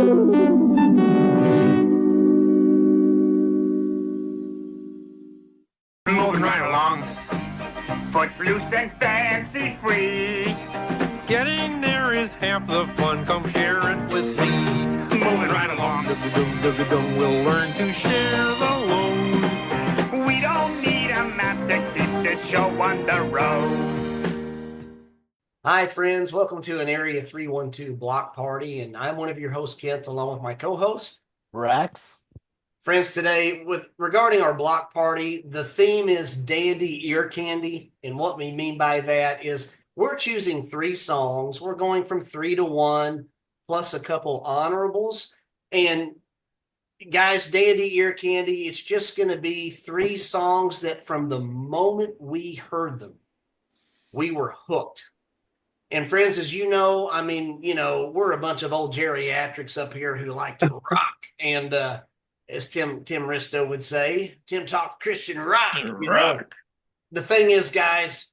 Moving right along, footloose and fancy free. Getting there is half the fun. Come share it with me. Moving right along, We'll learn to share the load. we don't need a map to keep the show on the road. Hi, friends. Welcome to an Area 312 block party, and I'm one of your hosts, Kent, along with my co-host, Rex. Friends, today, regarding our block party, the theme is Dandy Ear Candy, and what we mean by that is we're choosing 3 songs. We're going from 3 to 1, plus a couple honorables. And guys, Dandy Ear Candy, it's just going to be 3 songs that from the moment we heard them, we were hooked. And friends, as you know, I mean, we're a bunch of old geriatrics up here who like to rock. And as Tim Ristow would say, Tim talks Christian rock. The thing is, guys,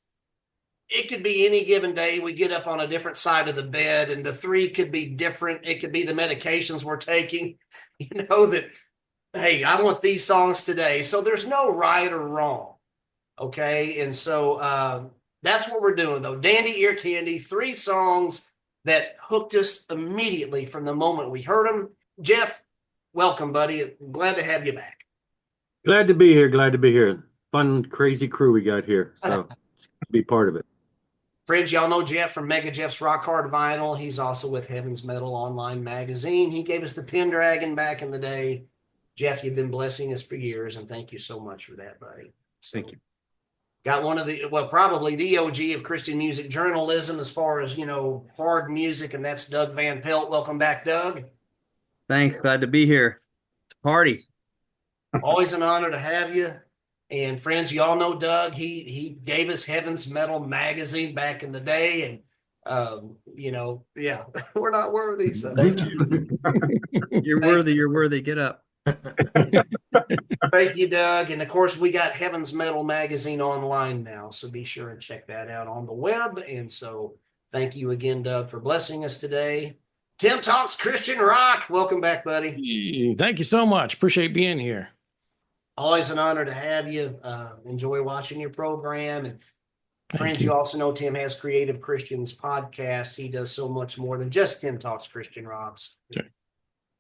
it could be any given day. We get up on a different side of the bed, and the 3 could be different. It could be the medications we're taking. That, hey, I want these songs today. So there's no right or wrong. Okay. And so that's what we're doing, though. Dandy Ear Candy, 3 songs that hooked us immediately from the moment we heard them. Jeff, welcome, buddy. Glad to have you back. Glad to be here. Fun, crazy crew we got here. So be part of it. Friends, y'all know Jeff from MegaJeff's Rock Hard Vinyl. He's also with Heaven's Metal Online Magazine. He gave us the Pendragon back in the day. Jeff, you've been blessing us for years, and thank you so much for that, buddy. Thank you. Got one of probably the OG of Christian music journalism as far as, hard music, and that's Doug Van Pelt. Welcome back, Doug. Thanks. Glad to be here. It's a party. Always an honor to have you. And friends, y'all know Doug. He gave us Heaven's Metal Magazine back in the day. And, yeah, we're not worthy. So. Thank you. You're worthy. Get up. Thank you, Doug. And of course, we got Heaven's Metal Magazine online now. So be sure and check that out on the web. And so thank you again, Doug, for blessing us today. Tim Talks Christian Rock. Welcome back, buddy. Thank you so much. Appreciate being here. Always an honor to have you. Enjoy watching your program. And friends, you also know Tim has Creative Christians podcast. He does so much more than just Tim Talks Christian Rocks. Sure.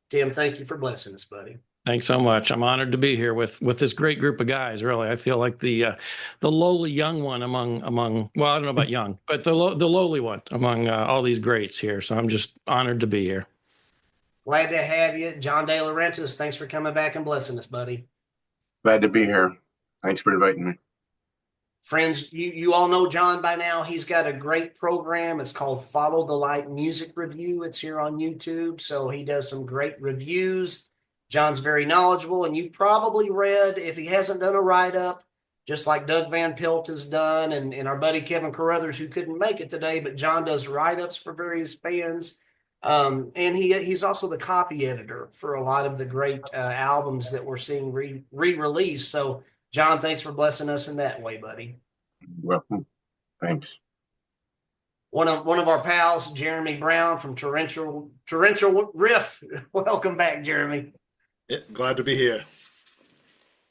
Tim, thank you for blessing us, buddy. Thanks so much. I'm honored to be here with this great group of guys. Really, I feel like the lowly young one among. Well, I don't know about young, but the lowly one among all these greats here. So I'm just honored to be here. Glad to have you, John DeLaurentis. Thanks for coming back and blessing us, buddy. Glad to be here. Thanks for inviting me. Friends, you all know John by now. He's got a great program. It's called Follow the Light Music Review. It's here on YouTube. So he does some great reviews. John's very knowledgeable, and you've probably read, if he hasn't done a write-up, just like Doug Van Pelt has done, and our buddy Kevin Carruthers, who couldn't make it today, but John does write-ups for various bands. And he's also the copy editor for a lot of the great albums that we're seeing re-released. So, John, thanks for blessing us in that way, buddy. Welcome. Thanks. One of our pals, Jeremy Brown from Torrential Riff. Welcome back, Jeremy. Yeah, glad to be here.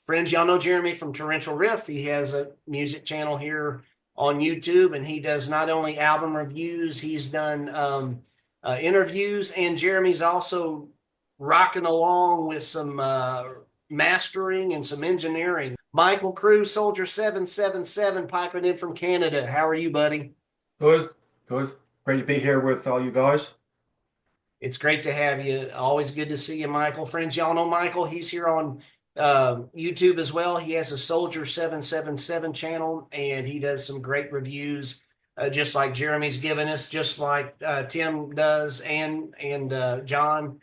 Friends, y'all know Jeremy from Torrential Riff. He has a music channel here on YouTube, and he does not only album reviews, he's done interviews, and Jeremy's also rocking along with some mastering and some engineering. Michael Crewe, Soldier 777, piping in from Canada. How are you, buddy? Good. Great to be here with all you guys. It's great to have you. Always good to see you, Michael. Friends, y'all know Michael. He's here on YouTube as well. He has a Soldier 777 channel, and he does some great reviews, just like Jeremy's given us, just like Tim does, and John.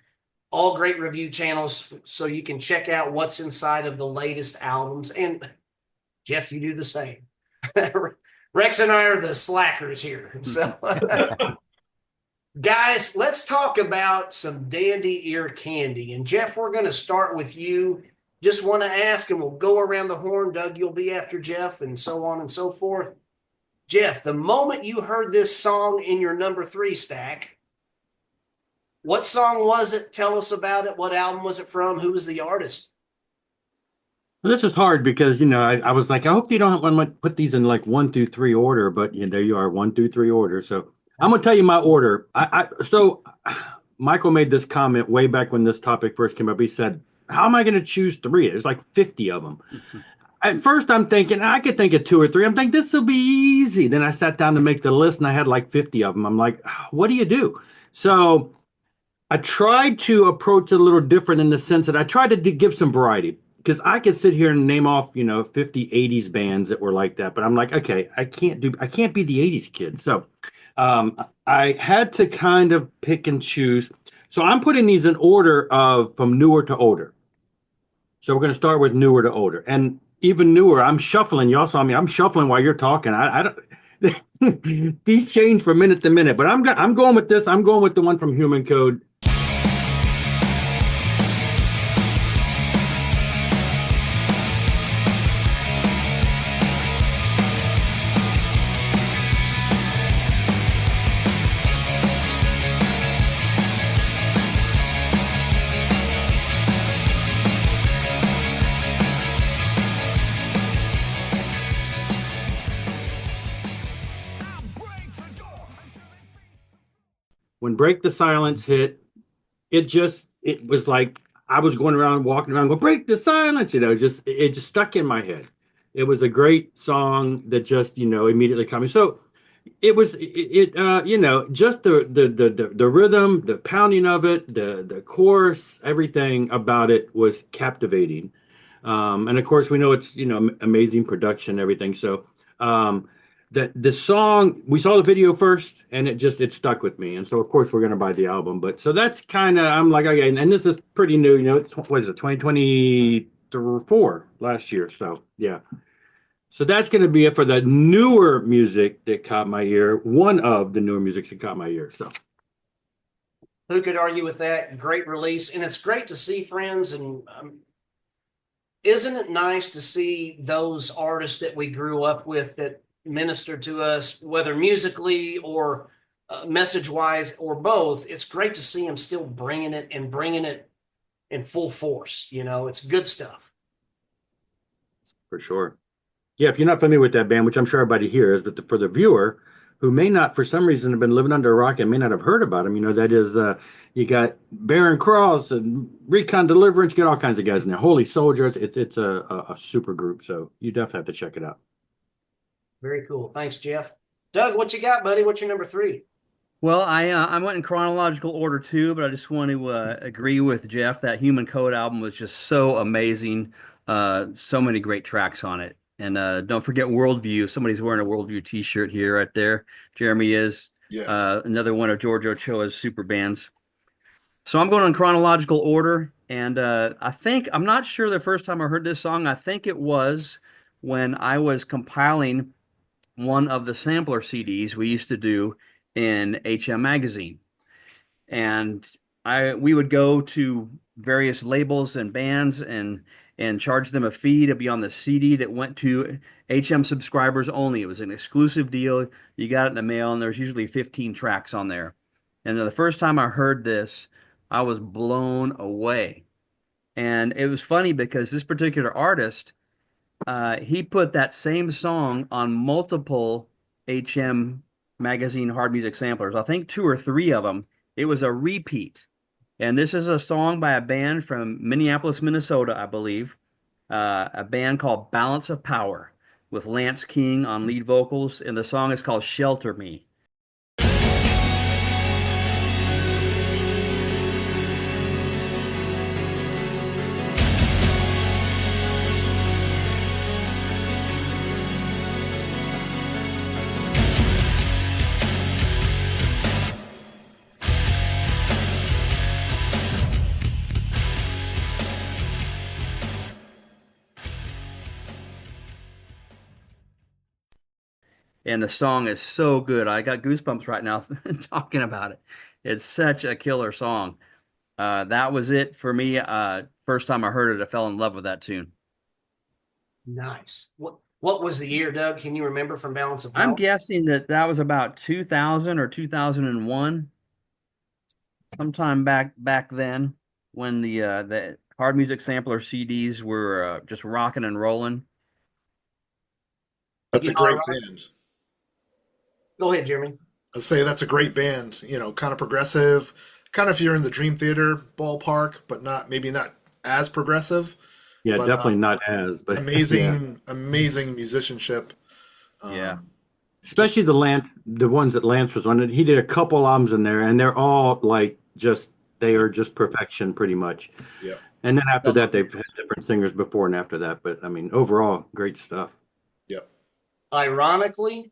All great review channels, so you can check out what's inside of the latest albums. And Jeff, you do the same. Rex and I are the slackers here. So, guys, let's talk about some Dandy Ear Candy. And Jeff, we're going to start with you. Just want to ask, and we'll go around the horn. Doug, you'll be after Jeff, and so on and so forth. Jeff, the moment you heard this song in your number 3 stack, What song was it? Tell us about it. What album was it from? Who was the artist? Well, this is hard because, I was like, I hope you don't want to put these in like 1, 2, 3 order, but there you are, 1, 2, 3 order. So I'm going to tell you my order. So Michael made this comment way back when this topic first came up. He said, how am I going to choose 3? There's like 50 of them. At first I'm thinking I could think of 2 or 3. I'm thinking this will be easy. Then I sat down to make the list and I had like 50 of them. I'm like, what do you do? So I tried to approach it a little different in the sense that I tried to give some variety. Because I could sit here and name off, 50 80s bands that were like that, but I'm like, okay, I can't be the 80s kid. So I had to kind of pick and choose. So I'm putting these in order of from newer to older. So we're going to start with newer to older, and even newer. I'm shuffling. Y'all saw me. I'm shuffling while you're talking. I don't. These change from minute to minute, but I'm going with this. I'm going with the one from Human Code. When Break the Silence hit, it was like I was going around, walking around, going, break the silence, it just stuck in my head. It was a great song that just, immediately caught me. So it was, just the rhythm, the pounding of it, the chorus, everything about it was captivating. And of course we know it's, amazing production, everything. So, the song, we saw the video first and it stuck with me, and so of course we're going to buy the album. But so that's kind of, I'm like, okay, and this is pretty new, it's, what is it, 2024 last year. So yeah, so that's going to be it for the newer music that caught my ear, one of the newer music that caught my ear. So Who could argue with that? Great release, and it's great to see, friends. And isn't it nice to see those artists that we grew up with that ministered to us, whether musically or message wise or both? It's great to see them still bringing it in full force. It's good stuff. for sure. Yeah, if you're not familiar with that band, which I'm sure everybody here is, but for the viewer who may not, for some reason, have been living under a rock and may not have heard about them, that is, you got Baron Cross and Recon Deliverance, you got all kinds of guys in there. Holy Soldiers, it's a super group, so you definitely have to check it out. Very cool. Thanks, Jeff. Doug, what you got, buddy? What's your number 3? Well, I went in chronological order too, but I just want to agree with Jeff that Human Code album was just so amazing. So many great tracks on it. And don't forget Worldview. Somebody's wearing a Worldview t-shirt here right there. Jeremy is. Yeah. Another one of George Ochoa's super bands. So I'm going in chronological order. And I'm not sure the first time I heard this song. I think it was when I was compiling one of the sampler CDs we used to do in HM Magazine. And we would go to various labels and bands and charge them a fee to be on the CD that went to HM subscribers only. It was an exclusive deal. You got it in the mail, and there's usually 15 tracks on there. And the first time I heard this, I was blown away. And it was funny because this particular artist, he put that same song on multiple HM Magazine hard music samplers. I think 2 or 3 of them. It was a repeat. And this is a song by a band from Minneapolis, Minnesota, I believe. A band called Balance of Power with Lance King on lead vocals. And the song is called Shelter Me. And the song is so good. I got goosebumps right now talking about it. It's such a killer song. That was it for me. First time I heard it, I fell in love with that tune. Nice. What was the year, Doug? Can you remember from Balance of Power? I'm guessing that was about 2000 or 2001. sometime back then when the hard music sampler CDs were just rocking and rolling. That's You a know, great band. go ahead, Jeremy. I'd say that's a great band. Kind of progressive, kind of if you're in the Dream Theater ballpark, but maybe not as progressive. Yeah, But definitely not as, but yeah. amazing musicianship. Yeah. Especially the ones that Lance was on. He did a couple albums in there, and they're all like they are just perfection, pretty much. Yeah. And then after that, they've had different singers before and after that. But I mean, overall, great stuff. Yep. Ironically,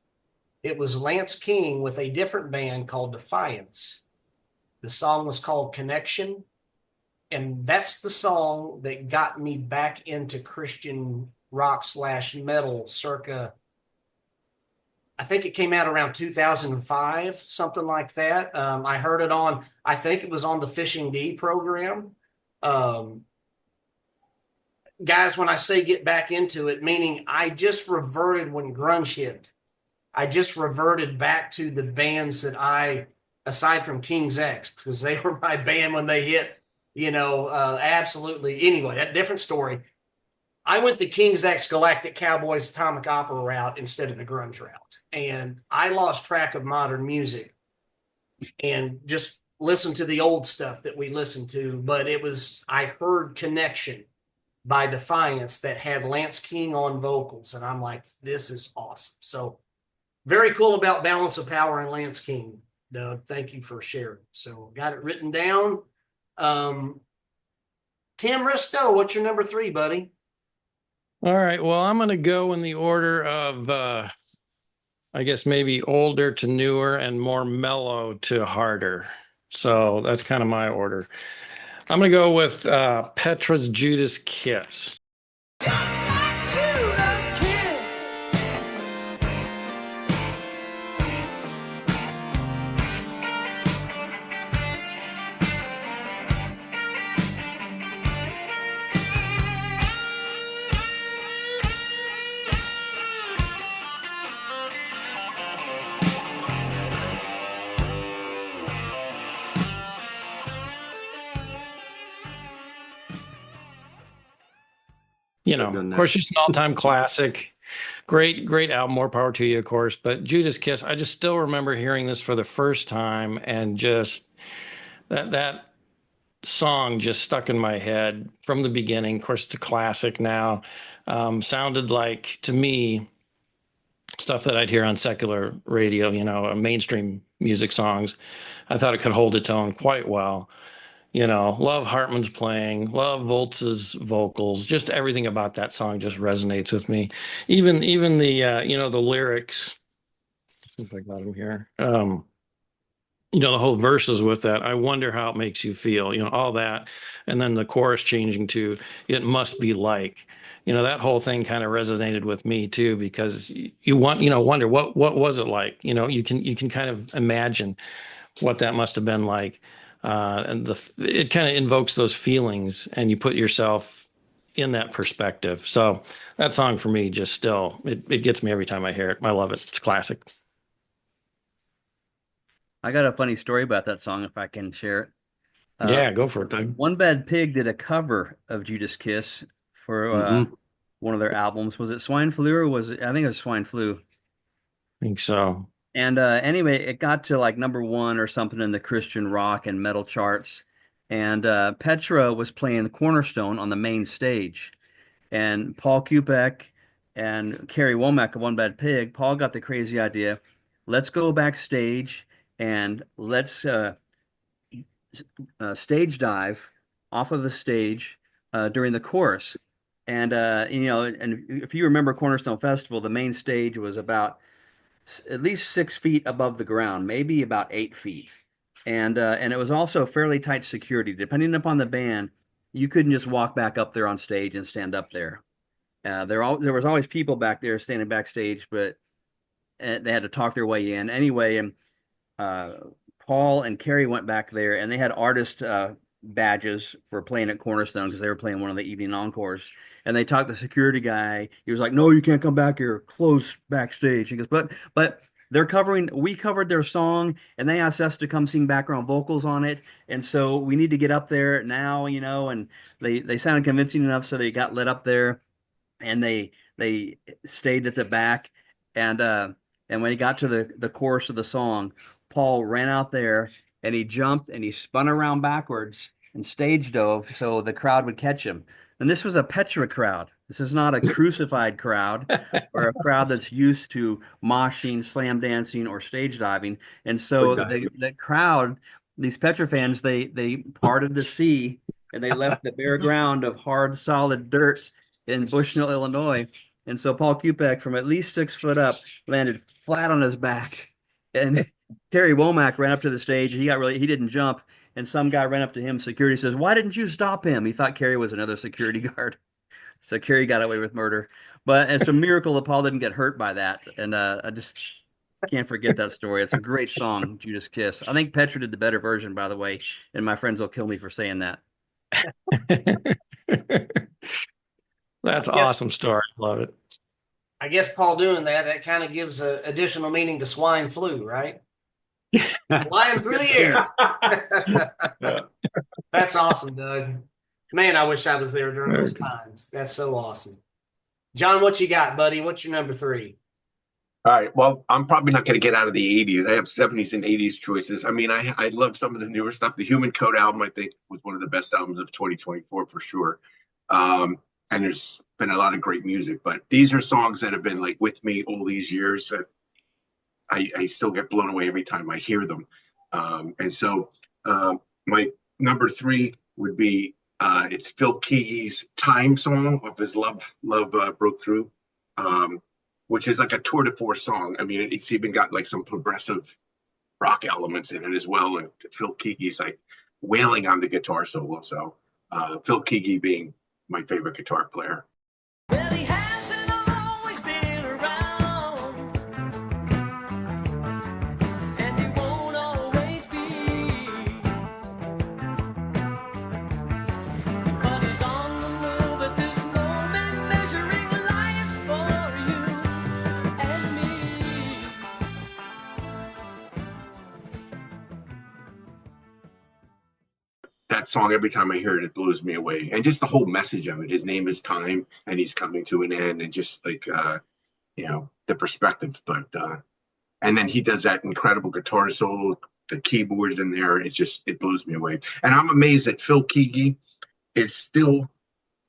it was Lance King with a different band called Defiance. The song was called Connection. And that's the song that got me back into Christian rock / metal circa, I think it came out around 2005, something like that. I heard it I think it was on the Fishing D program. Guys, when I say get back into it, meaning I just reverted when grunge hit. I just reverted back to the bands that aside from King's X, because they were my band when they hit, absolutely. Anyway, that different story. I went the King's X Galactic Cowboys Atomic Opera route instead of the grunge route. And I lost track of modern music and just listened to the old stuff that we listened to. But I heard Connection by Defiance that had Lance King on vocals. And I'm like, this is awesome. So very cool about Balance of Power and Lance King, Doug. Thank you for sharing. So got it written down. Tim Ristow, what's your number 3, buddy? All right. Well, I'm going to go in the order of, I guess maybe older to newer and more mellow to harder. So that's kind of my order. I'm going to go with Petra's Judas Kiss. Of course, just an all-time classic. Great album. More power to you, of course. But Judas Kiss, I just still remember hearing this for the first time, and just that song just stuck in my head from the beginning. Of course, it's a classic now. Sounded like, to me, stuff that I'd hear on secular radio, mainstream music songs. I thought it could hold its own quite well. Love Hartman's playing, love Voltz's vocals, just everything about that song just resonates with me. Even the, the lyrics, if I got them here, the whole verses with that, I wonder how it makes you feel, all that. And then the chorus changing to, it must be like, that whole thing kind of resonated with me too, because you wonder what was it like? You can kind of imagine what that must have been like. And it kind of invokes those feelings, and you put yourself in that perspective. So that song for me just still, it gets me every time I hear it. I love it. It's classic. I got a funny story about that song, if I can share it. Yeah, go for it, Doug. One Bad Pig did a cover of Judas Kiss for one of their albums. Was it Swine Flu or was it? I think it was Swine Flu. I think so. And anyway, it got to like number 1 or something in the Christian rock and metal charts. And Petra was playing the Cornerstone on the main stage. And Paul Kupek and Kerry Womack of One Bad Pig, Paul got the crazy idea, let's go backstage and let's stage dive off of the stage during the chorus. And, and if you remember Cornerstone Festival, the main stage was about at least 6 feet above the ground, maybe about 8 feet. And it was also fairly tight security. Depending upon the band, you couldn't just walk back up there on stage and stand up there. There was always people back there standing backstage, but they had to talk their way in. Anyway, and Paul and Kerry went back there, and they had artist badges for playing at Cornerstone because they were playing one of the evening encores. And they talked to the security guy. He was like, "No, you can't come back here. Close backstage." He goes, "But we covered their song and they asked us to come sing background vocals on it. And so we need to get up there now, and they sounded convincing enough. So they got lit up there and they stayed at the back. And when he got to the chorus of the song, Paul ran out there and he jumped and he spun around backwards and stage dove so the crowd would catch him. And this was a Petra crowd. This is not a crucified crowd or a crowd that's used to moshing, slam dancing, or stage diving. And so the crowd, these Petra fans, they parted the sea and they left the bare ground of hard, solid dirt in Bushnell, Illinois. And so Paul Kupek, from at least 6 foot up, landed flat on his back. And Kerry Womack ran up to the stage. And he didn't jump. And some guy ran up to him. Security says, "Why didn't you stop him?" He thought Kerry was another security guard. So Kerry got away with murder. But it's a miracle that Paul didn't get hurt by that. And I just can't forget that story. It's a great song, Judas Kiss. I think Petra did the better version, by the way. And my friends will kill me for saying that. That's awesome story. Love it. I guess Paul doing that kind of gives an additional meaning to swine flu, right? Flying through the air. That's awesome, Doug. Man, I wish I was there during those times. That's so awesome. John, what you got, buddy? What's your number 3? All right. Well, I'm probably not going to get out of the 80s. I have 70s and 80s choices. I mean, I love some of the newer stuff. The Human Code album, I think, was one of the best albums of 2024 for sure. And there's been a lot of great music, but these are songs that have been like with me all these years that I still get blown away every time I hear them. And so my number 3 would be it's Phil Keaggy's Time song off his Love Broke Through, which is like a tour de force song. I mean, it's even got like some progressive rock elements in it as well. And Phil Keaggy's like wailing on the guitar solo. So Phil Keaggy being my favorite guitar player. Well, he hasn't always been around, and he won't always be, but he's on the move at this moment, measuring life for you and me. That song, every time I hear it, it blows me away. And just the whole message of it. His name is Time and he's coming to an end, and just like the perspective. But and then he does that incredible guitar solo, the keyboards in there. It blows me away. And I'm amazed that Phil Keaggy is still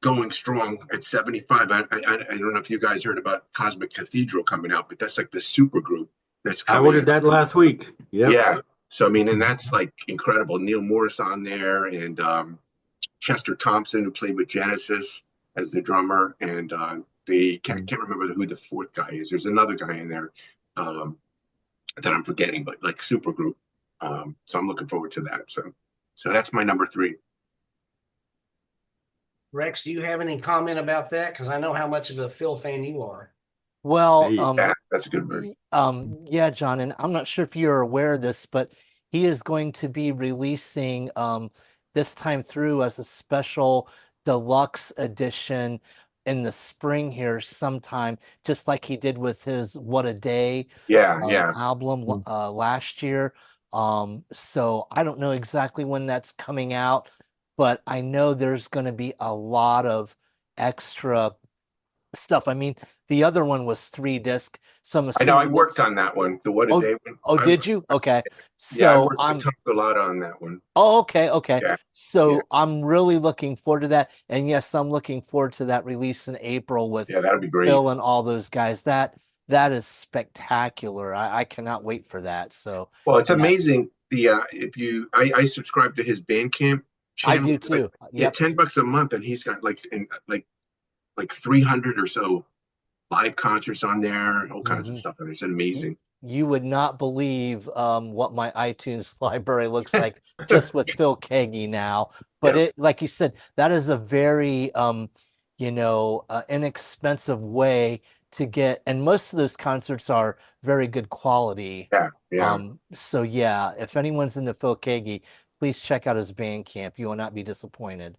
going strong at 75. I don't know if you guys heard about Cosmic Cathedral coming out, but that's like the super group that's coming. I ordered that last week. Yep. Yeah. So, I mean, and that's like incredible. Neil Morris on there, and Chester Thompson, who played with Genesis as the drummer. And they can't remember who the 4th guy is. There's another guy in there that I'm forgetting, but like super group. So I'm looking forward to that. So that's my number 3. Rex, do you have any comment about that? Because I know how much of a Phil fan you are. Well, yeah, that's a good word. Yeah, John, and I'm not sure if you're aware of this, but he is going to be releasing this time through as a special deluxe edition in the spring here sometime, just like he did with his What a Day album last year. So I don't know exactly when that's coming out, but I know there's going to be a lot of extra stuff. I mean, the other one was 3-disc. So I know I worked on that one. The What a Day one. Oh, did you? Okay. So I talked a lot on that one. Oh, okay. Yeah. So yeah. I'm really looking forward to that. And yes, I'm looking forward to that release in April with that'd be great. Phil and all those guys. That is spectacular. I cannot wait for that. So well, it's amazing. I subscribe to his Bandcamp channel. I do too. Yeah, $10 a month, and he's got like 300 or so live concerts on there, all kinds of stuff. And it's amazing. You would not believe what my iTunes library looks like just with Phil Keaggy now. But it, like you said, that is a very inexpensive way to get, and most of those concerts are very good quality. So yeah, if anyone's into Phil Keaggy, please check out his Bandcamp. You will not be disappointed.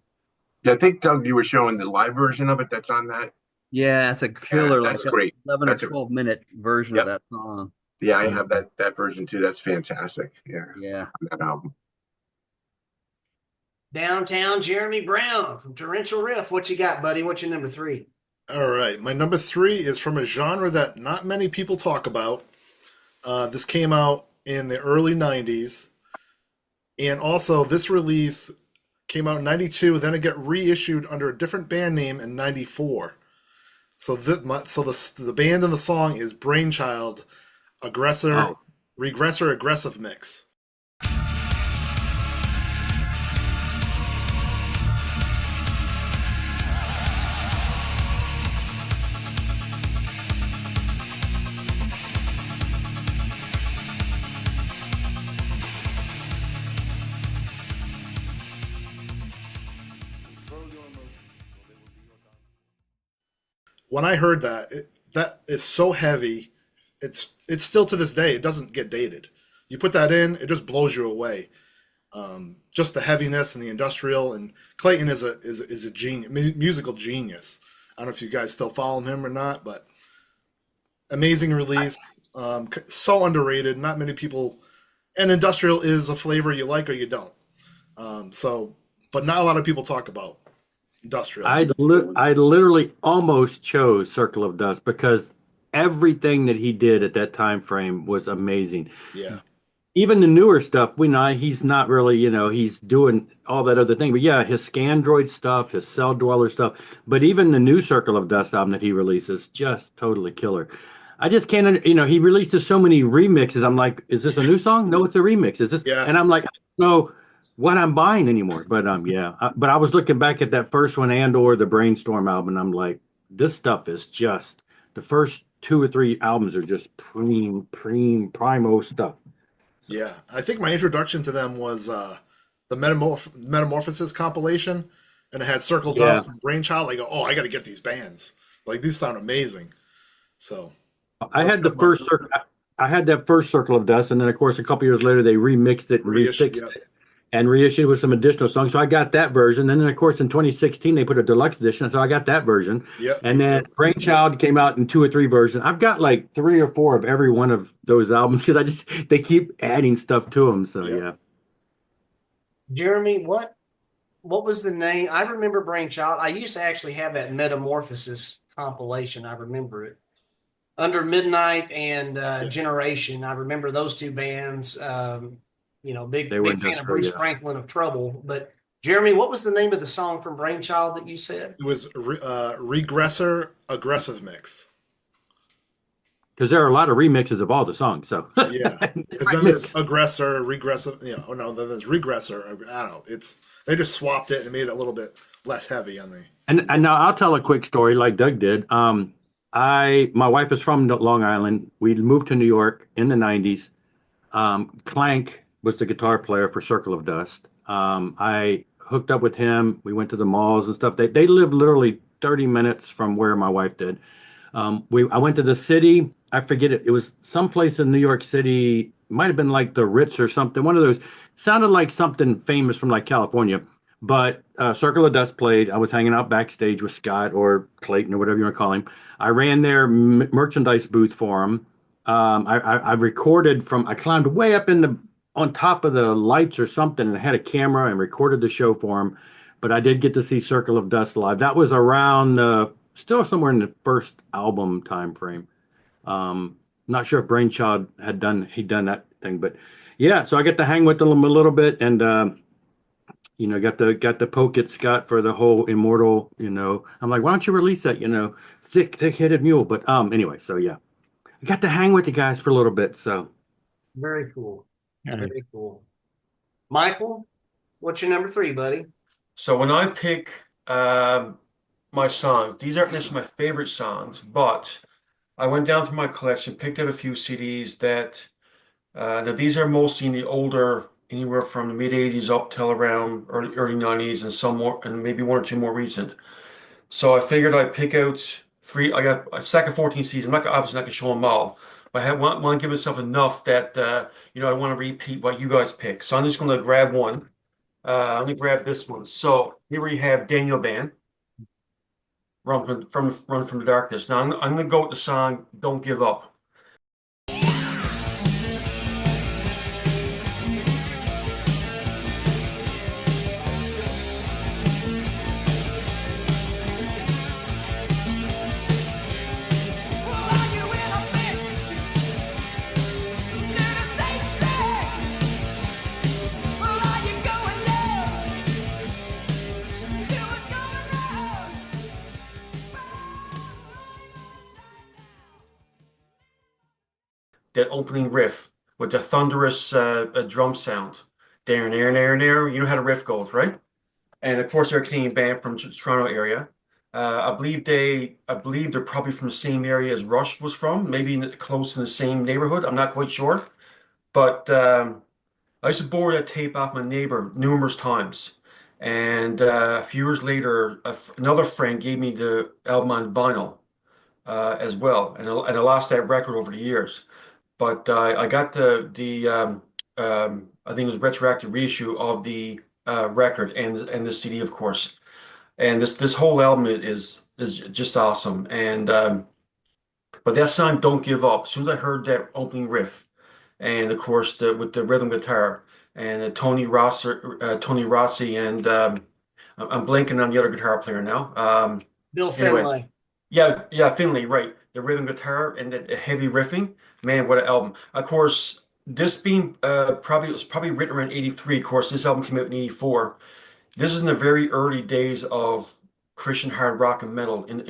I think, Doug, you were showing the live version of it that's on that. Yeah, it's a killer. That's like great. 11 or 12 minute version of that song. Yeah, I have that version too. That's fantastic. Yeah, Yeah. that album. Downtown Jeremy Brown from Torrential Riff. What you got, buddy? What's your number 3? All right, my number 3 is from a genre that not many people talk about. This came out in the early 90s. And also, this release came out in 92, then it got reissued under a different band name in 94. So the band and the song is Brainchild, Regressor Aggressive Mix. When I heard that, that is so heavy. It's still to this day. It doesn't get dated. You put that in, it just blows you away. Just the heaviness and the industrial. And Clayton is a genius, musical genius. I don't know if you guys still follow him or not, but amazing release. So underrated. Not many people. And industrial is a flavor you like or you don't. But not a lot of people talk about industrial. I literally almost chose Circle of Dust because everything that he did at that time frame was amazing. Yeah. Even the newer stuff, he's not really, he's doing all that other thing. But yeah, his Scandroid stuff, his Cell Dweller stuff, but even the new Circle of Dust album that he releases, just totally killer. I just can't, he releases so many remixes. I'm like, is this a new song? No, it's a remix. Is this? Yeah. And I'm like, I don't know what I'm buying anymore. But but I was looking back at that first one or the Brainstorm album, and I'm like, this stuff is just, the first 2 or 3 albums are just primo stuff. Yeah, I think my introduction to them was the Metamorphosis compilation, and it had Circle Dust and Brainchild. I go, oh, I got to get these bands. Like, these sound amazing. So I had the first I had that first Circle of Dust, and then of course a couple years later they remixed it and refixed it and reissued with some additional songs. So I got that version. And then of course in 2016 they put a deluxe edition, so I got that version. Yep, and then Brainchild came out in 2 or 3 versions. I've got like 3 or 4 of every one of those albums because they keep adding stuff to them. So yeah. Jeremy, what was the name? I remember Brainchild. I used to actually have that Metamorphosis compilation. I remember it. Under Midnight and Generation. I remember those 2 bands. Big fan of Bruce Franklin of Trouble. But Jeremy, what was the name of the song from Brainchild that you said? It was Regressor Aggressive Mix. Because there are a lot of remixes of all the songs. So yeah, because then there's Aggressor, Regressive. Then there's Regressor. I don't know. They just swapped it and made it a little bit less heavy on the. And now I'll tell a quick story like Doug did. My wife is from Long Island. We moved to New York in the 90s. Clank was the guitar player for Circle of Dust. I hooked up with him. We went to the malls and stuff. They lived literally 30 minutes from where my wife did. I went to the city. I forget it. It was someplace in New York City. It might have been like the Ritz or something. One of those. Sounded like something famous from like California. But Circle of Dust played. I was hanging out backstage with Scott or Clayton or whatever you want to call him. I ran their merchandise booth for him. I recorded I climbed way up on top of the lights or something, and I had a camera and recorded the show for him. But I did get to see Circle of Dust live. That was around still somewhere in the first album time frame. Not sure if Brainchild had done that thing, but yeah. So I get to hang with them a little bit, and got the poke at Scott for the whole Immortal. I'm like, why don't you release that? Thick-headed mule. But anyway, so yeah, I got to hang with the guys for a little bit. So very cool. Very cool. Michael, what's your number 3, buddy? So when I pick my songs, these aren't necessarily my favorite songs, but I went down through my collection, picked out a few CDs that now these are mostly in the older, anywhere from the mid 80s up till around early 90s, and some more, and maybe 1 or 2 more recent. So I figured I'd pick out 3. I got a stack of 14 CDs. I'm obviously not gonna show them all, but I want to give myself enough that I want to repeat what you guys pick. So I'm just going to grab one. Let me grab this one. So here we have Daniel Band, Run from the Darkness. Now I'm going to go with the song "Don't Give Up." that opening riff with the thunderous drum sound. There, there, there, there. You know how the riff goes, right? And of course, they're a Canadian band from Toronto area. I believe they're probably from the same area as Rush was from, maybe close in the same neighborhood. I'm not quite sure, but I used to borrow that tape off my neighbor numerous times. And a few years later, another friend gave me the album on vinyl as well, and I lost that record over the years. But I got I think it was retroactive reissue of the record and the CD, of course. And this whole album is just awesome. And but that song "Don't Give Up." As soon as I heard that opening riff, and of course with the rhythm guitar and Tony Rossi, and I'm blanking on the other guitar player now. Bill Anyway, Finlay. yeah, Finley, right? The rhythm guitar and the heavy riffing. Man, what an album! Of course, this being it was probably written around '83. Of course, this album came out in '84. This is in the very early days of Christian hard rock and metal, in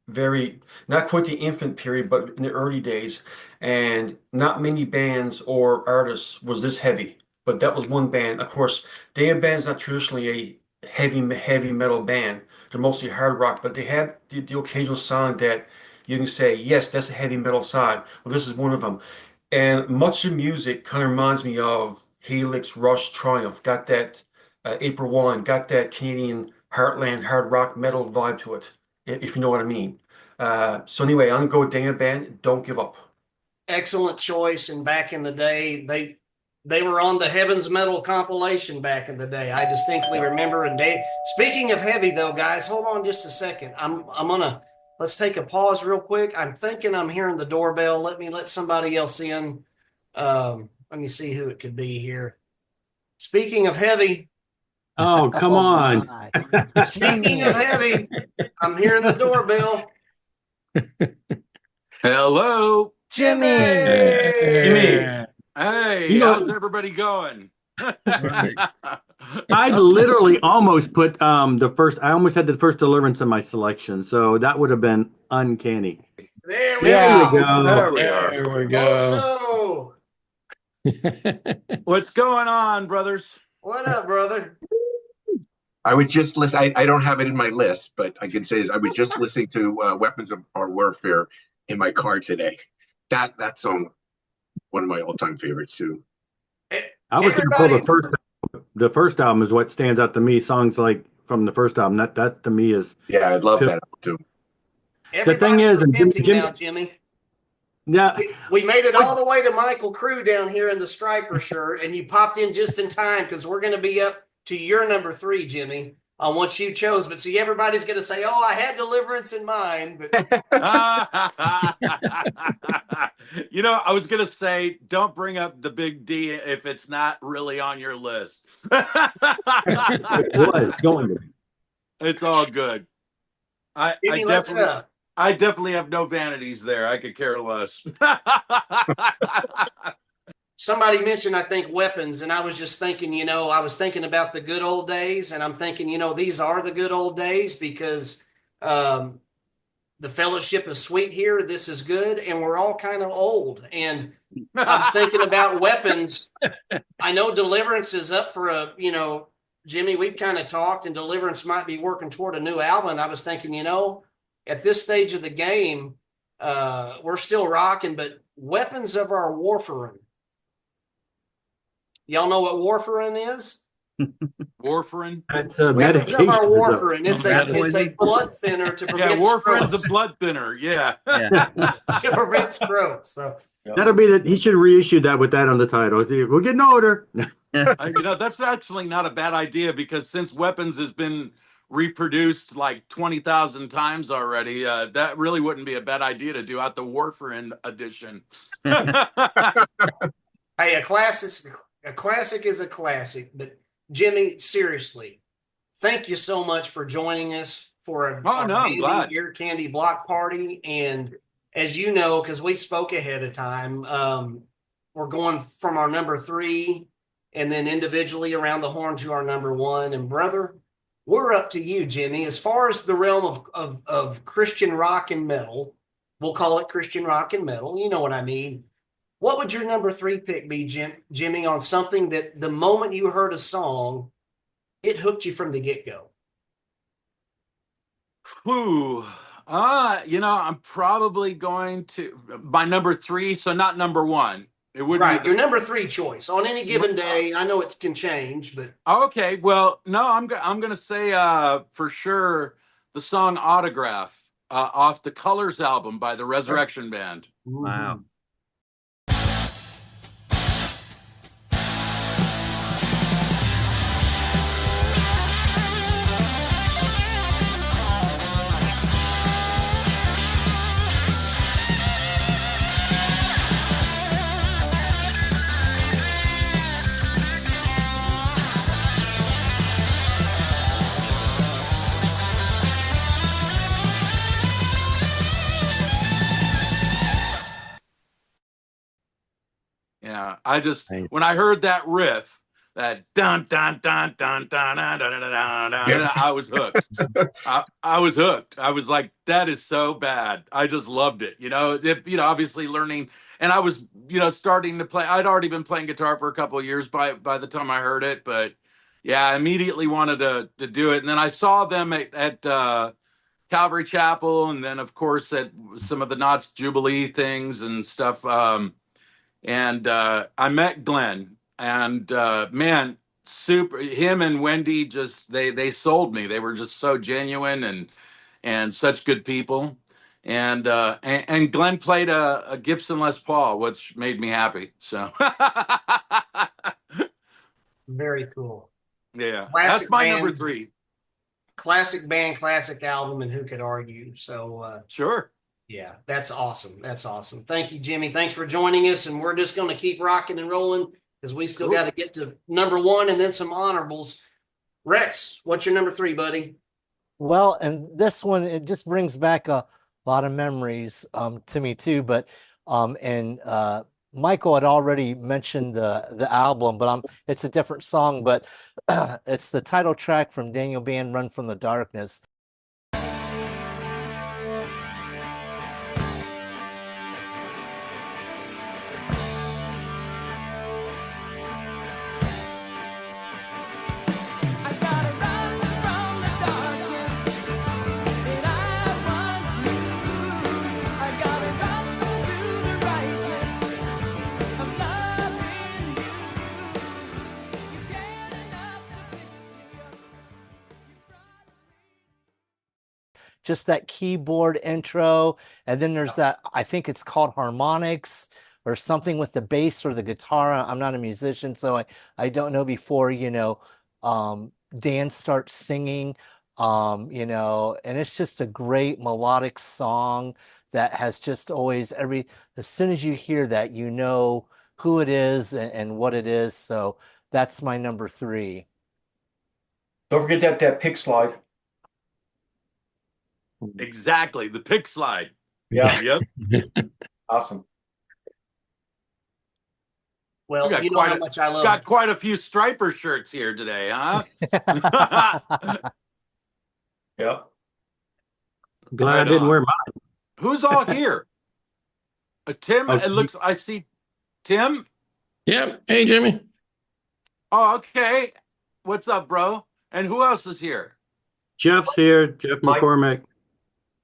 very, not quite the infant period, but in the early days. And not many bands or artists was this heavy, but that was one band. Of course, Damn Band's not traditionally a heavy metal band. They're mostly hard rock, but they have the occasional song that you can say, yes, that's a heavy metal song. Well, this is one of them. And much of the music kind of reminds me of Helix, Rush, Triumph. Got that April 1, got that Canadian heartland hard rock metal vibe to it, if you know what I mean. So anyway, I'm gonna go with Damn Band, Don't Give Up. Excellent choice. And back in the day, they were on the Heavens Metal compilation back in the day. I distinctly remember. And speaking of heavy though, guys, hold on just a second. Let's take a pause real quick. I'm thinking I'm hearing the doorbell. Let somebody else in. Let me see who it could be here. Speaking of heavy. Oh, come on. Speaking of heavy, I'm hearing the doorbell. Hello, Jimmy. Jimmy. hey, how's everybody going? I literally almost put I almost had the first Deliverance in my selection, so that would have been uncanny. There we go. There we are. There we go. What's going on, brothers? What up, brother? I was just listening. I don't have it in my list, but I can say is I was just listening to Weapons of Our Warfare in my car today. That song, one of my all-time favorites too. I was going to pull the first album is what stands out to me. Songs like from the first album, that to me is I love that album too. The thing is, and now, Jimmy. Yeah, we made it all the way to Michael Crewe down here in the striper shirt, and you popped in just in time because we're going to be up to your number 3, Jimmy, on what you chose. But see, everybody's going to say, "Oh, I had Deliverance in mind." But I was going to say, don't bring up the big D if it's not really on your list. it was going to be. It's all good. I definitely have no vanities there. I could care less. Somebody mentioned, I think, weapons, and I was just thinking, I was thinking about the good old days, and I'm thinking, these are the good old days because the fellowship is sweet here. This is good, and we're all kind of old. And I was thinking about weapons. I know Deliverance is up for Jimmy, we've kind of talked, and Deliverance might be working toward a new album. And I was thinking, at this stage of the game, we're still rocking, but Weapons of Our Warfarin. Y'all know what warfarin is? Warfarin? That's a Weapons of medication. Our Warfarin. It's a blood thinner to prevent warfarin's strokes. a blood thinner. Yeah. To prevent stroke. So That'll be that. He should reissue that with that on the title. We're getting older. That's actually not a bad idea because since Weapons has been reproduced like 20,000 times already, that really wouldn't be a bad idea to do out the Warfarin edition. Hey, a classic is a classic. But Jimmy, seriously, thank you so much for joining us for I'm glad. Ear Candy Block Party. And as you know, because we spoke ahead of time, we're going from our number 3 and then individually around the horn to our number 1. And brother, we're up to you, Jimmy. As far as the realm of Christian rock and metal, we'll call it Christian rock and metal. You know what I mean? What would your number 3 pick be, Jimmy, on something that the moment you heard a song, it hooked you from the get-go? Whew. I'm probably going to my number 3, so not number 1. It would Right, be your number 3 choice on any given day. I know it can change, but Okay. Well, no, I'm gonna say for sure the song "Autograph" off the Colors album by the Resurrection Band. Wow. Yeah, I just Nice. when I heard that riff, that dun dun dun dun dun dun dun dun dun, dun, dun, I was hooked. I was hooked. I was like, that is so bad. I just loved it. Obviously learning, and I was, starting to play. I'd already been playing guitar for a couple of years by the time I heard it, but yeah, I immediately wanted to do it. And then I saw them at Calvary Chapel, and then of course at some of the Knott's Jubilee things and stuff. And I met Glenn, and man, super. Him and Wendy just they sold me. They were just so genuine and such good people. And Glenn played a Gibson Les Paul, which made me happy. So very cool. yeah, Classic that's my band. number 3. Classic band, classic album, and who could argue? So Sure. yeah, that's awesome. That's awesome. Thank you, Jimmy. Thanks for joining us. And we're just going to keep rocking and rolling because we still got to get to number 1 and then some honorables. Rex, what's your number 3, buddy? Well, and this one, it just brings back a lot of memories to me too. But and Michael had already mentioned the album, but it's a different song, but it's the title track from Daniel Band, Run from the Darkness. Just that keyboard intro, and then there's that, I think it's called harmonics or something with the bass or the guitar. I'm not a musician, so I don't know before, Dan starts singing, and it's just a great melodic song that has just always as soon as you hear that, you know who it is and what it is. So that's my number 3. Don't forget that pick slide. Exactly, the pick slide. Yeah. Yep. Awesome. Well, got you know how much I love got quite a few striper shirts here today, huh? Yep. Glad I didn't wear mine. Who's all here? Tim, Oh, it looks, I see Tim. Yep. Hey, Jimmy. Oh, okay. What's up, bro? And who else is here? Jeff's here. Jeff Mike. McCormack.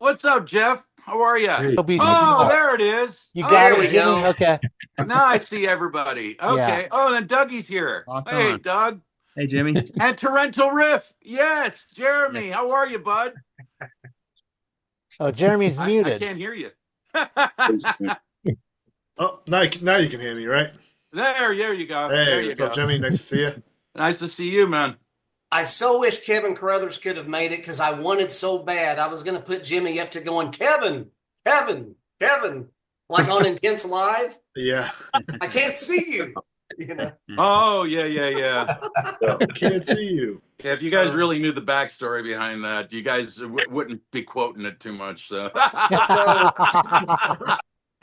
What's up, Jeff? How are you? Hey. Oh, there it is. You Oh, got there it, we Jimmy? go. Okay. Now I see everybody. Okay. Oh, and Dougie's here. Rock Hey, on. Doug. Hey, Jimmy. And Torrential Riff. Yes, Jeremy. How are you, bud? Oh, Jeremy's I muted. can't hear you. Oh, now you can hear me, right? There you go. There Hey, you what's go. up, Jimmy? Nice to see you. Nice to see you, man. I so wish Kevin Carruthers could have made it because I wanted so bad. I was going to put Jimmy up to going, Kevin, like on Intense Live. Yeah. I can't see you. You know. Oh, yeah. I can't see you. Yeah, if you guys really knew the backstory behind that, you guys wouldn't be quoting it too much. So.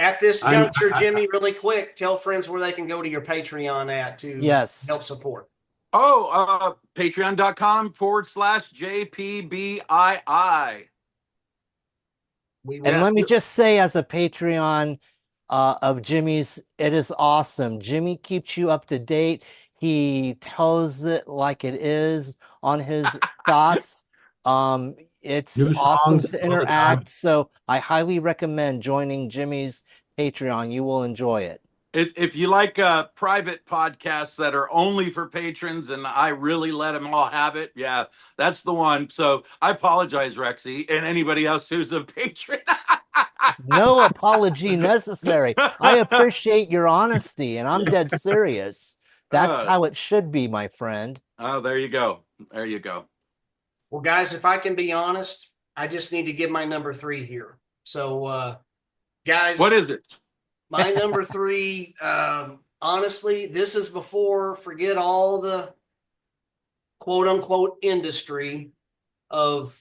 At this juncture, Jimmy, really quick, tell friends where they can go to your Patreon at to help support. Oh, patreon.com/JPBII. And let me just say, as a Patreon, of Jimmy's. It is awesome. Jimmy keeps you up to date. He tells it like it is on his thoughts. It's New awesome songs to all the time. interact. So I highly recommend joining Jimmy's Patreon. You will enjoy it. If you like private podcasts that are only for patrons and I really let them all have it, yeah, that's the one. So I apologize, Rexy, and anybody else who's a patron. No apology necessary. I appreciate your honesty, and I'm dead serious. That's how it should be, my friend. Oh, there you go. There you go. Well, guys, if I can be honest, I just need to give my number 3 here. So, guys, What is it? my number 3, honestly, this is before, forget all the quote unquote industry of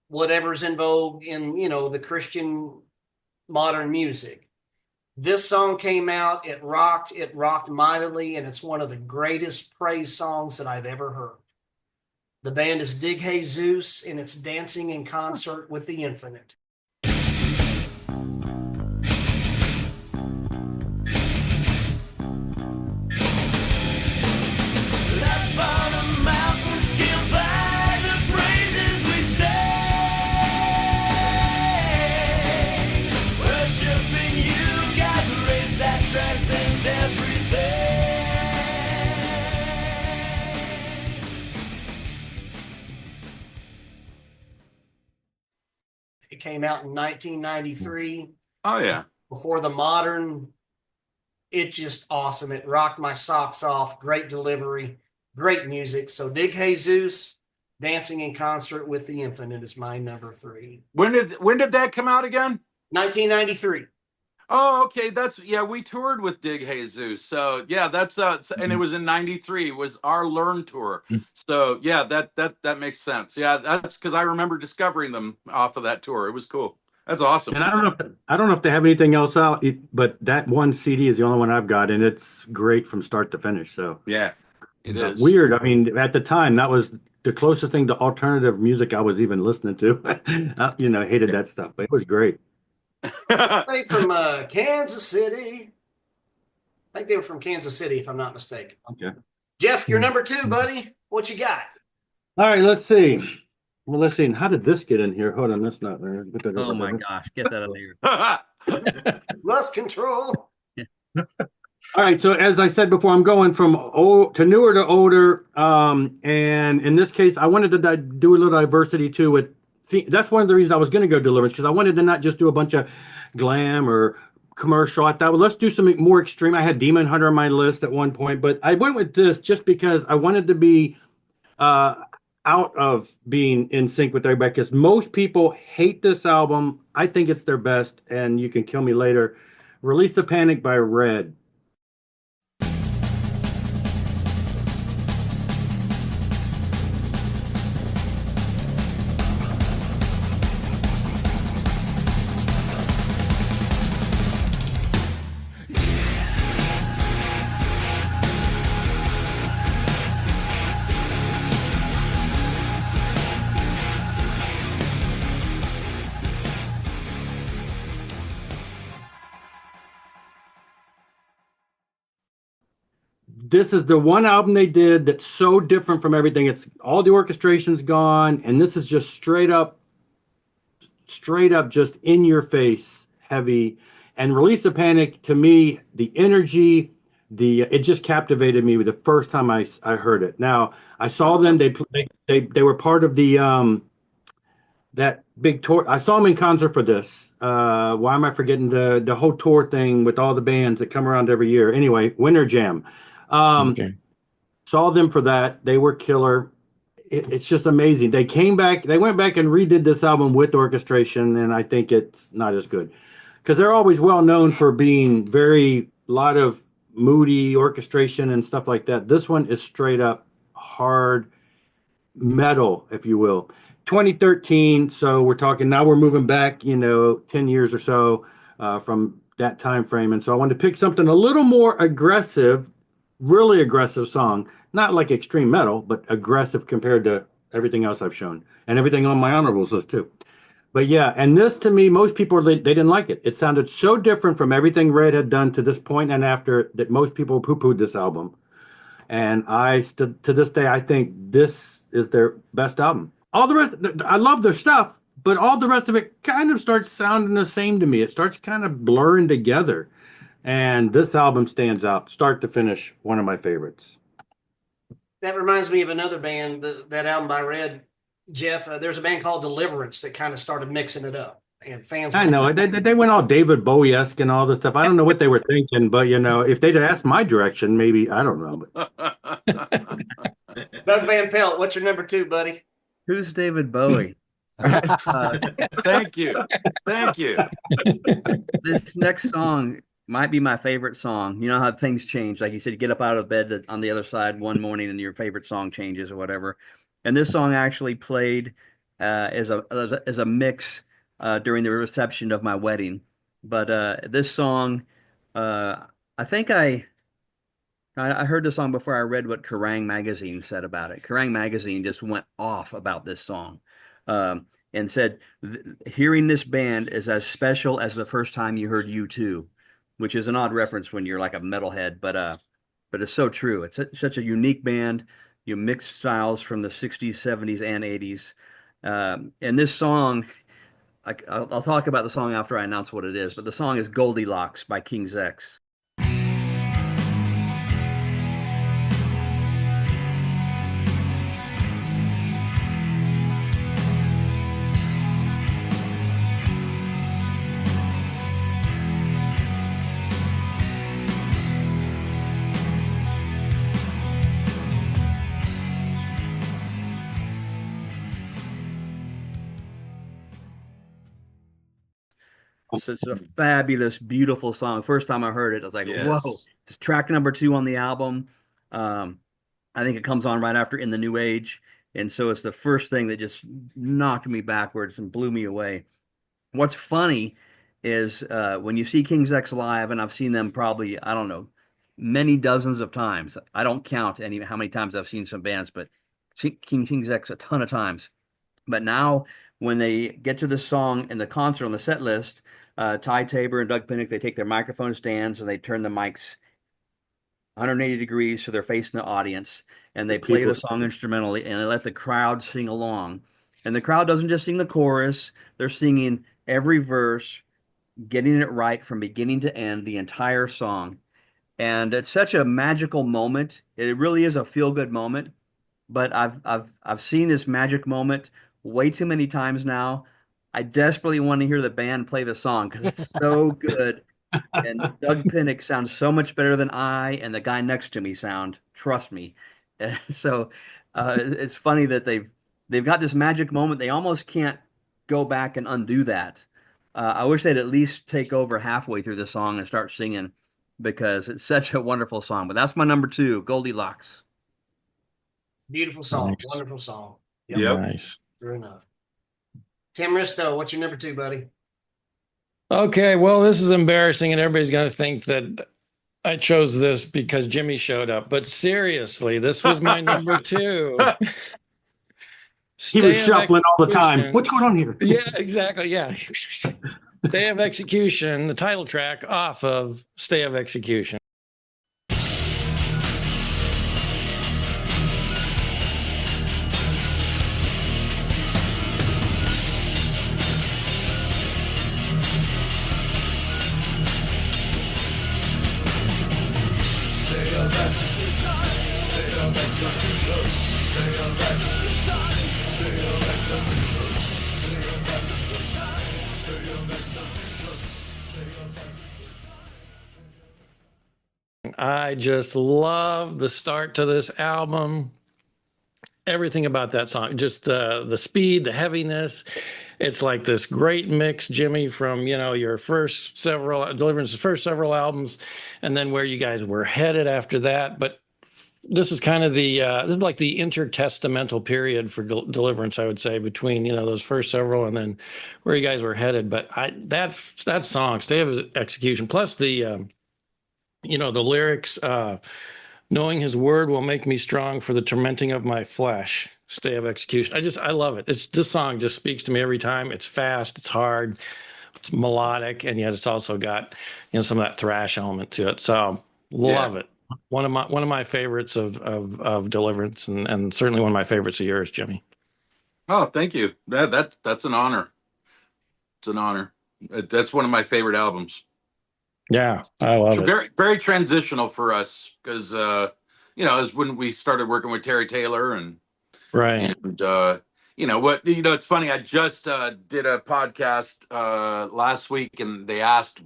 whatever's in vogue in, the Christian modern music. This song came out, it rocked mightily, and it's one of the greatest praise songs that I've ever heard. The band is Dig Jesus, and it's Dancing in Concert with the Infinite. Up on a mountain, skilled by the praises we sing, worshiping you, God, grace that transcends everything. It came out in 1993. Oh, yeah. Before the modern. It's just awesome. It rocked my socks off. Great delivery, great music. So Dig Jesus, Dancing in Concert with the Infinite is my number 3. When did that come out again? 1993. Oh, okay. We toured with Dig Jesus. So yeah, that's and it was in '93. It was our Learn tour. So yeah, that makes sense. Yeah, that's because I remember discovering them off of that tour. It was cool. That's awesome. And I don't know if they have anything else out, but that one CD is the only one I've got, and it's great from start to finish. So yeah, it is weird. I mean, at the time, that was the closest thing to alternative music I was even listening to. Hated that stuff, but it was great. They from Kansas City. I think they were from Kansas City, if I'm not mistaken. Okay. Jeff, you're number 2, buddy. What you got? All right, let's see. Well, let's see. How did this get in here? Hold on, that's not there. Oh my gosh, get that out of here. Lust control. All right, so as I said before, I'm going from old to newer to older. And in this case, I wanted to do a little diversity too. That's one of the reasons I was going to go Deliverance, because I wanted to not just do a bunch of glam or commercial. I thought, well, let's do something more extreme. I had Demon Hunter on my list at one point, but I went with this just because I wanted to be out of being in sync with everybody, because most people hate this album. I think it's their best, and you can kill me later. Release the Panic by Red. This is the one album they did that's so different from everything. It's all the orchestration's gone, and this is just straight up just in your face, heavy. And Release the Panic, to me, the energy, it just captivated me the first time I heard it. Now, I saw them, they were part of the that big tour. I saw them in concert for this. Why am I forgetting the whole tour thing with all the bands that come around every year? Anyway, Winter Jam. Saw them for that. They were killer. It's just amazing. They went back and redid this album with orchestration, and I think it's not as good, because they're always well known for being a lot of moody orchestration and stuff like that. This one is straight up hard metal, if you will. 2013, so we're moving back 10 years or so from that time frame, and so I wanted to pick something a little more aggressive, really aggressive song, not like extreme metal, but aggressive compared to everything else I've shown, and everything on my honorables list too. But yeah, and this to me, most people they didn't like it. It sounded so different from everything Red had done to this point and after that most people poo-pooed this album. And I still to this day I think this is their best album. All the rest, I love their stuff, but all the rest of it kind of starts sounding the same to me. It starts kind of blurring together. And this album stands out, start to finish, one of my favorites. That reminds me of another band, that album by Red, Jeff. There's a band called Deliverance that kind of started mixing it up, and fans. I know they went all David Bowie-esque and all this stuff. I don't know what they were thinking, but you know, if they'd asked my direction, maybe I don't know. Doug Van Pelt, what's your number 2, buddy? Who's David Bowie? Thank you. Thank you. This next song might be my favorite song. You know how things change. Like you said, you get up out of bed on the other side one morning and your favorite song changes or whatever. And this song actually played as a mix during the reception of my wedding. But this song, I think I heard the song before I read what Kerrang! Magazine said about it. Kerrang! Magazine just went off about this song and said, hearing this band is as special as the first time you heard U2, which is an odd reference when you're like a metalhead, but it's so true. It's such a unique band. You mix styles from the 60s, 70s, and 80s. And this song, I'll talk about the song after I announce what it is, but the song is Goldilocks by King's X. Such a fabulous, beautiful song. First time I heard it, I was like, Yes. whoa. It's track number 2 on the album. I think it comes on right after In the New Age. And so it's the first thing that just knocked me backwards and blew me away. What's funny is when you see King's X live, and I've seen them probably, I don't know, many dozens of times. I don't count how many times I've seen some bands, but King's X a ton of times. But now when they get to this song in the concert on the set list, Ty Tabor and Doug Pinnick, they take their microphone stands and they turn the mics 180 degrees so they're facing the audience, and they play the song instrumentally, and they let the crowd sing along. And the crowd doesn't just sing the chorus, they're singing every verse, getting it right from beginning to end, the entire song. And it's such a magical moment. It really is a feel-good moment. But I've seen this magic moment way too many times now. I desperately want to hear the band play the song because it's so good. And Doug Pinnick sounds so much better than I and the guy next to me sound. Trust me. So it's funny that they've got this magic moment. They almost can't go back and undo that. I wish they'd at least take over halfway through the song and start singing because it's such a wonderful song. But that's my number 2, Goldilocks. Beautiful song. Nice. Wonderful song. Yep. Nice. True enough. Tim Ristow, what's your number 2, buddy? Okay, well, this is embarrassing, and everybody's going to think that I chose this because Jimmy showed up. But seriously, this was my number 2. He was Stay of shuffling all the time. Execution. What's going on here? Yeah, exactly. Yeah. Stay of Execution, the title track off of Stay of Execution. I just love the start to this album. Everything about that song, just the speed, the heaviness. It's like this great mix, Jimmy, from your first several Deliverance's first several albums, and then where you guys were headed after that. But this is kind of this is like the intertestamental period for Deliverance, I would say, between those first several and then where you guys were headed. But that song, Stay of Execution, plus the the lyrics, Knowing his word will make me strong for the tormenting of my flesh. Stay of execution. I love it. This song just speaks to me every time. It's fast, it's hard, it's melodic, and yet it's also got, some of that thrash element to it. So love it. One of my favorites of Deliverance, and certainly one of my favorites of yours, Jimmy. Oh, thank you. That's an honor. It's an honor. That's one of my favorite albums. Yeah, I love it. Very, very transitional for us because, is when we started working with Terry Taylor and right. And it's funny. I just did a podcast last week, and they asked,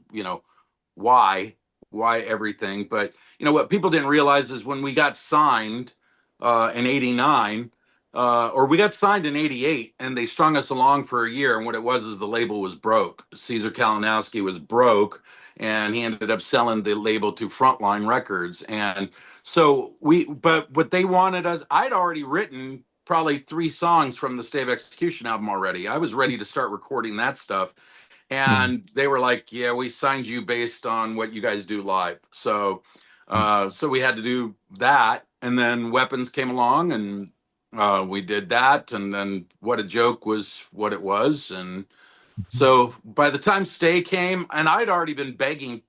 why everything. But what people didn't realize is when we got signed in '89, or we got signed in '88, and they strung us along for a year. And what it was is the label was broke. Caesar Kalinowski was broke, and he ended up selling the label to Frontline Records. And so but what they wanted us, I'd already written probably 3 songs from the Stay of Execution album already. I was ready to start recording that stuff. And they were like, yeah, we signed you based on what you guys do live. So so we had to do that. And then Weapons came along, and we did that. And then What a Joke was what it was. And so by the time Stay came, and I'd already been begging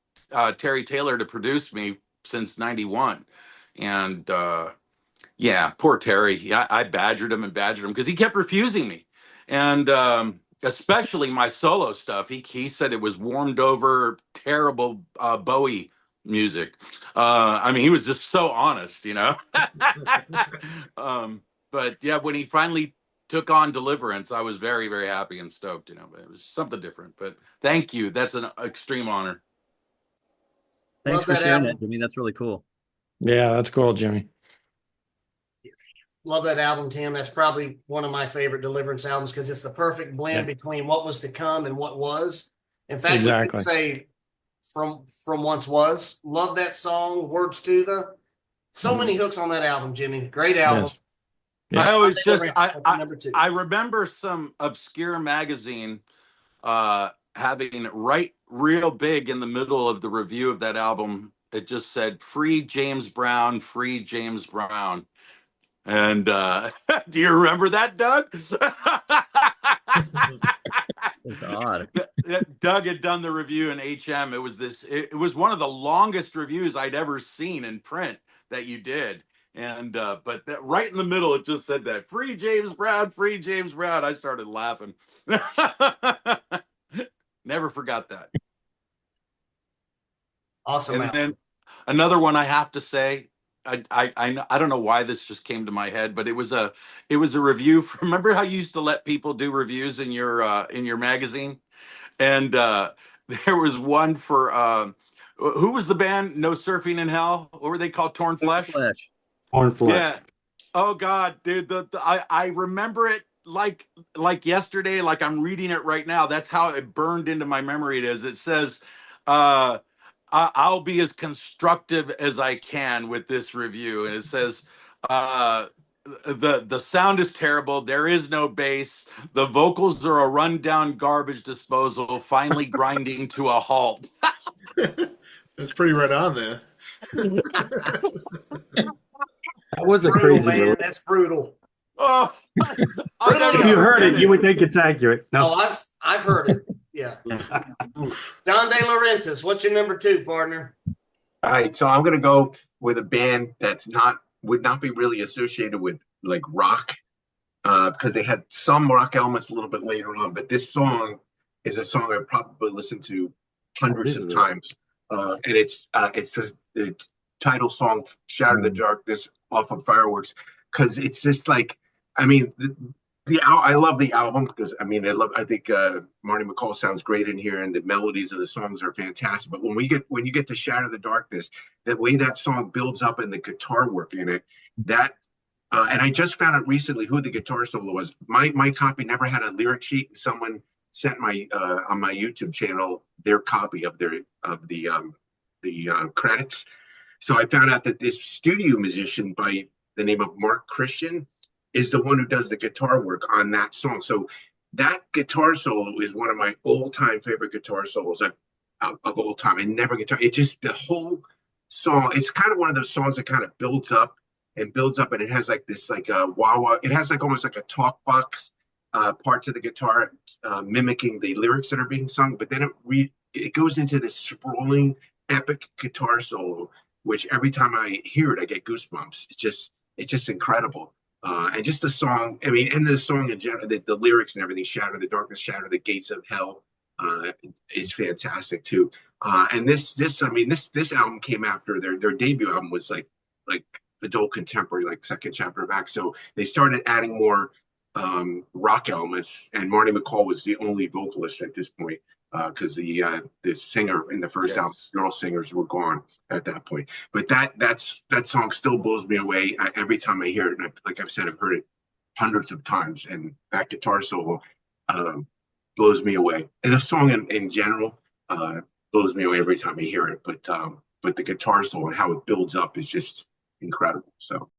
Terry Taylor to produce me since '91. And yeah, poor Terry. Yeah, I badgered him because he kept refusing me. And especially my solo stuff. He said it was warmed over, terrible Bowie music. He was just so honest, But yeah, when he finally took on Deliverance, I was very, very happy and stoked, But it was something different. But thank you. That's an extreme honor. Thanks Love for that sharing album. that, Jimmy. That's really cool. Yeah, that's cool, Jimmy. Love that album, Tim. That's probably one of my favorite Deliverance albums because it's the perfect blend between what was to come and what was. In fact, we could say from once was. Love that song. Words to the. So many hooks on that album, Jimmy. Great album. Yes. Yeah. I always number 2. I remember some obscure magazine having right real big in the middle of the review of that album. It just said "Free James Brown, Free James Brown." And do you remember that, Doug? It's odd. Doug had done the review in HM. It was one of the longest reviews I'd ever seen in print that you did. And but that right in the middle, it just said that "Free James Brown, Free James Brown." I started laughing. Never forgot that. Awesome. And then another one I have to say, I don't know why this just came to my head, but it was a review. Remember how you used to let people do reviews in your magazine? And there was one for who was the band No Surfing in Hell? What were they called? Torn Flesh? Torn Flesh. Yeah. Oh God, dude. I remember it like yesterday, like I'm reading it right now. That's how it burned into my memory. It says, I'll be as constructive as I can with this review. And it says, the sound is terrible. There is no bass. The vocals are a rundown garbage disposal, finally grinding to a halt. It's pretty right on there. That was a brutal, crazy man. little... That's brutal. Oh, if you heard it, you would think it's accurate. No, I've heard it. Yeah. John DeLaurentis, what's your number 2, partner? All right, so I'm gonna go with a band that's would not be really associated with like rock, because they had some rock elements a little bit later on. But this song is a song I've probably listened to hundreds of times, and it's the title song "Shatter the Darkness" off of Fireworks, because it's just like, I mean, I love the album because I think Marty McCall sounds great in here, and the melodies of the songs are fantastic. But when you get to "Shatter the Darkness," the way that song builds up and the guitar work in it, and I just found out recently who the guitar solo was. My copy never had a lyric sheet, and someone sent on my YouTube channel their copy of the credits. So I found out that this studio musician by the name of Mark Christian is the one who does the guitar work on that song. So that guitar solo is one of my all-time favorite guitar solos of all time. I never get tired. It just, the whole song, it's kind of one of those songs that kind of builds up and builds up, and it has like this like a wah-wah. It has like almost like a talk box part to the guitar, mimicking the lyrics that are being sung. But then it goes into this sprawling, epic guitar solo, which every time I hear it, I get goosebumps. It's just incredible. And just the song, I mean, and the song in general, the lyrics and everything, shatter the darkness, shatter the gates of hell, is fantastic too. And this album came after their debut album was like adult contemporary, like Second Chapter Back. So they started adding more rock elements, and Marty McCall was the only vocalist at this point, because the singer in the first album, girl singers were gone at that point. But that song still blows me away every time I hear it. And like I've said, I've heard it hundreds of times, and that guitar solo blows me away. And the song in general blows me away every time I hear it. But the guitar solo and how it builds up is just incredible. So.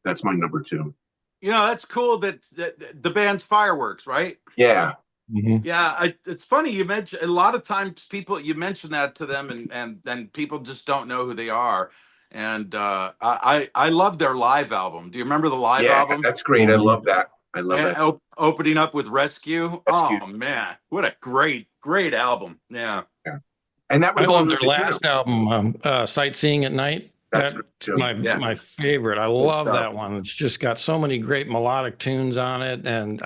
That's my number 2. You know, that's cool that the band's Fireworks, right? Yeah. Mm-hmm. Yeah, it's funny you mentioned a lot of times you mention that to them, and then people just don't know who they are. And I love their live album. Do you remember the live album? That's great. I love that. I love that. Opening up with Rescue. Oh man, what a great album. Yeah. And that was I love their last album, Sightseeing at Night. That's my favorite. I love that one. It's just got so many great melodic tunes on it, and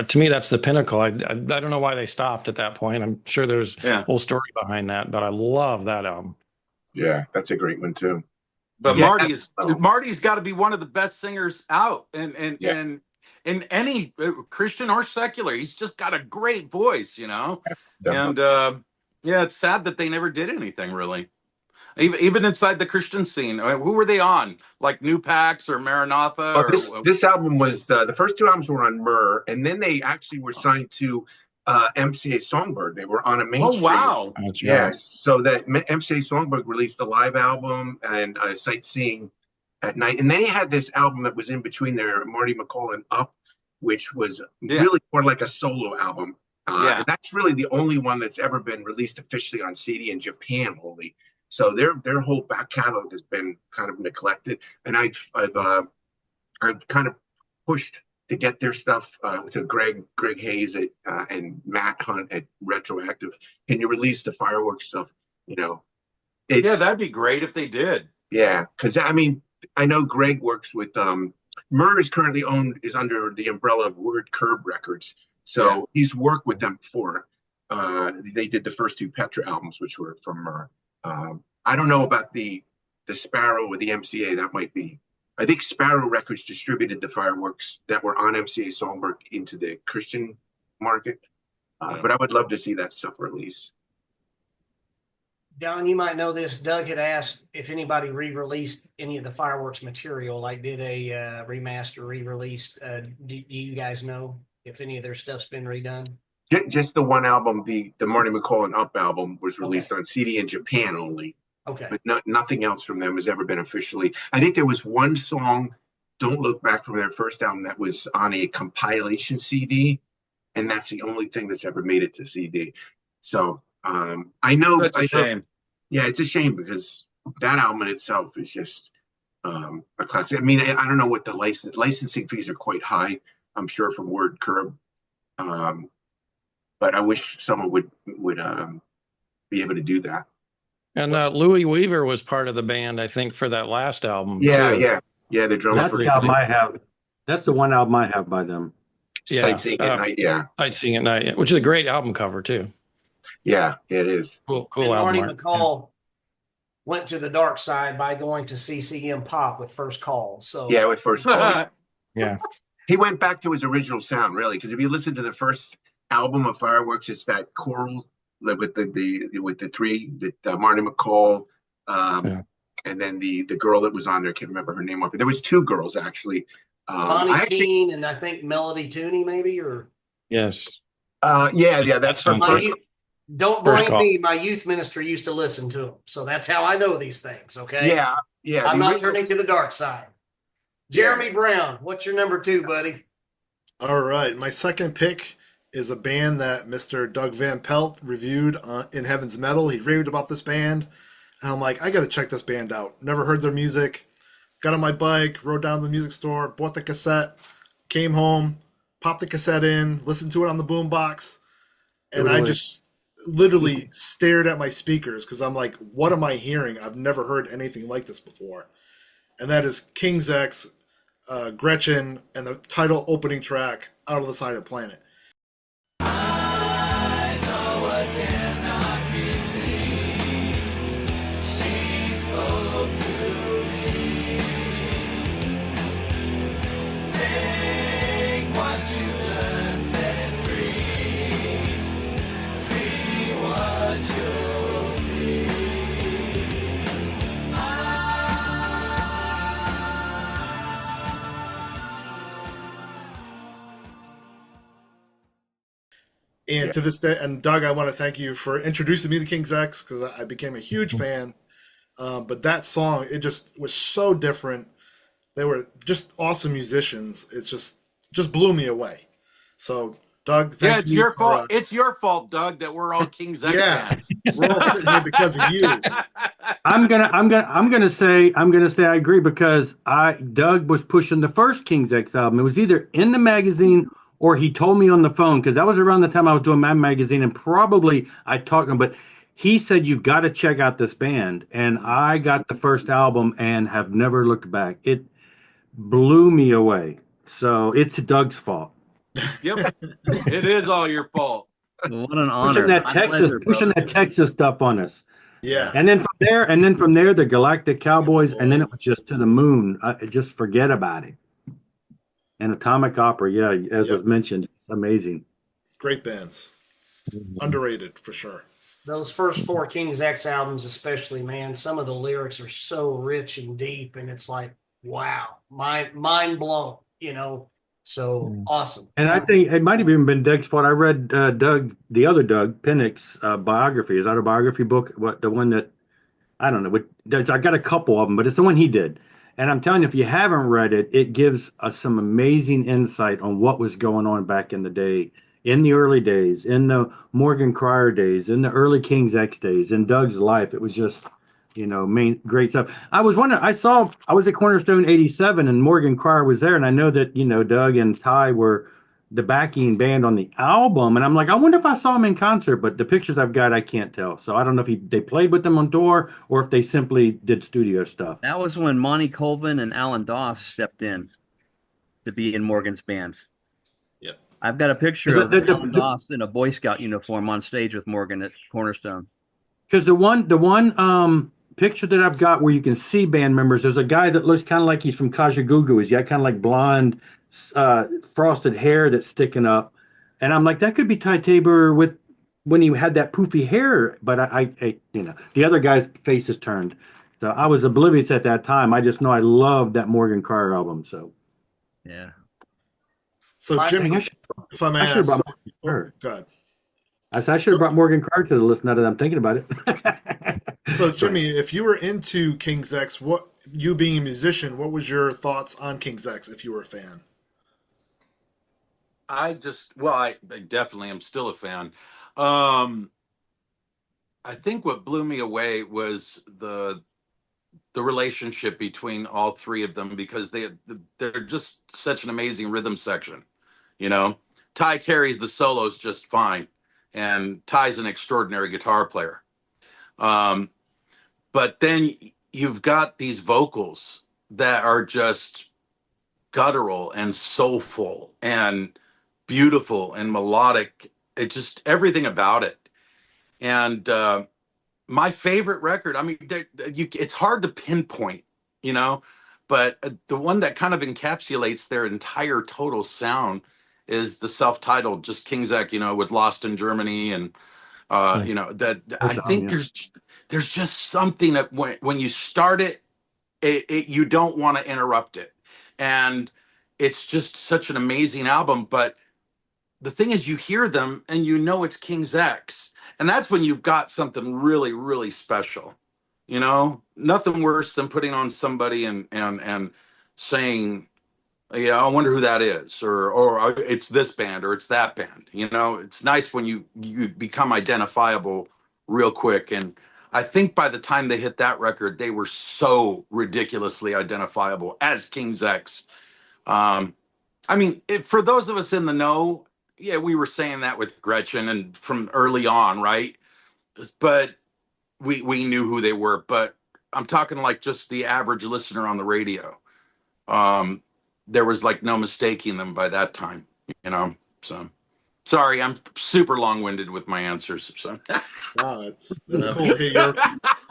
to me, that's the pinnacle. I don't know why they stopped at that point. I'm sure there's a whole story behind that, but I love that album. Yeah, that's a great one too. But Marty's got to be one of the best singers out, and in any Christian or secular, he's just got a great voice, you know. And it's sad that they never did anything really. Even inside the Christian scene, who were they on? Like New Pax or Maranatha? This album was the first 2 albums were on Myrrh, and then they actually were signed to MCA Songbird. They were on a mainstream. Oh wow! Yes, so that MCA Songbird released the live album and Sightseeing at Night, and then he had this album that was in between there, Marty McCall and Up, which was really more like a solo album. And that's really the only one that's ever been released officially on CD in Japan only. So their whole back catalog has been kind of neglected, and I've kind of pushed to get their stuff to Greg Hayes and Matt Hunt at Retroactive. Can you release the Fireworks stuff? You know, that'd be great if they did. Yeah, because I mean, I know Greg works with Myrrh is under the umbrella of Word Curb Records, so he's worked with them before. They did the first 2 Petra albums, which were from Myrrh. I don't know about the Sparrow or the MCA. That might be. I think Sparrow Records distributed the Fireworks that were on MCA Songbird into the Christian market. But I would love to see that stuff released. John, you might know this. Doug had asked if anybody re-released any of the Fireworks material, like did a remaster, re-release. Do you guys know if any of their stuff's been redone? Just the one album, the Marty McCall and Up album, was released on CD in Japan only. Okay. But nothing else from them has ever been officially. I think there was one song, Don't Look Back, from their first album that was on a compilation CD, and that's the only thing that's ever made it to CD. So I know that's a shame. Yeah, it's a shame because that album in itself is just a classic. I mean, I don't know what the licensing fees are quite high, I'm sure, from Word Curb. But I wish someone would be able to do that. And Louis Weaver was part of the band, I think, for that last album. Yeah. The drums. That's the album I have. That's the one album I have by them. Sightseeing at Night. Yeah. Sightseeing at Night, which is a great album cover too. Yeah, it is. Cool and album. Marty McCall went to the dark side by going to CCM Pop with First Call. So with First Call. Yeah. He went back to his original sound, really, because if you listen to the first album of Fireworks, it's that choral with the three that Marty McCall, and then the girl that was on there, I can't remember her name, but there was two girls actually. Bonnie I actually, Keene and I think Melody Tooney, maybe, or Yes. yeah, that's her Sounds my first. youth, don't First blame call. me. My youth minister used to listen to them, so that's how I know these things. Okay, Yeah, yeah. I'm the not original- turning to the dark side. Jeremy Brown, what's your number 2, buddy? All right, my second pick is a band that Mr. Doug Van Pelt reviewed in Heaven's Metal. He raved about this band, and I'm like, I got to check this band out. Never heard their music. Got on my bike, rode down to the music store, bought the cassette, came home, popped the cassette in, listened to it on the boombox, and I just literally stared at my speakers because I'm like, what am I hearing? I've never heard anything like this before. And that is King's X, Gretchen, and the title opening track, Out of the Side of the Planet. And to this day, and Doug, I want to thank you for introducing me to King's X because I became a huge fan. But that song, it just was so different. They were just awesome musicians. It just blew me away. So, Doug, Yeah, thank it's you your for, fault. It's your fault, Doug, that we're all King's X Yeah. fans. We're all sitting here because of you. I'm gonna say I agree because Doug was pushing the first King's X album. It was either in the magazine or he told me on the phone because that was around the time I was doing my magazine, and probably I talked to him, but he said you've got to check out this band, and I got the first album and have never looked back. It blew me away. So it's Doug's fault. Yep, it is all your fault. What an honor. Pushing that My Texas, pleasure, pushing brother. that Texas stuff on us. Yeah. And then from there, the Galactic Cowboys, and then it was just to the moon. Just forget about it. And Atomic Opera, yeah, as was mentioned, it's amazing. Great bands. Underrated for sure. Those first 4 King's X albums, especially, man, some of the lyrics are so rich and deep, and it's like, wow, mind blown, So awesome. And I think it might have even been Doug's fault. I read the other Doug Pinnick's biography, his autobiography book, the one that, I don't know, I got a couple of them, but it's the one he did. And I'm telling you, if you haven't read it, it gives us some amazing insight on what was going on back in the day, in the early days, in the Morgan Cryer days, in the early King's X days, in Doug's life. It was just, great stuff. I was wondering, I was at Cornerstone 87 and Morgan Cryer was there. And I know that, Doug and Ty were the backing band on the album. And I'm like, I wonder if I saw him in concert, but the pictures I've got, I can't tell. So I don't know if they played with them on tour or if they simply did studio stuff. That was when Monty Colvin and Alan Doss stepped in to be in Morgan's band. Yep. I've got a picture of Alan Doss in a Boy Scout uniform on stage with Morgan at Cornerstone. Because the one picture that I've got where you can see band members, there's a guy that looks kind of like he's from Kajagoogoo. He's got kind of like blonde, frosted hair that's sticking up. And I'm like, that could be Ty Tabor when he had that poofy hair. But I the other guy's face is turned. So I was oblivious at that time. I just know I loved that Morgan Cryer album. So yeah. So Jimmy, if I may ask, go ahead. I should have brought Morgan Cryer to the list now that I'm thinking about it. So Jimmy, if you were into King's X, you being a musician, what was your thoughts on King's X if you were a fan? I definitely am still a fan. I think what blew me away was the relationship between all three of them because they're just such an amazing rhythm section. Ty carries the solos just fine, and Ty's an extraordinary guitar player. But then you've got these vocals that are just guttural and soulful and beautiful and melodic. It just everything about it. And my favorite record, I mean, it's hard to pinpoint, but the one that kind of encapsulates their entire total sound is the self-titled, just King's X, with Lost in Germany and You know, that Good I job, think yeah. there's just something that when you start it, you don't want to interrupt it. And it's just such an amazing album. But the thing is, you hear them and you know it's King's X. And that's when you've got something really, really special. You know, nothing worse than putting on somebody and saying, yeah, I wonder who that is, or it's this band or it's that band. You know, it's nice when you become identifiable real quick. And I think by the time they hit that record, they were so ridiculously identifiable as King's X. I mean, for those of us in the know, yeah, we were saying that with Gretchen and from early on, right? But we knew who they were. But I'm talking like just the average listener on the radio. Um, there was like no mistaking them by that time, you know. So sorry, I'm super long-winded with my answers. So Wow, that's cool to hear your.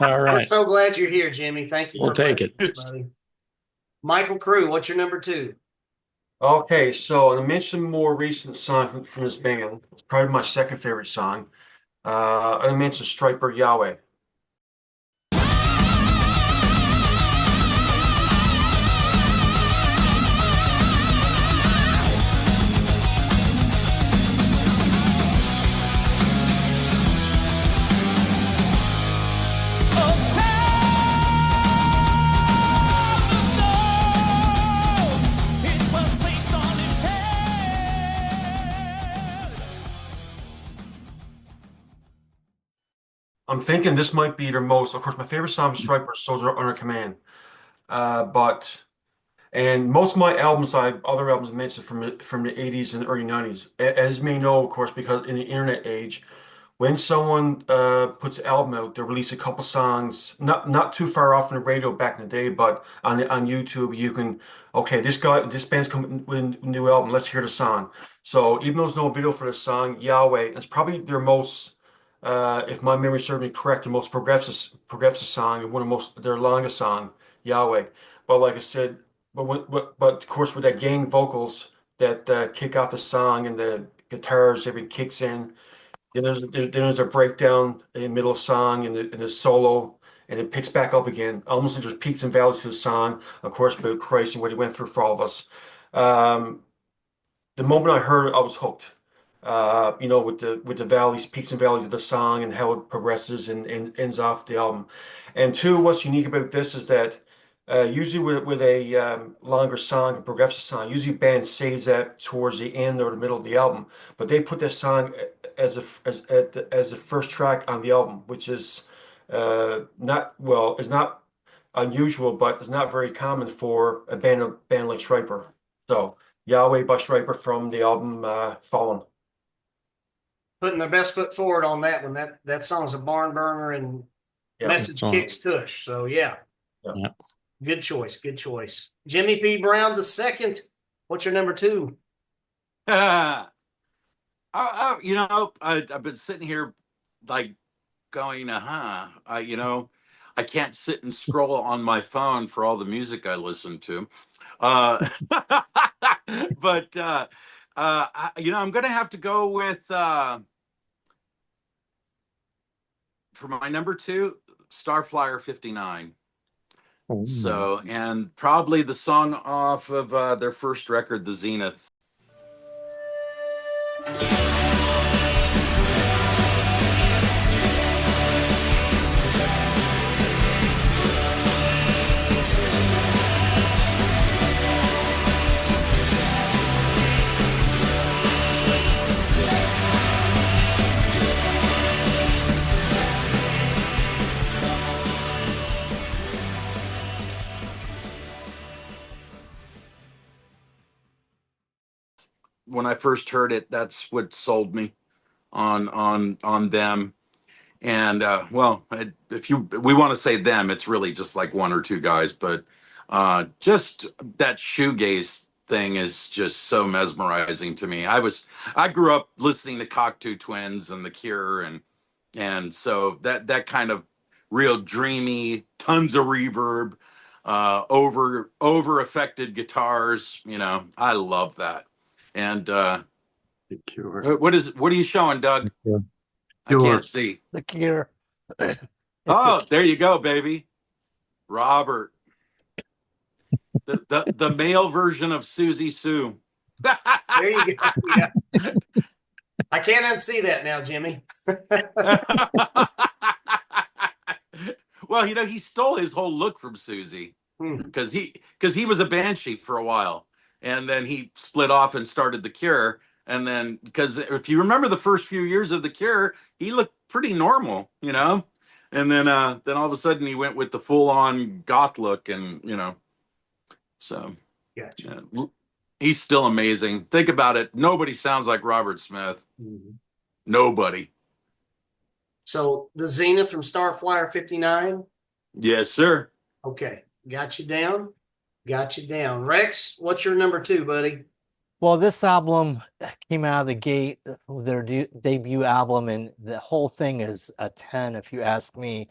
All We're right. so glad you're here, Jimmy. Thank you We'll for take blessing it. us, buddy. Michael Crewe, what's your number 2? Okay, so to mention more recent song from this band, it's probably my second favorite song. I mentioned Striper Yahweh. I'm thinking this might be their most, of course, my favorite song is Striper, Soldier Under Command. And most of my albums, other albums I mentioned from the 80s and early 90s. As you may know, of course, because in the internet age, when someone puts an album out, they release a couple songs, not too far off on the radio back in the day, but on YouTube, you can, okay, this band's coming with a new album, let's hear the song. So even though there's no video for the song, Yahweh, it's probably their most, if my memory serves me correct, the most progressive song and one of their longest song, Yahweh. But like I said, but of course with that gang vocals that kick off the song and the guitars, everything kicks in. Then there's a breakdown in the middle of the song and the solo, and it picks back up again. Almost like there's peaks and valleys to the song, of course, about Christ and what he went through for all of us. The moment I heard it, I was hooked. You know, with the valleys, peaks and valleys of the song and how it progresses and ends off the album. And two, what's unique about this is that usually with a longer song, a progressive song, usually band saves that towards the end or the middle of the album. But they put this song as the first track on the album, which is is not unusual, but it's not very common for a band like Striper. So Yahweh by Striper from the album Fallen. Putting their best foot forward on that one. That song's a barn burner and Yeah. message kicks tush. So yeah. Yeah. Good choice. Good choice. Jimmy P. Brown the second. What's your number 2? you know, I've been sitting here like going, you know, I can't sit and scroll on my phone for all the music I listen to. But you know, I'm gonna have to go with for my number 2, Starflyer 59. So, and probably the song off of their first record, The Zenith. When I first heard it, that's what sold me on them. And well, if we want to say them, it's really just like one or two guys, but just that shoegaze thing is just so mesmerizing to me. I grew up listening to Cocteau Twins and The Cure, and so that kind of real dreamy, tons of reverb, over affected guitars, you know, I love that. And The Cure. what are you showing, Doug? I can't see. The Cure. Oh, there you go, baby. Robert. The male version of Susie Sue. There you go. Yeah. I can't unsee that now, Jimmy. Well, he stole his whole look from Susie because he was a banshee for a while, and then he split off and started the Cure. And then, because if you remember the first few years of the Cure, he looked pretty normal, and then all of a sudden he went with the full-on goth look, and so Gotcha. he's still amazing. Think about it. Nobody sounds like Robert Smith. Nobody. So the Zenith from Starflyer 59. Yes, sir. Okay. Got you down. Rex, what's your number 2, buddy? Well, this album came out of the gate, their debut album, and the whole thing is a 10, if you ask me.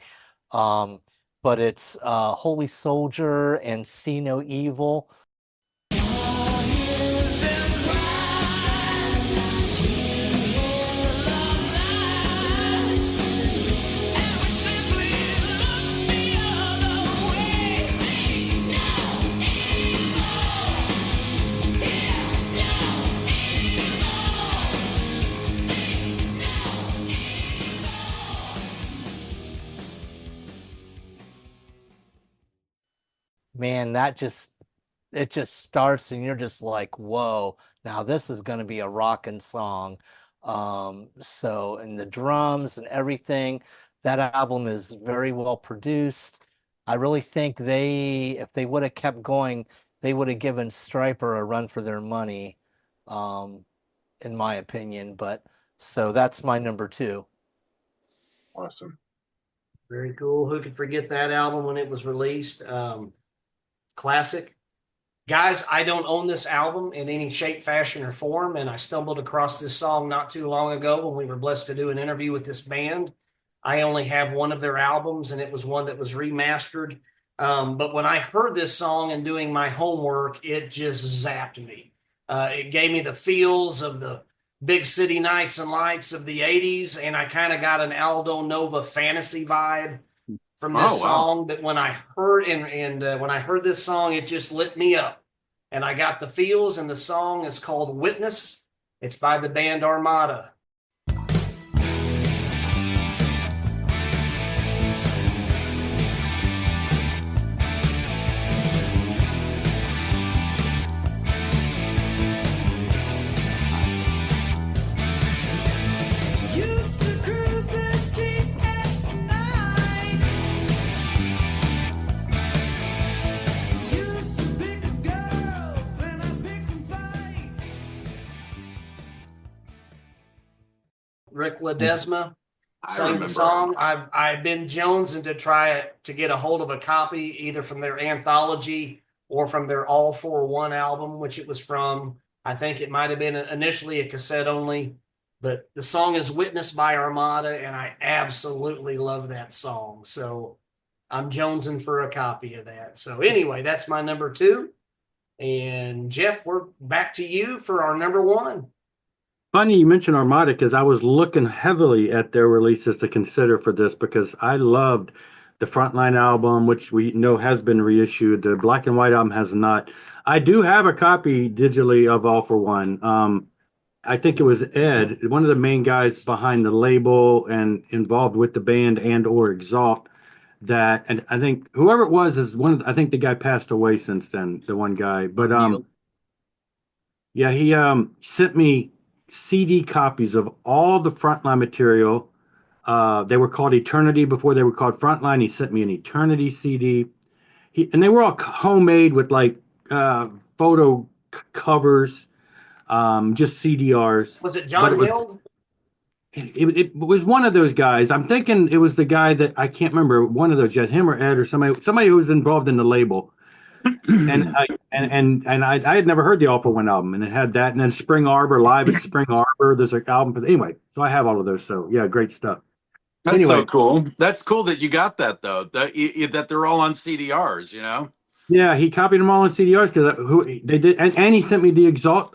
But it's Holy Soldier and See No Evil. Man, it just starts and you're just like, whoa, now this is going to be a rockin' song. And the drums and everything, that album is very well produced. I really think if they would have kept going, they would have given Stryper a run for their money, in my opinion. But so that's my number 2. Awesome. Very cool. Who could forget that album when it was released? Classic. Guys, I don't own this album in any shape, fashion, or form, and I stumbled across this song not too long ago when we were blessed to do an interview with this band. I only have one of their albums, and it was one that was remastered. But when I heard this song and doing my homework, it just zapped me. It gave me the feels of the big city nights and lights of the 80s, and I kind of got an Aldo Nova fantasy vibe from this song. That when I heard when I heard this song, it just lit me up, and I got the feels. And the song is called Witness. It's by the band Armada. Rick Ledesma sang the song. I've been jonesing to try to get a hold of a copy, either from their anthology or from their All for One album, which it was from. I think it might have been initially a cassette only, but the song is Witness by Armada, and I absolutely love that song. So I'm jonesing for a copy of that. So anyway, that's my number 2. And Jeff, we're back to you for our number 1. Funny you mentioned Armada, because I was looking heavily at their releases to consider for this, because I loved the Frontline album, which we know has been reissued. The Black and White album has not. I do have a copy digitally of All for One. I think it was Ed, one of the main guys behind the label and involved with the band and or Exalt, that, and I think whoever it was is one of I think the guy passed away since then, the one guy. But yeah, he sent me CD copies of all the Frontline material. They were called Eternity before they were called Frontline. He sent me an Eternity CD. And they were all homemade with like photo covers, just CDRs. Was it John Hill? It was one of those guys. I'm thinking it was the guy that I can't remember. One of those, him or Ed or somebody who was involved in the label. and I had never heard the All for One album, and it had that, and then Spring Arbor, Live at Spring Arbor. There's an album, anyway. So I have all of those. So yeah, great stuff. That's so cool. That's cool that you got that though. That they're all on CDRs. Yeah, he copied them all on CDRs because they did, and he sent me the Exalt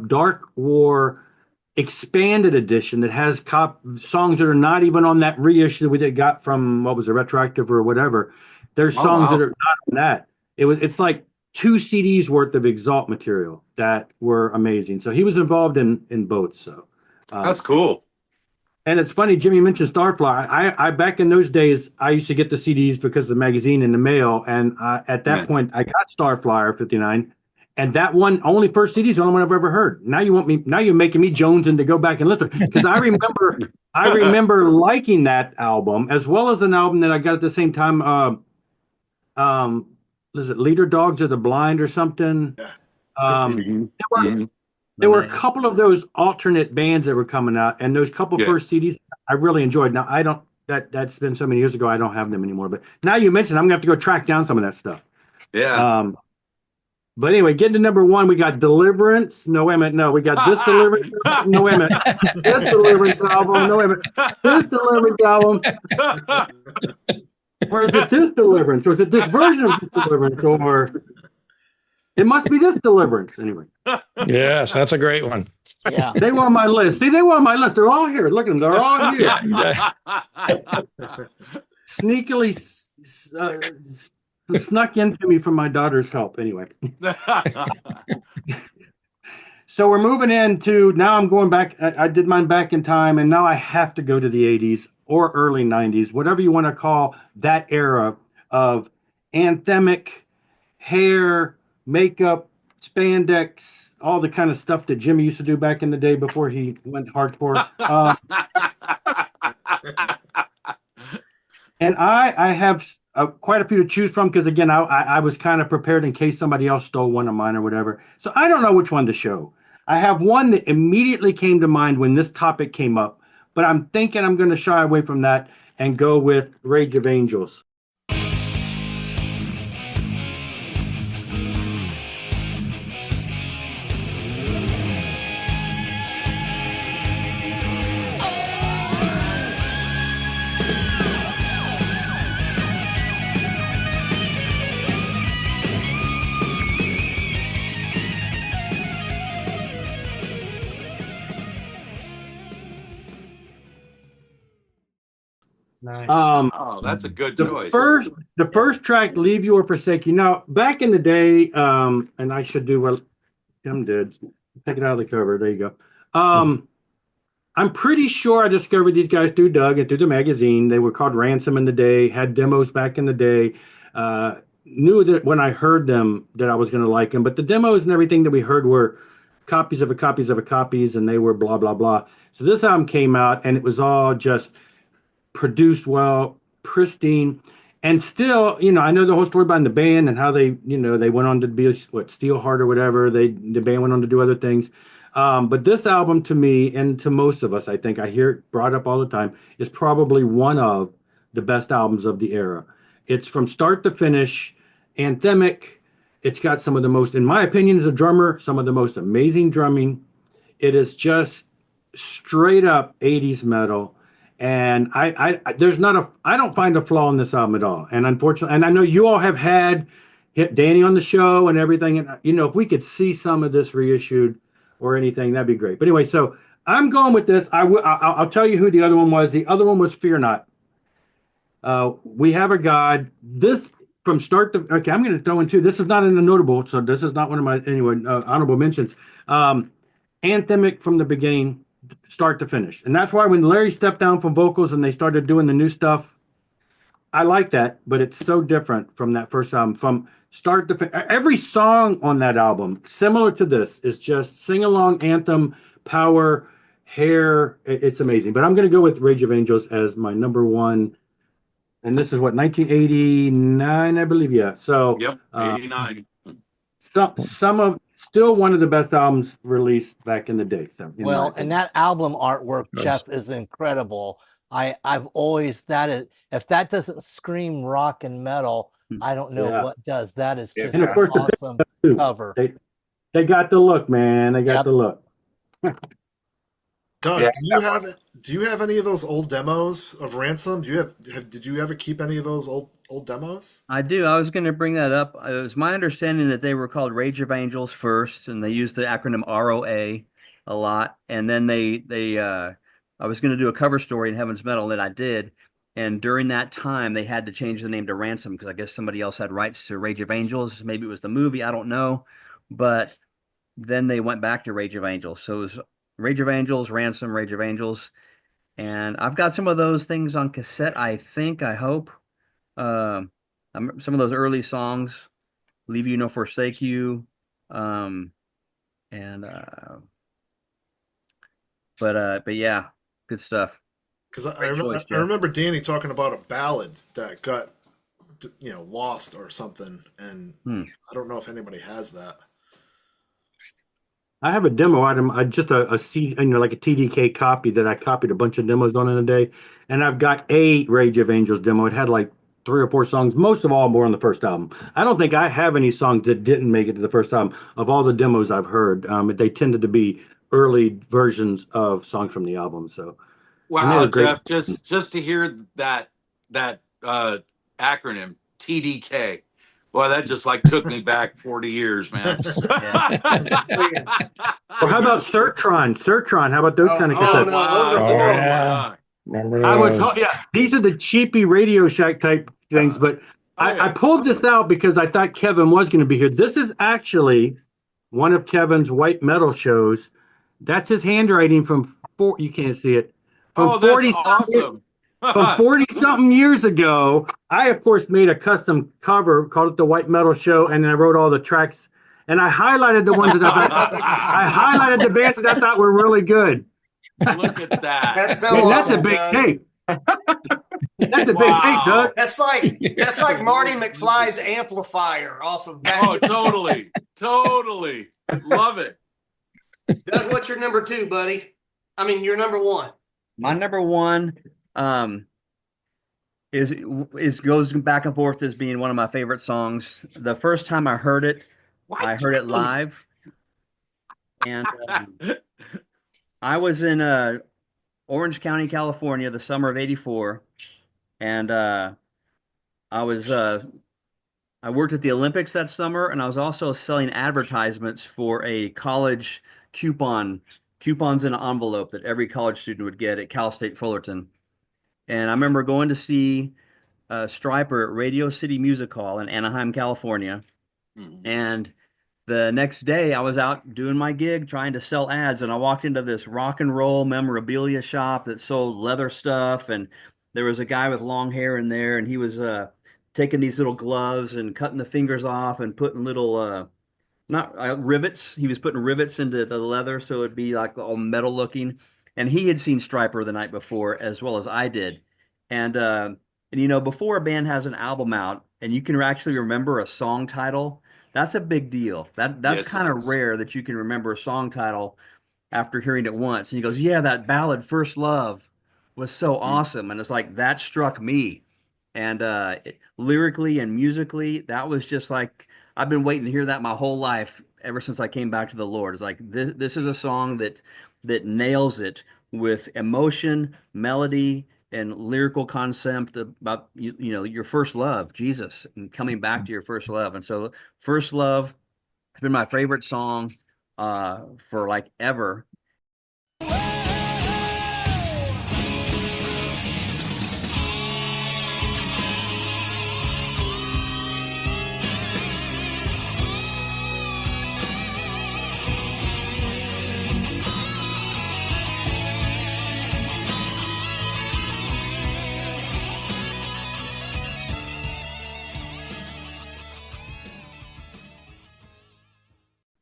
Dark War expanded edition that has songs that are not even on that reissue that we got from what was it, retroactive or whatever. There's songs that are not on that. It's like 2 CDs worth of Exalt material that were amazing. So he was involved in both. So That's cool. And it's funny, Jimmy mentioned Starflyer. I back in those days, I used to get the CDs because of the magazine in the mail, and at that point, I got Starflyer 59, and that one only first CD is the only one I've ever heard. Now you're making me jonesing to go back and listen because I remember liking that album as well as an album that I got at the same time. Was it Leader Dogs of the Blind or something? Yeah. There were a couple of those alternate bands that were coming out, and those couple first CDs I really enjoyed. Now I don't that's been so many years ago I don't have them anymore. But now you mentioned I'm gonna have to go track down some of that stuff. Yeah. But anyway, getting to number 1, we got Deliverance. No, wait a minute. No, we got this Deliverance. No, wait a minute. This Deliverance album. No, wait a minute. This Deliverance album. Or is it this Deliverance? Or is it this version of this Deliverance? Or it must be this Deliverance anyway. Yes, that's a great one. Yeah. They were on my list. See, they were on my list. They're all here. Look at them. They're all here. Sneakily snuck into me from my daughter's help. Anyway. So we're moving into, now I'm going back. I did mine back in time, and now I have to go to the 80s or early 90s, whatever you want to call that era of anthemic hair, makeup, spandex, all the kind of stuff that Jimmy used to do back in the day before he went hardcore. And I have quite a few to choose from because, again, I was kind of prepared in case somebody else stole one of mine or whatever. So I don't know which one to show. I have one that immediately came to mind when this topic came up, but I'm thinking I'm going to shy away from that and go with Rage of Angels. Nice. Oh, that's a good choice. The first track, Leave You or Forsake You. Now, back in the day, and I should do what Tim did. Take it out of the cover. There you go. I'm pretty sure I discovered these guys through Doug and through the magazine. They were called Ransom in the day, had demos back in the day. Knew that when I heard them that I was going to like them. But the demos and everything that we heard were copies of a copies of a copies, and they were blah, blah, blah. So this album came out, and it was all just produced well, pristine, and still, I know the whole story behind the band and how they went on to be Steelheart or whatever. The band went on to do other things, but this album, to me and to most of us, I think I hear it brought up all the time, is probably one of the best albums of the era. It's from start to finish, anthemic. It's got some of the most, in my opinion, as a drummer, some of the most amazing drumming. It is just straight up 80s metal. And I don't find a flaw in this album at all. And unfortunately, and I know you all have had Danny on the show and everything. And, if we could see some of this reissued or anything, that'd be great. But anyway, so I'm going with this. I'll tell you who the other one was. The other one was Fear Not. We Have a God. This from start to, okay, I'm going to throw in two. This is not in the notable. So this is not one of my, honorable mentions. Anthemic from the beginning, start to finish. And that's why when Larry stepped down from vocals and they started doing the new stuff, I like that, but it's so different from that first album. From start to finish, every song on that album, similar to this, is just sing-along anthem, power, hair. It's amazing. But I'm going to go with Rage of Angels as my number 1. And this is what, 1989, I believe. Yeah. So, yep, 89. Still one of the best albums released back in the day. So, and that album artwork, Jeff, is incredible. I've always if that doesn't scream rock and metal, I don't know what does. That is just an awesome cover. They got the look, man. They got the look. Doug, do you have any of those old demos of Ransom? Did you ever keep any of those old demos? I do. I was going to bring that up. It was my understanding that they were called Rage of Angels first, and they used the acronym ROA. a lot. And then I was going to do a cover story in Heaven's Metal that I did. And during that time, they had to change the name to Ransom because I guess somebody else had rights to Rage of Angels. Maybe it was the movie, I don't know. But then they went back to Rage of Angels. So it was Rage of Angels, Ransom, Rage of Angels. And I've got some of those things on cassette, I think, I hope. Some of those early songs, Leave You No Forsake You. And but yeah, good stuff. Because Great choice, I Jeff. remember Danny talking about a ballad that got lost or something, and I don't know if anybody has that. I have a demo item. I just a C, like a TDK copy that I copied a bunch of demos on in a day, and I've got a Rage of Angels demo. It had like 3 or 4 songs. Most of all were on the first album. I don't think I have any songs that didn't make it to the first album. Of all the demos I've heard, they tended to be early versions of songs from the album. So, and they Wow, were great. Jeff, just to hear that acronym TDK, boy, that just like took me back 40 years, man. Or how about Sertron? Sertron, how about those kind of cassettes? Those are yeah. Remember I was, those? these are the cheapy Radio Shack type things, but I pulled this out because I thought Kevin was going to be here. This is actually one of Kevin's white metal shows. That's his handwriting from you can't see it. From that's 40 awesome. From 40 something years ago. I, of course, made a custom cover, called it the White Metal Show, and I wrote all the tracks. And I highlighted the ones that I highlighted the bands that I thought were really good. Look at that. That's so And that's awesome, a big Doug. tape. That's a big tape, Doug. That's like Marty McFly's amplifier off of Back Oh, totally. Totally. Love it. Doug, what's your number 2, buddy? I mean, your number 1. My number 1 is goes back and forth as being one of my favorite songs. The first time I heard it, I heard it live, and I was in Orange County, California, the summer of '84, and I worked at the Olympics that summer, and I was also selling advertisements for a college coupons in an envelope that every college student would get at Cal State Fullerton. And I remember going to see Stryper at Radio City Music Hall in Anaheim, California. And the next day I was out doing my gig trying to sell ads, and I walked into this rock and roll memorabilia shop that sold leather stuff, and there was a guy with long hair in there, and he was taking these little gloves and cutting the fingers off and putting little rivets. He was putting rivets into the leather so it'd be like all metal looking. And he had seen Stryper the night before as well as I did. And before a band has an album out and you can actually remember a song title, that's a big deal. That's Yes, kind of rare that you can remember a song title after hearing it once. And he goes, yeah, that ballad First Love was so awesome. And it's like, that struck me. And lyrically and musically, that was just like, I've been waiting to hear that my whole life ever since I came back to the Lord. It's like, this is a song that nails it with emotion, melody, and lyrical concept about your first love, Jesus, and coming back to your first love. And so First Love has been my favorite song for like ever.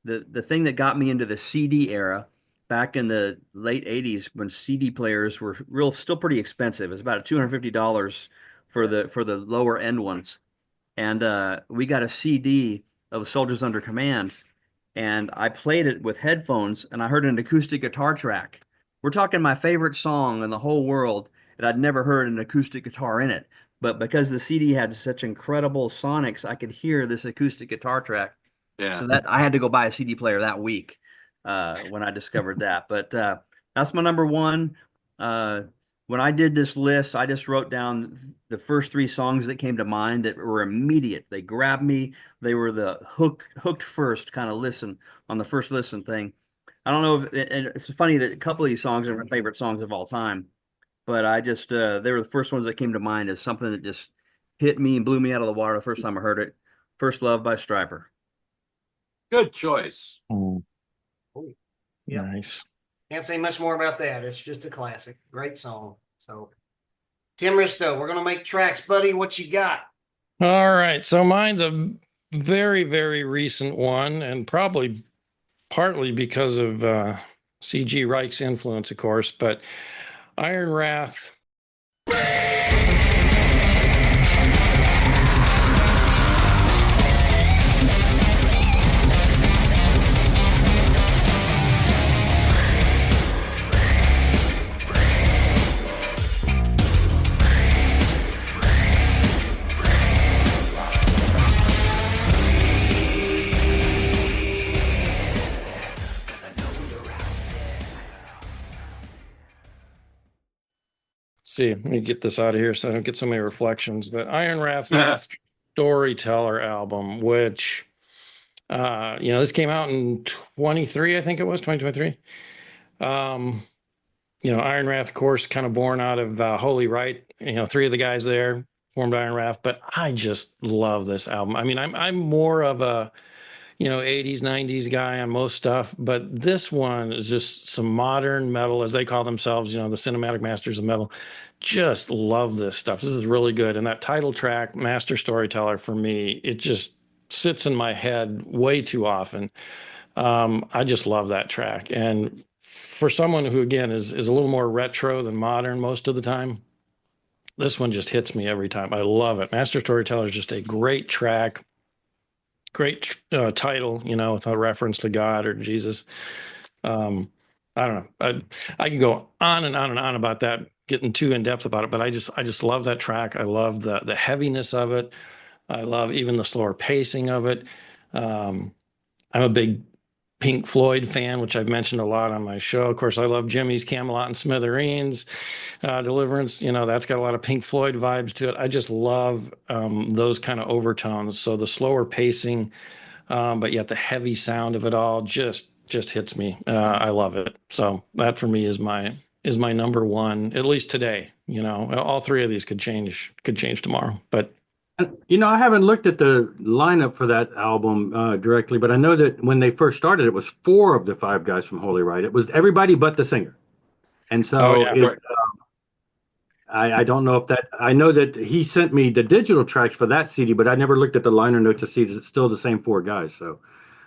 The thing that got me into the CD era back in the late 80s when CD players were still pretty expensive. It was about $250 for the lower end ones. And we got a CD of Soldiers Under Command, and I played it with headphones, and I heard an acoustic guitar track. We're talking my favorite song in the whole world, and I'd never heard an acoustic guitar in it. But because the CD had such incredible sonics, I could hear this acoustic guitar track. Yeah. So that I had to go buy a CD player that week when I discovered that. But that's my number 1. When I did this list, I just wrote down the first 3 songs that came to mind that were immediate. They grabbed me. They were the hooked first kind of listen on the first listen thing. I don't know if and it's funny that a couple of these songs are my favorite songs of all time, but I just they were the first ones that came to mind as something that just hit me and blew me out of the water the first time I heard it. First Love by Stryper. Good choice. Yep. Nice. Can't say much more about that. It's just a classic. Great song. So, Tim Ristow, we're going to make tracks, buddy. What you got? All right. So mine's a very, very recent one, and probably partly because of C.G. Reich's influence, of course, but Iron Wrath. See, let me get this out of here so I don't get so many reflections. But Iron Wrath's Storyteller album, which, this came out in 23, I think it was 2023. Iron Wrath, of course, kind of born out of Holy Right. Three of the guys there formed Iron Wrath, but I just love this album. I mean, I'm more of a 80s, 90s guy on most stuff, but this one is just some modern metal, as they call themselves, the cinematic masters of metal. Just love this stuff. This is really good. And that title track, Master Storyteller, for me, it just sits in my head way too often. I just love that track. And for someone who, again, is a little more retro than modern most of the time, this one just hits me every time. I love it. Master Storyteller is just a great track. Great title, with a reference to God or Jesus. I don't know. I can go on and on and on about that, getting too in depth about it, but I just love that track. I love the heaviness of it. I love even the slower pacing of it. I'm a big Pink Floyd fan, which I've mentioned a lot on my show. Of course, I love Jimmy's Camelot and Smithereens. Deliverance, that's got a lot of Pink Floyd vibes to it. I just love those kind of overtones. So the slower pacing, but yet the heavy sound of it all just hits me. I love it. So that for me is my number one, at least today. All three of these could change tomorrow, but. I haven't looked at the lineup for that album directly, but I know that when they first started, it was 4 of the 5 guys from Holy Right. It was everybody but the singer. And so I don't know if that, I know that he sent me the digital tracks for that CD, but I never looked at the liner note to see if it's still the same 4 guys. So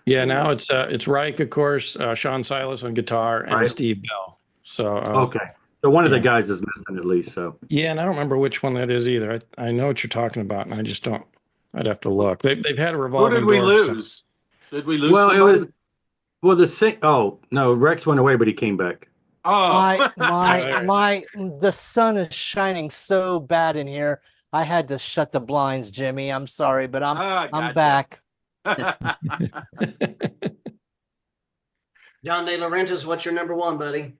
yeah, now it's Reich, of course, Sean Silas on guitar, and Steve Bell. So okay. So one of the guys is missing at least. So yeah, and I don't remember which one that is either. I know what you're talking about, and I just don't. I'd have to look. They've had a revolving. Who did we door, lose? Did we lose? Well, somebody? Oh no, Rex went away, but he came back. Oh, The sun is shining so bad in here. I had to shut the blinds, Jimmy. I'm sorry, but I'm back. John DeLaurentis, what's your number one, buddy?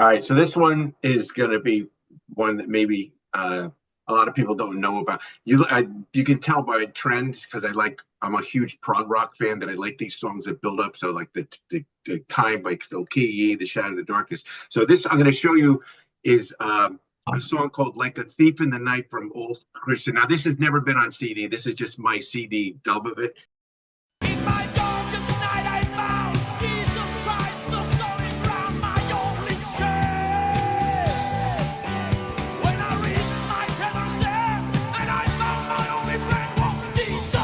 All right, so this one is going to be one that maybe a lot of people don't know about. You can tell by trends because I'm a huge prog rock fan that I like these songs that build up. So like the Time by Phil Keaggy, The Shadow of the Darkness. So this I'm going to show you is a song called Like a Thief in the Night from Old Christian. Now this has never been on CD. This is just my CD dub of it. In my darkest night I found Jesus Christ, the story ground, my only chance. When I reached my tether's end, and I found my only friend was Jesus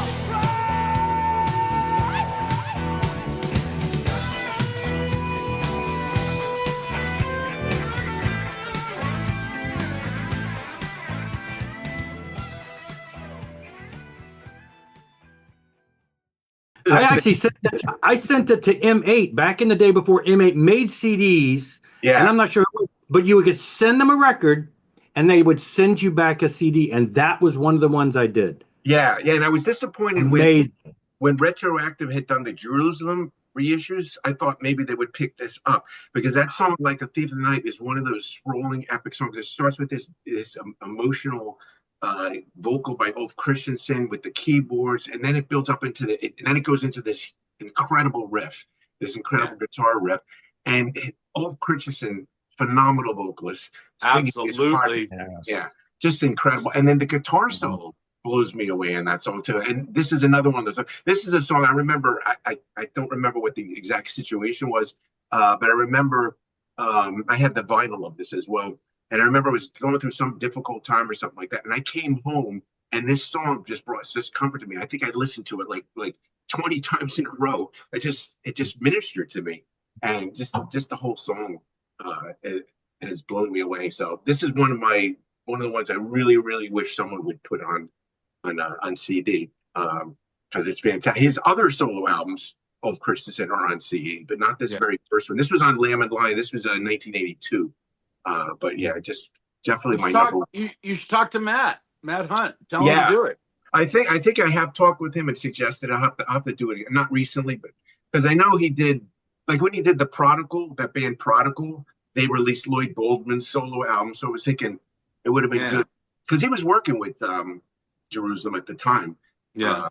I actually sent it to M8 back in the day before M8 made CDs. Yeah. And I'm not sure, but you could send them a record and they would send you back a CD. And that was one of the ones I did. Yeah. And I was disappointed when Retroactive had done the Jerusalem reissues. I thought maybe they would pick this up because that song, Like a Thief in the Night, is one of those sprawling epic songs. It starts with this emotional vocal by Ulf Christensen with the keyboards, and then it builds up into and then it goes into this incredible riff. this incredible guitar riff, and Ulf Christensen, phenomenal vocalist, singing his heart. Absolutely. Yeah, just incredible. And then the guitar solo blows me away in that song too. And this is another one of those. This is a song I remember. I don't remember what the exact situation was, but I remember I had the vinyl of this as well. And I remember I was going through some difficult time or something like that. And I came home and this song just brought such comfort to me. I think I listened to it like 20 times in a row. It just ministered to me. And just the whole song it has blown me away. So this is one of the ones I really, really wish someone would put on CD because it's fantastic. His other solo albums, Ulf Christensen, are on CD, but not this very first one. This was on Lamb and Lion. This was 1982. But yeah, just definitely my number one. You should talk to Matt Hunt. Tell him to do it. I think I have talked with him and suggested I'll have to do it. Not recently, but because I know he did, like when he did the Prodigal, that band Prodigal, they released Lloyd Goldman's solo album. So I was thinking it would have been good because he was working with Jerusalem at the time. Yeah.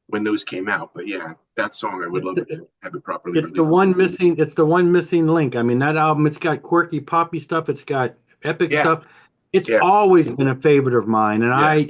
When those came out. But yeah, that song I would love to have it properly It's the one missing. It's the one missing link. I mean, that album. It's got quirky poppy stuff. It's got epic stuff. It's always been a favorite of mine, and I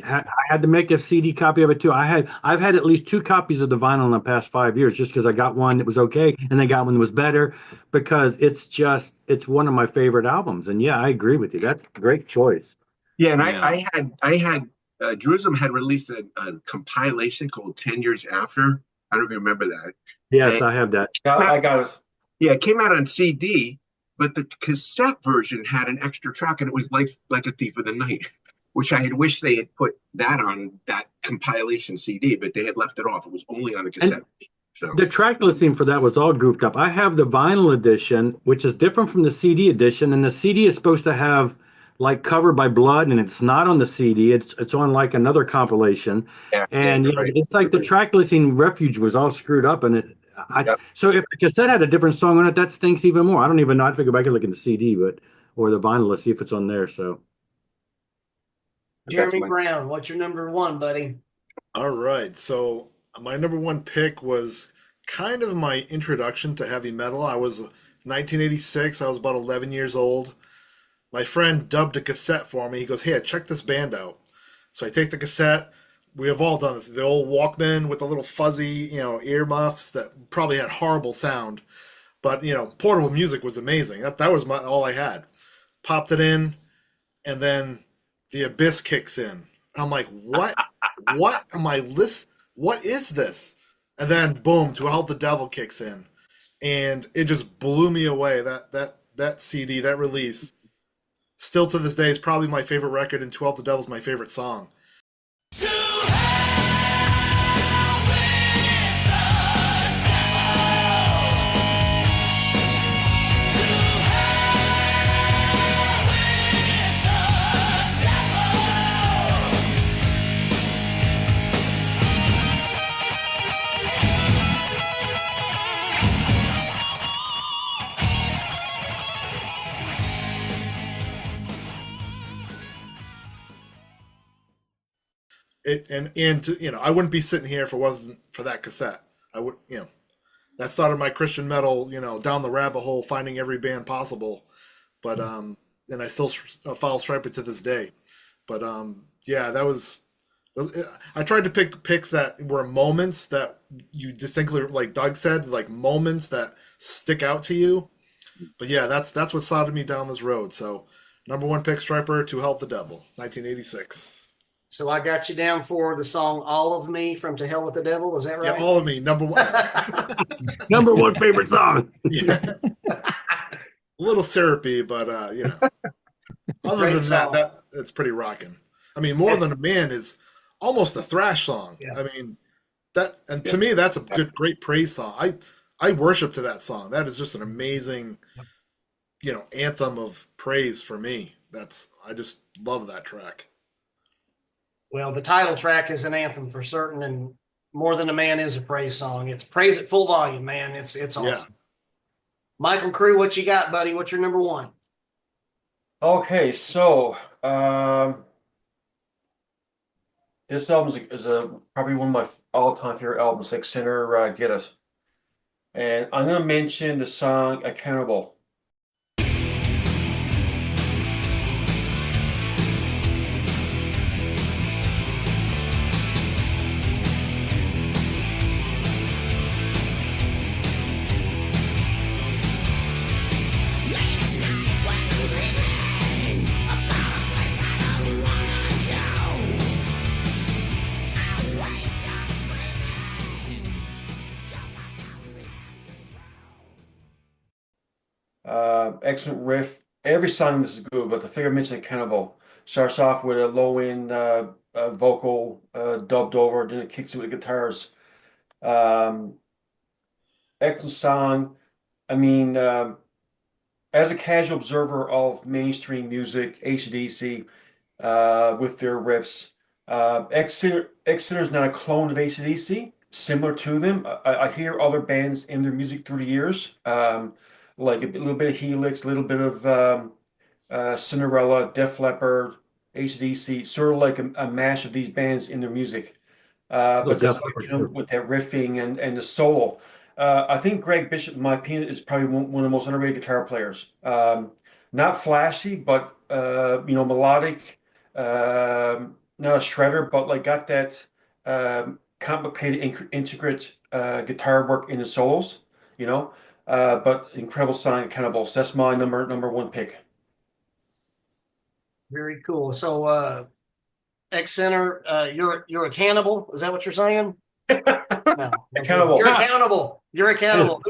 had to make a CD copy of it too. I've had at least 2 copies of the vinyl in the past 5 years, just because I got one that was okay, and I got one that was better, because it's one of my favorite albums. And yeah, I agree with you. That's a great choice. Yeah, and I had Jerusalem had released a compilation called 10 Years After. I don't know if you remember that. Yes, I have that. I got it. Yeah, it came out on CD, but the cassette version had an extra track, and it was like A Thief of the Night, which I had wished they had put that on that compilation CD, but they had left it off. It was only on the cassette. So the track listing for that was all goofed up. I have the vinyl edition, which is different from the CD edition, and the CD is supposed to have like Covered by Blood, and it's not on the CD. It's on like another compilation. It's like the track listing Refuge was all screwed up, and so if the cassette had a different song on it, that stinks even more. I don't even know. I have to go back and look at the CD, or the vinyl to see if it's on there. So, Jeremy Brown, what's your number one, buddy? All right, so my number one pick was kind of my introduction to heavy metal. I was 1986. I was about 11 years old. My friend dubbed a cassette for me. He goes, "Hey, check this band out." So I take the cassette. We have all done this. The old Walkman with the little fuzzy, earmuffs that probably had horrible sound. But, portable music was amazing. That was all I had. Popped it in, and then The Abyss kicks in. I'm like, what? What am I what is this? And then, boom, To Help the Devil kicks in. And it just blew me away. That CD, that release, still to this day, is probably my favorite record, and To Help the Devil is my favorite song. I wouldn't be sitting here if it wasn't for that cassette. I would, that started my Christian metal, down the rabbit hole, finding every band possible. But and I still follow Striper to this day. But that was. I tried to pick picks that were moments that you distinctly, like Doug said, like moments that stick out to you. But yeah, that's what started me down this road. So number one pick, Striper, To Help the Devil, 1986. So I got you down for the song "All of Me" from To Hell with the Devil. Is that right? Yeah, All of Me, number one. Number one favorite song. Yeah. A little syrupy, but other than that, it's pretty rocking. I mean, More Than a Man is almost a thrash song. Yeah. I mean, to me, that's a great praise song. I worship to that song. That is just an amazing, anthem of praise for me. I just love that track. Well, the title track is an anthem for certain, and More Than a Man is a praise song. It's praise at full volume, man. It's awesome. Yeah. Michael Crewe, what you got, buddy? What's your number one? Okay, so this album is probably one of my all-time favorite albums, like Sinner, Get Us. And I'm going to mention the song Accountable. Excellent riff. Every song in this is good, but the figure mentioned Accountable starts off with a low end vocal dubbed over, then it kicks it with guitars. Um, Excellent song. I mean, as a casual observer of mainstream music, AC/DC, with their riffs, Exeter is not a clone of AC/DC, similar to them. I hear other bands in their music through the years, like a little bit of Helix, a little bit of Cinderella, Def Leppard, AC/DC, sort of like a mash of these bands in their music. Oh, Because they definitely. come with that riffing and the solo. I think Greg Bishop, in my opinion, is probably one of the most underrated guitar players. Not flashy, but melodic. Not a shredder, but like got that complicated, intricate guitar work in the solos. You know, but incredible sounding Accountable. So that's my number one pick. Very cool. So, X Center, you're a cannibal. Is that what you're saying? No. Accountable. You're accountable. You're accountable.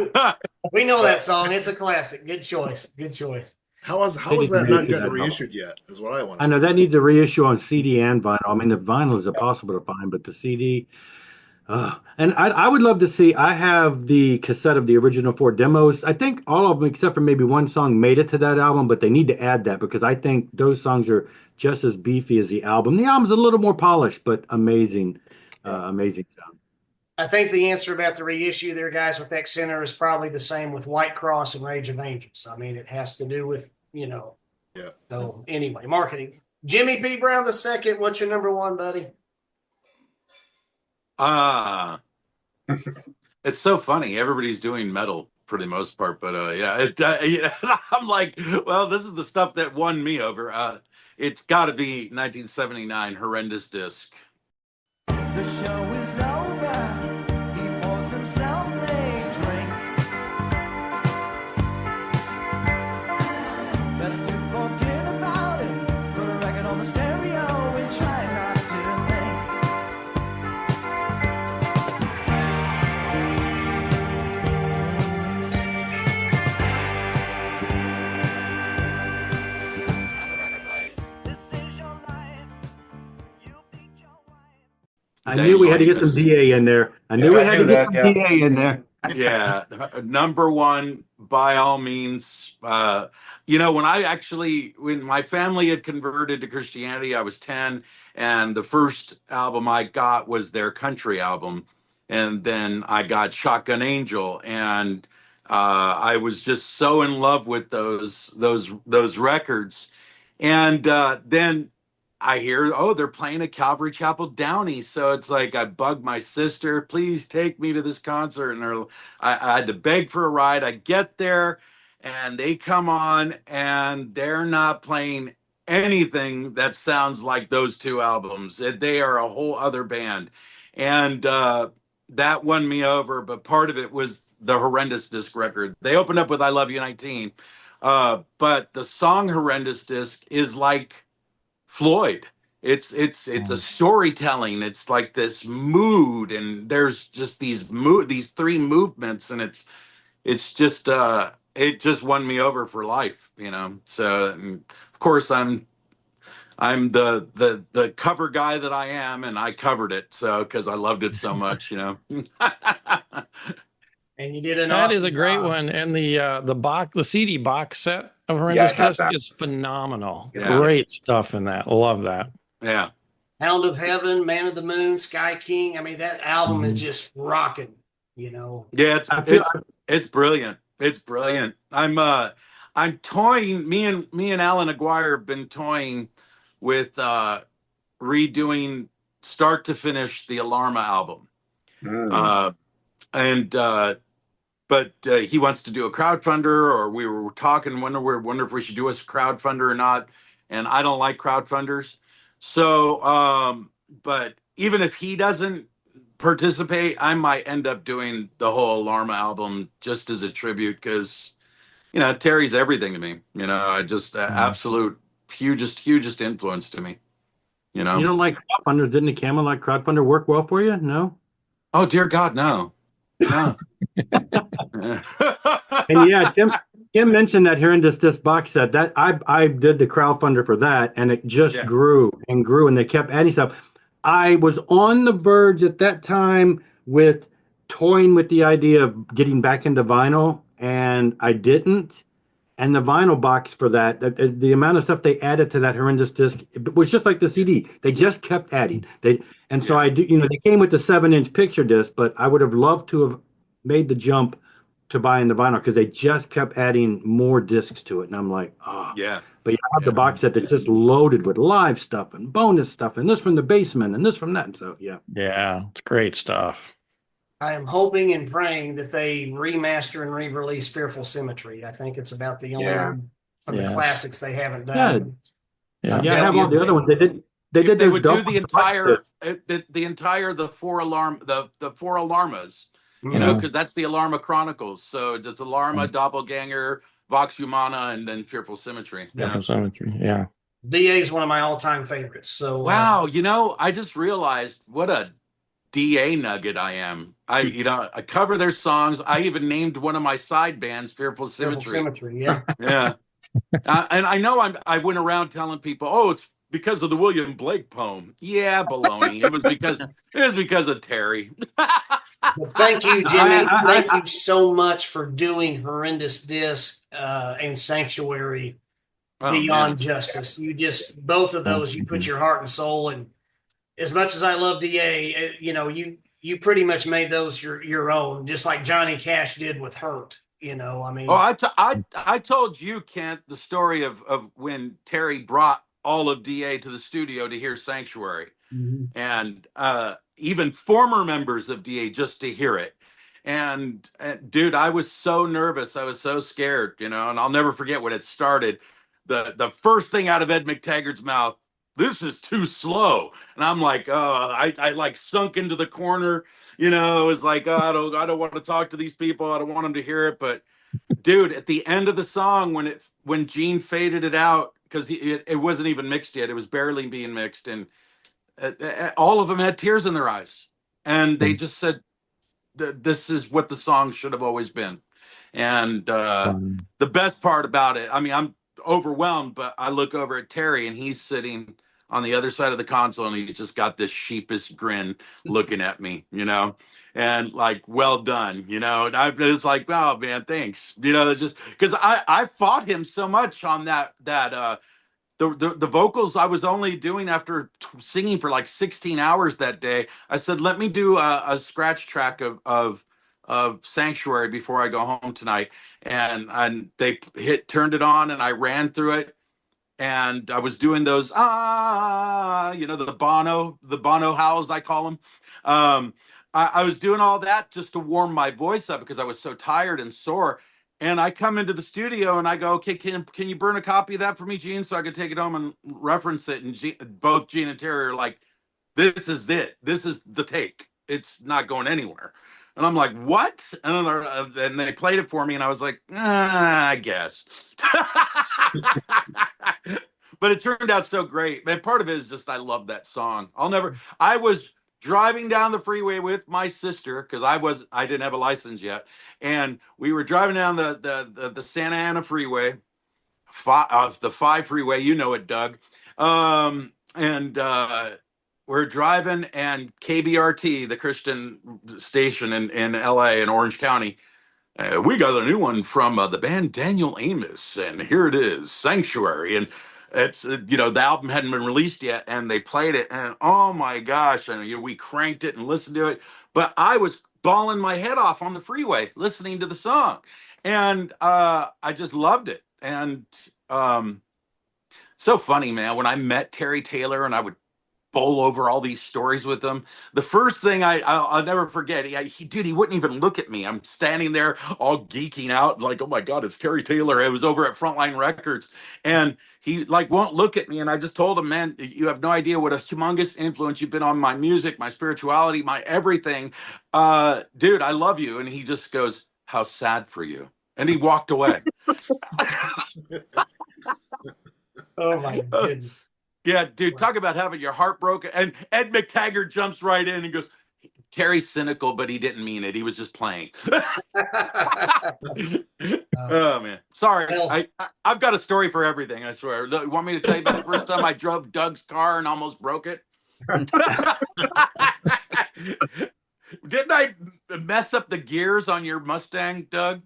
We know that song. It's a classic. Good choice. Good choice. How is They need that to not reissue getting that reissued yet? Is what I want. I know that needs a reissue on CD and vinyl. I mean, the vinyl is impossible to find, but the CD. And I would love to see. I have the cassette of the original 4 demos. I think all of them, except for maybe one song, made it to that album, but they need to add that because I think those songs are just as beefy as the album. The album's a little more polished, but amazing, amazing sound. I think the answer about the reissue there, guys, with X Center is probably the same with White Cross and Rage of Angels. I mean, it has to do with, Yeah. So anyway, marketing. Jimmy P. Brown II, what's your number one, buddy? It's so funny. Everybody's doing metal for the most part, but I'm like, well, this is the stuff that won me over. It's got to be 1979 Horrendous Disc. The show is over. He pours himself a drink. Best to forget about it. Put a record on the stereo and try not to I knew we had to get some DA in there. I knew we had to get some DA in there. Yeah, number one by all means. When my family had converted to Christianity, I was 10, and the first album I got was their country album, and then I got Shotgun Angel, and I was just so in love with those records, and then I hear, oh, they're playing at Calvary Chapel Downey. So it's like I bug my sister, please take me to this concert. And I had to beg for a ride. I get there and they come on and they're not playing anything that sounds like those two albums. They are a whole other band. And that won me over. But part of it was the Horrendous Disc record. They opened up with I Love You 19. But the song Horrendous Disc is like Floyd. It's a storytelling. It's like this mood, and there's just these three movements, and it's just it just won me over for life, So of course I'm the cover guy that I am, and I covered it because I loved it so much, And you did an That awesome is a great job. one, and the CD box set of Horrendous Disc is phenomenal. Yeah. Great stuff in that. Love that. Yeah. Hound of Heaven, Man of the Moon, Sky King. I mean, that album is just rocking, Yeah, it's brilliant. It's brilliant. I'm toying. Me and Alan Aguirre have been toying with redoing start to finish the Alarma album. And but he wants to do a crowdfunder, or we were talking, wonder if we should do a crowdfunder or not. And I don't like crowdfunders. So, but even if he doesn't participate, I might end up doing the whole Alarma album just as a tribute, because Terry's everything to me. I just absolute hugest influence to me. You don't like crowdfunders? Didn't the Camelot crowdfunder work well for you? No. Oh dear God, no. And yeah, Tim mentioned that here in this box set that I did the crowdfunder for that, and it just grew and grew, and they kept adding stuff. I was on the verge at that time with toying with the idea of getting back into vinyl, and I didn't. And the vinyl box for that, the amount of stuff they added to that horrendous disc, it was just like the CD. They just kept adding. So I do, they came with the 7-inch picture disc, but I would have loved to have made the jump to buying the vinyl, because they just kept adding more discs to it. And I'm like, oh. Yeah. But you have the box set that's just loaded with live stuff and bonus stuff, and this from the basement and this from that. So yeah. Yeah, it's great stuff. I am hoping and praying that they remaster and re-release Fearful Symmetry. I think it's about the only one from the classics they haven't done. I have all the other ones. They would do the entire the four Alarmas, because that's the Alarma Chronicles. So it's Alarma, Doppelganger, Vox Humana, and then Fearful Symmetry. Fearful Symmetry, yeah. DA is one of my all-time favorites. So wow, I just realized what a DA nugget I am. I cover their songs. I even named one of my side bands Fearful Symmetry. Fearful Symmetry, yeah. Yeah. And I know I went around telling people, oh, it's because of the William Blake poem. Yeah, baloney. It was because of Terry. Well, thank you, Jimmy. Thank you so much for doing Horrendous Disc and Sanctuary Beyond Justice. You just, both of those, you put your heart and soul in. As much as I love DA, you pretty much made those your own, just like Johnny Cash did with Hurt. I told you, Kent, the story of when Terry brought all of DA to the studio to hear Sanctuary, and even former members of DA just to hear it. And dude, I was so nervous, I was so scared, and I'll never forget when it started. The first thing out of Ed McTaggart's mouth, "This is too slow," and I'm like, I like sunk into the corner. It was like, I don't want to talk to these people. I don't want them to hear it. But dude, at the end of the song, when Gene faded it out, because it wasn't even mixed yet, it was barely being mixed, and all of them had tears in their eyes, and they just said, "This is what the song should have always been." And the best part about it, I'm overwhelmed, but I look over at Terry, and he's sitting on the other side of the console, and he's just got this sheepish grin looking at me, and like, well done, and I was like, oh man, thanks, just because I fought him so much on that the vocals I was only doing after singing for like 16 hours that day. I said, let me do a scratch track of Sanctuary before I go home tonight, and they turned it on, and I ran through it. And I was doing those, the Bono howls, I call them. I was doing all that just to warm my voice up because I was so tired and sore. And I come into the studio and I go, okay, can you burn a copy of that for me, Gene, so I can take it home and reference it? And both Gene and Terry are like, this is it. This is the take. It's not going anywhere. And I'm like, what? And they played it for me, and I was like, I guess. But it turned out so great. Man, part of it is just I love that song. I was driving down the freeway with my sister, because I didn't have a license yet. And we were driving down the Santa Ana freeway, the 5 freeway, you know it, Doug. We're driving, and KBRT, the Christian station in LA, in Orange County, we got a new one from the band Daniel Amos, and here it is, Sanctuary. And it's, the album hadn't been released yet, and they played it, and oh my gosh, and we cranked it and listened to it. But I was bawling my head off on the freeway listening to the song, and I just loved it. And so funny, man, when I met Terry Taylor, and I would bowl over all these stories with him. The first thing I'll never forget, he wouldn't even look at me. I'm standing there all geeking out like, oh my God, it's Terry Taylor. I was over at Frontline Records, and he like won't look at me. And I just told him, man, you have no idea what a humongous influence you've been on my music, my spirituality, my everything. Dude, I love you. And he just goes, how sad for you. And he walked away. Oh my goodness. Yeah, dude, talk about having your heart broken. And Ed McTaggart jumps right in and goes, Terry's cynical, but he didn't mean it. He was just playing. Oh, man. Sorry. Well- I've got a story for everything, I swear. Look, you want me to tell you about the first time I drove Doug's car and almost broke it? Didn't I mess up the gears on your Mustang, Doug?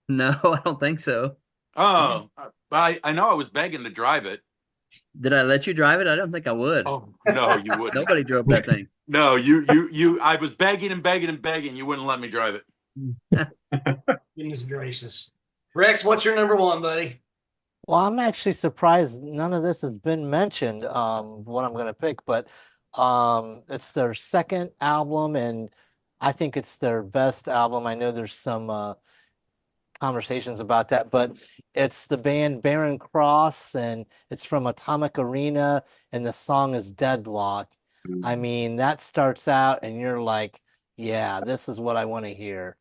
No, I don't think so. Oh, I know I was begging to drive it. Did I let you drive it? I don't think I would. Oh, no, you wouldn't. Nobody drove that thing. No, I was begging and begging and begging. You wouldn't let me drive it. Goodness gracious. Rex, what's your number one, buddy? Well, I'm actually surprised none of this has been mentioned, what I'm going to pick, but it's their second album, and I think it's their best album. I know there's some conversations about that, but it's the band Barren Cross, and it's from Atomic Arena, and the song is Deadlock. I mean, that starts out, and you're like, yeah, this is what I want to hear.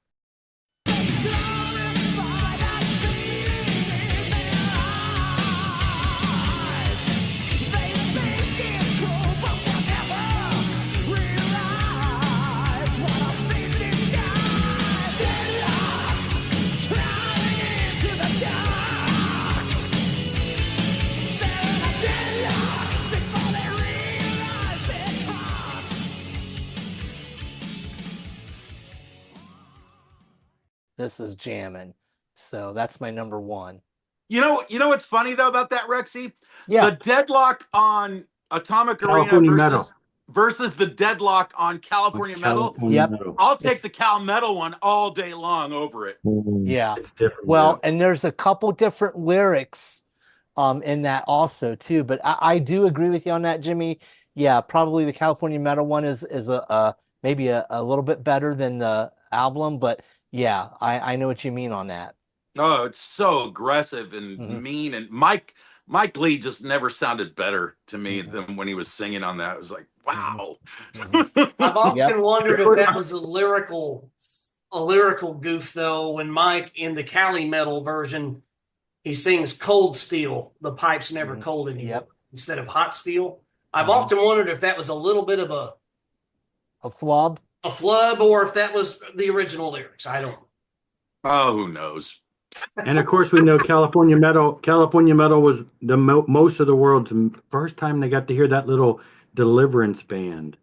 This is jamming. So that's my number one. You know what's funny though about that, Rexy? Yeah. The Deadlock on Atomic California Arena Metal. versus the Deadlock on California Metal. Yep. Metal. I'll take the Cal Metal one all day long over it. Yeah. It's different. Well, and there's a couple different lyrics in that also too, but I do agree with you on that, Jimmy. Yeah, probably the California Metal one is a maybe a little bit better than the album, but yeah, I know what you mean on that. Oh, it's so aggressive and mean. And Mike Lee just never sounded better to me than when he was singing on that. It was like, wow. I've often wondered if that was a lyrical goof though, when Mike in the Cali Metal version, he sings cold steel. The pipe's never cold anymore instead of hot steel. I've often wondered if that was a little bit of a flub, or if that was the original lyrics. I don't know. Oh, who knows? And of course, we know California Metal. California Metal was the most of the world's first time they got to hear that little Deliverance band.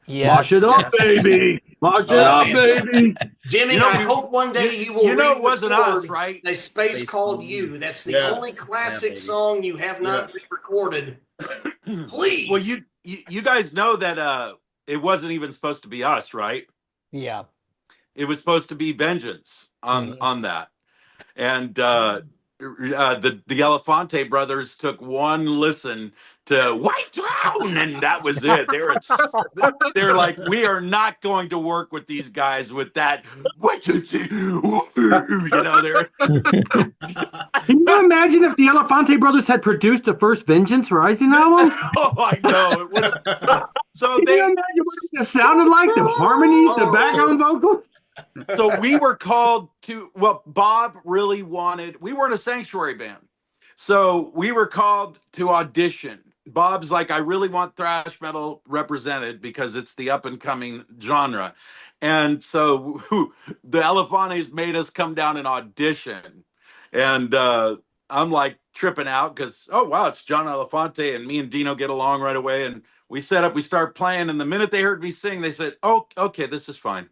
Yeah, Wash it up, baby. Wash it up, baby. Jimmy, I hope one day you will. It wasn't us, right? A Space Called You. That's the only classic song you have not re-recorded. Please. Well, you guys know that it wasn't even supposed to be us, right? Yeah. It was supposed to be Vengeance on that. And the Elefante brothers took one listen to White Throne, and that was it. They're like, we are not going to work with these guys with that. Can you imagine if the Elefante brothers had produced the first Vengeance Rising album? Oh, I know. It would have. So Can you imagine what it sounded like? The harmonies, the background vocals. So we were called to, Bob really wanted, we weren't a sanctuary band. So we were called to audition. Bob's like, I really want thrash metal represented because it's the up and coming genre. And so the Elefantes made us come down and audition. And I'm like tripping out because, oh, wow, it's John Elefante, and me and Dino get along right away. And we set up, we start playing. And the minute they heard me sing, they said, oh, okay, this is fine.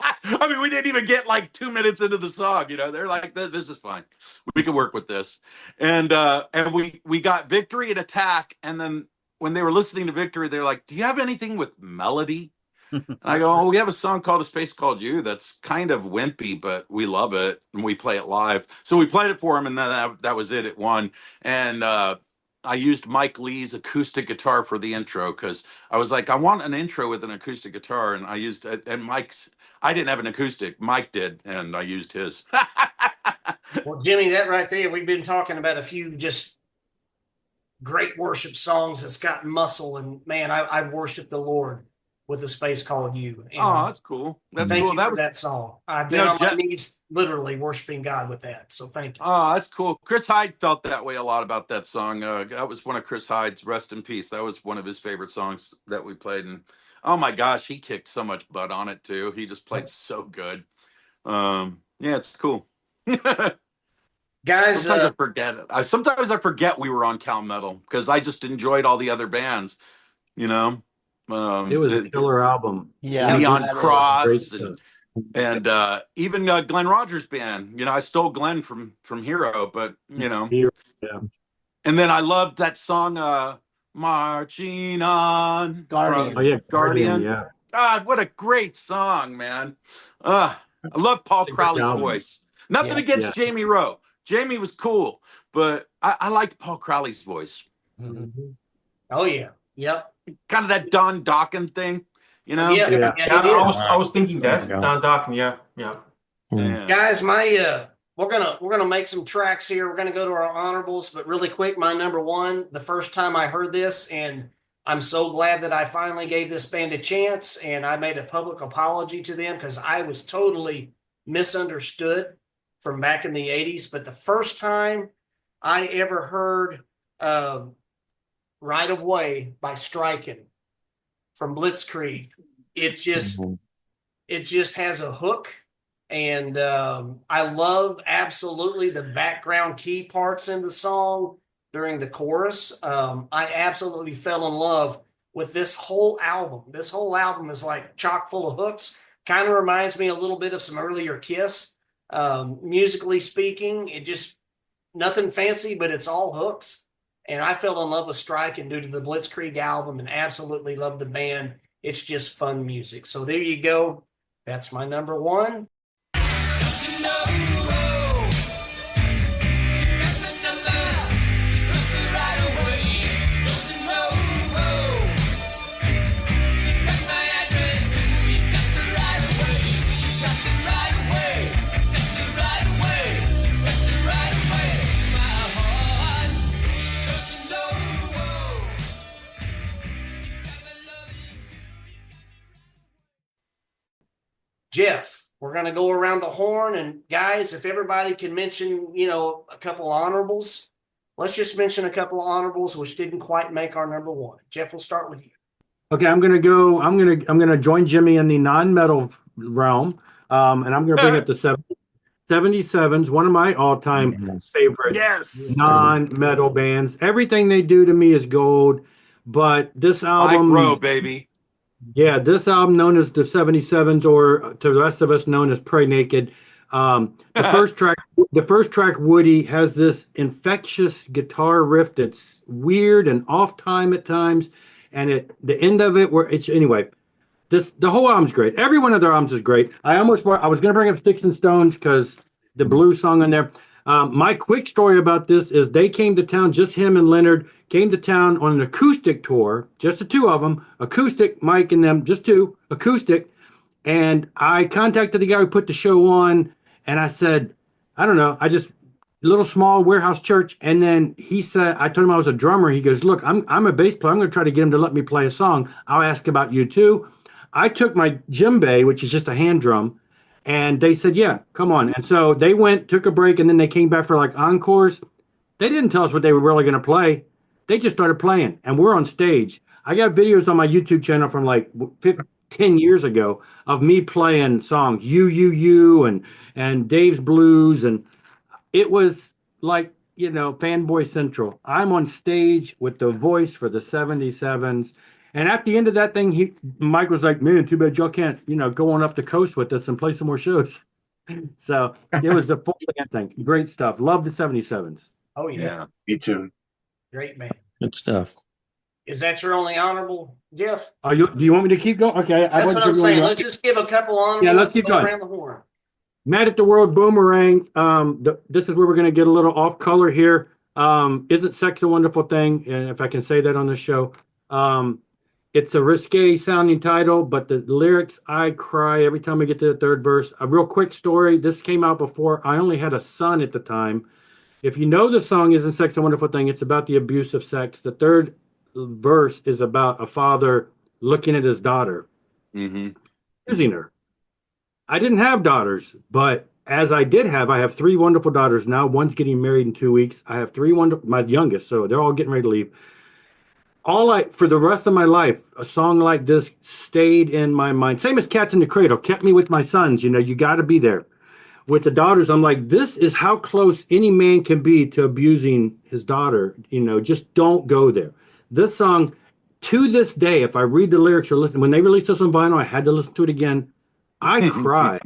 I mean, we didn't even get like 2 minutes into the song, they're like, this is fine. We can work with this. And we got Victory and Attack. And then when they were listening to Victory, they're like, do you have anything with melody? And I go, oh, we have a song called A Space Called You that's kind of wimpy, but we love it and we play it live. So we played it for him, and then that was it. It won. And I used Mike Lee's acoustic guitar for the intro because I was like, I want an intro with an acoustic guitar, and I used and Mike's. I didn't have an acoustic. Mike did, and I used his. Well, Jimmy, that right there, we've been talking about a few just great worship songs that's got muscle, and man, I've worshiped the Lord with a space called You. And Oh, that's cool. That's thank cool. you That for was, that song. I've you been know, on my knees, literally worshiping God with that. So thank you. oh, that's cool. Chris Hyde felt that way a lot about that song. That was one of Chris Hyde's, rest in peace. That was one of his favorite songs that we played, and oh my gosh, he kicked so much butt on it too. He just played so good. Yeah, it's cool. Guys, Sometimes I forget it. Sometimes I forget we were on Cal Metal because I just enjoyed all the other bands. You know, It was a killer album. Yeah, Neon that is. Cross Great stuff. and even Glenn Rogers band. You know, I stole Glenn from Hero, but you know, Yeah. and then I loved that song, "Marching On." Guardian. Oh yeah, Guardian. Yeah. God, what a great song, man. I love Paul It's a great Crowley's album. voice. Nothing Yeah. against Yeah. Jamie Rowe. Jamie was cool, but I liked Paul Crowley's voice. Mhm. oh yeah, yep, Kind of that Don Dokken thing, you know? yeah, Yeah. he Yeah, did. I was thinking There that. you go. Don Dokken, yeah. Yeah. Guys, we're gonna make some tracks here. We're gonna go to our honorables, but really quick, my number one, the first time I heard this, and I'm so glad that I finally gave this band a chance, and I made a public apology to them because I was totally misunderstood from back in the 80s. But the first time I ever heard Right of Way by Stryken from Blitzkrieg, it just has a hook. And I love absolutely the background key parts in the song during the chorus. I absolutely fell in love with this whole album. This whole album is like chock full of hooks. Kind of reminds me a little bit of some earlier Kiss. Musically speaking, it just nothing fancy, but it's all hooks. And I fell in love with Stryken due to the Blitzkrieg album and absolutely love the band. It's just fun music. So there you go. That's my number one. Jeff, we're going to go around the horn, and guys, if everybody can mention, a couple honorables, let's just mention a couple honorables which didn't quite make our number one. Jeff, we'll start with you. Okay, I'm gonna join Jimmy in the non-metal realm, and I'm gonna bring up the 77s, one of my all-time favorite non-metal bands. Everything they do to me is gold, but this album, Mike Rowe, baby. yeah, this album known as the 77s, or to the rest of us known as Pray Naked. The first track, Woody, has this infectious guitar riff that's weird and off time at times, and the end of it, the whole album's great. Every one of their albums is great. I was going to bring up Sticks and Stones because the blues song on there. My quick story about this is they came to town, just him and Leonard came to town on an acoustic tour, just the two of them, acoustic, Mike and them, just two, acoustic. And I contacted the guy who put the show on, and I said, I don't know, little small warehouse church. And then he said, I told him I was a drummer. He goes, look, I'm a bass player. I'm going to try to get him to let me play a song. I'll ask about you too. I took my djembe, which is just a hand drum, and they said, yeah, come on. And so they took a break, and then they came back for like encores. They didn't tell us what they were really going to play. They just started playing, and we're on stage. I got videos on my YouTube channel from like 10 years ago of me playing songs, You, and Dave's Blues, and it was like, Fanboy Central. I'm on stage with the voice for the 77s. And at the end of that thing, Mike was like, man, too bad y'all can't, go on up the coast with us and play some more shows. So it was the full thing. Great stuff. Love the 77s. Oh, yeah. Me too. Great, man. Good stuff. Is that your only honorable, Jeff? Do you want me to keep going? Okay. That's what I'm saying. Let's just give a couple honorables. Yeah, let's keep going. Around the horn. Mad at the World, Boomerang. This is where we're going to get a little off color here. Isn't Sex a Wonderful Thing? And if I can say that on the show, it's a risque sounding title, but the lyrics, I cry every time I get to the third verse. A real quick story. This came out before I only had a son at the time. If you know the song Isn't Sex a Wonderful Thing, it's about the abuse of sex. The third verse is about a father looking at his daughter, using her. I didn't have daughters, but as I did have, I have three wonderful daughters now. One's getting married in 2 weeks. I have my youngest, so they're all getting ready to leave. For the rest of my life, a song like this stayed in my mind. Same as Cats in the Cradle, kept me with my sons. You got to be there. With the daughters, I'm like, this is how close any man can be to abusing his daughter. Just don't go there. This song, to this day, if I read the lyrics or listen, when they released this on vinyl, I had to listen to it again. I cry.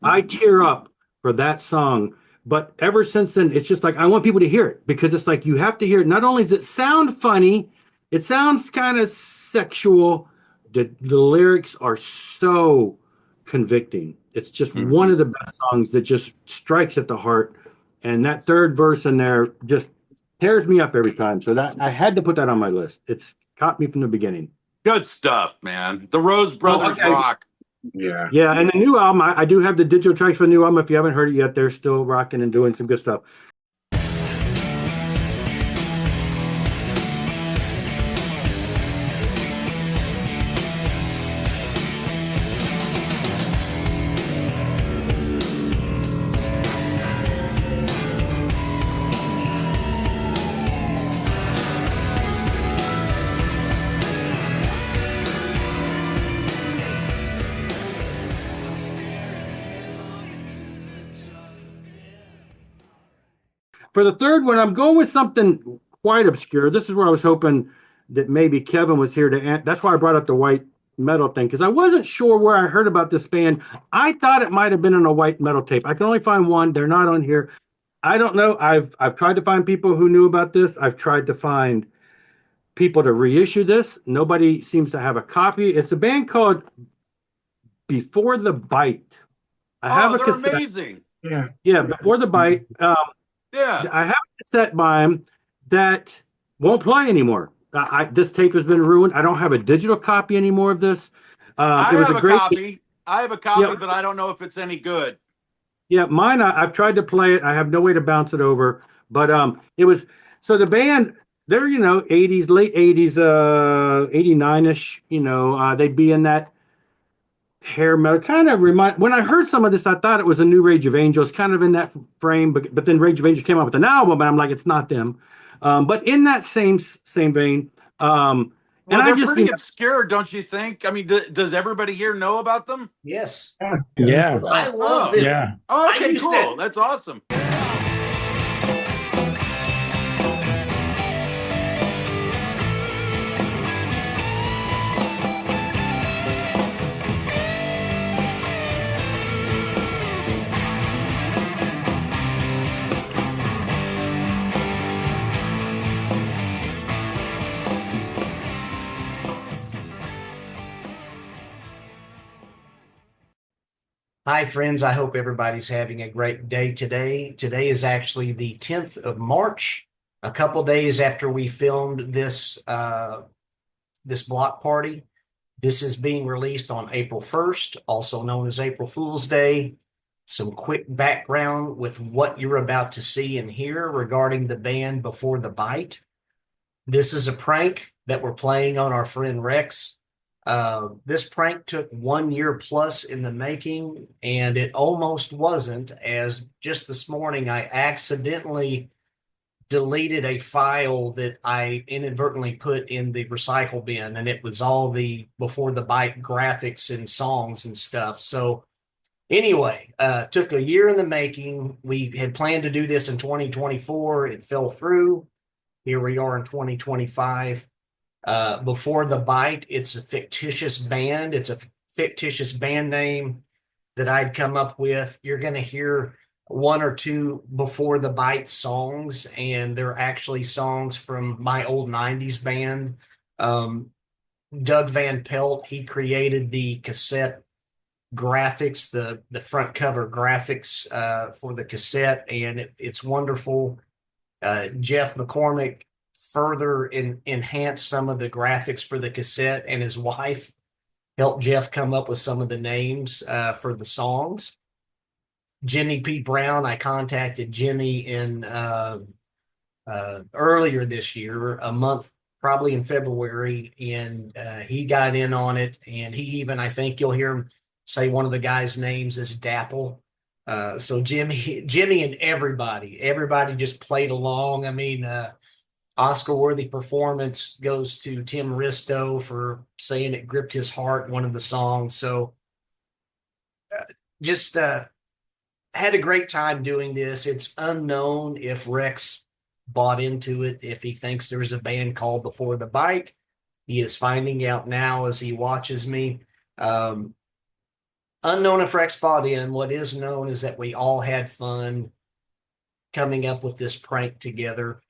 I tear up for that song. But ever since then, it's just like, I want people to hear it because it's like, you have to hear it. Not only does it sound funny, it sounds kind of sexual. The lyrics are so convicting. It's just one of the best songs that just strikes at the heart. And that third verse in there just tears me up every time. So that I had to put that on my list. It's caught me from the beginning. Good stuff, man. The Rose Brothers rock. Yeah. Yeah, and the new album, I do have the digital tracks for the new album. If you haven't heard it yet, they're still rocking and doing some good stuff. For the third one, I'm going with something quite obscure. This is where I was hoping that maybe Kevin was here to. That's why I brought up the white metal thing, because I wasn't sure where I heard about this band. I thought it might have been on a white metal tape. I can only find one. They're not on here. I don't know. I've tried to find people who knew about this. I've tried to find people to reissue this. Nobody seems to have a copy. It's a band called Before the Bite. I have a they're cassette. amazing. Yeah, Before the Bite. Yeah. I have a cassette by him that won't play anymore. This tape has been ruined. I don't have a digital copy anymore of this. I It was have a great copy. I have a copy, Yeah. but I don't know if it's any good. Yeah, mine. I've tried to play it. I have no way to bounce it over. But it was so the band. They're 80s, late 80s, 89ish. They'd be in that hair metal kind of remind. When I heard some of this, I thought it was a new Rage of Angels, kind of in that frame. But then Rage of Angels came out with an album, and I'm like, it's not them. But in that same vein. Well, And they're I just pretty obscure, don't you think? I mean, does everybody here know about them? Yes. Yeah. I love them. Yeah. Oh, I okay, used cool. to- That's awesome. Hi, friends. I hope everybody's having a great day today. Today is actually the 10th of March, a couple days after we filmed this block party. This is being released on April 1st, also known as April Fool's Day. Some quick background with what you're about to see and hear regarding the band Before the Bite. This is a prank that we're playing on our friend Rex. This prank took 1 year plus in the making, and it almost wasn't, as just this morning I accidentally deleted a file that I inadvertently put in the recycle bin, and it was all the Before the Bite graphics and songs and stuff. So anyway, took a year in the making. We had planned to do this in 2024. It fell through. Here we are in 2025. Before the Bite, it's a fictitious band. It's a fictitious band name that I'd come up with. You're going to hear one or two Before the Bite songs, and they're actually songs from my old 90s band. Doug Van Pelt, he created the cassette graphics, the front cover graphics for the cassette, and it's wonderful. Jeff McCormack further enhanced some of the graphics for the cassette, and his wife helped Jeff come up with some of the names for the songs. Jimmy P. Brown, I contacted Jimmy in earlier this year, a month, probably in February, and he got in on it. And he even, I think you'll hear him say one of the guys' names is Dapple. So Jimmy and everybody just played along. I mean, Oscar-worthy performance goes to Tim Ristow for saying it gripped his heart, one of the songs. So just had a great time doing this. It's unknown if Rex bought into it, if he thinks there's a band called Before the Bite. He is finding out now as he watches me. Unknown if Rex bought in. What is known is that we all had fun coming up with this prank together.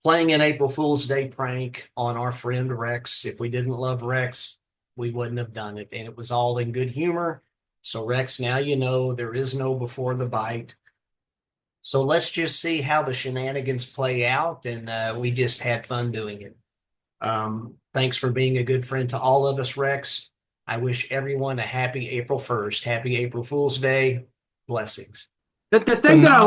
Playing an April Fool's Day prank on our friend Rex. If we didn't love Rex, we wouldn't have done it. And it was all in good humor. So Rex, now you know there is no Before the Bite. So let's just see how the shenanigans play out. And we just had fun doing it. Thanks for being a good friend to all of us, Rex. I wish everyone a happy April 1st. Happy April Fool's Day. Blessings. The thing that I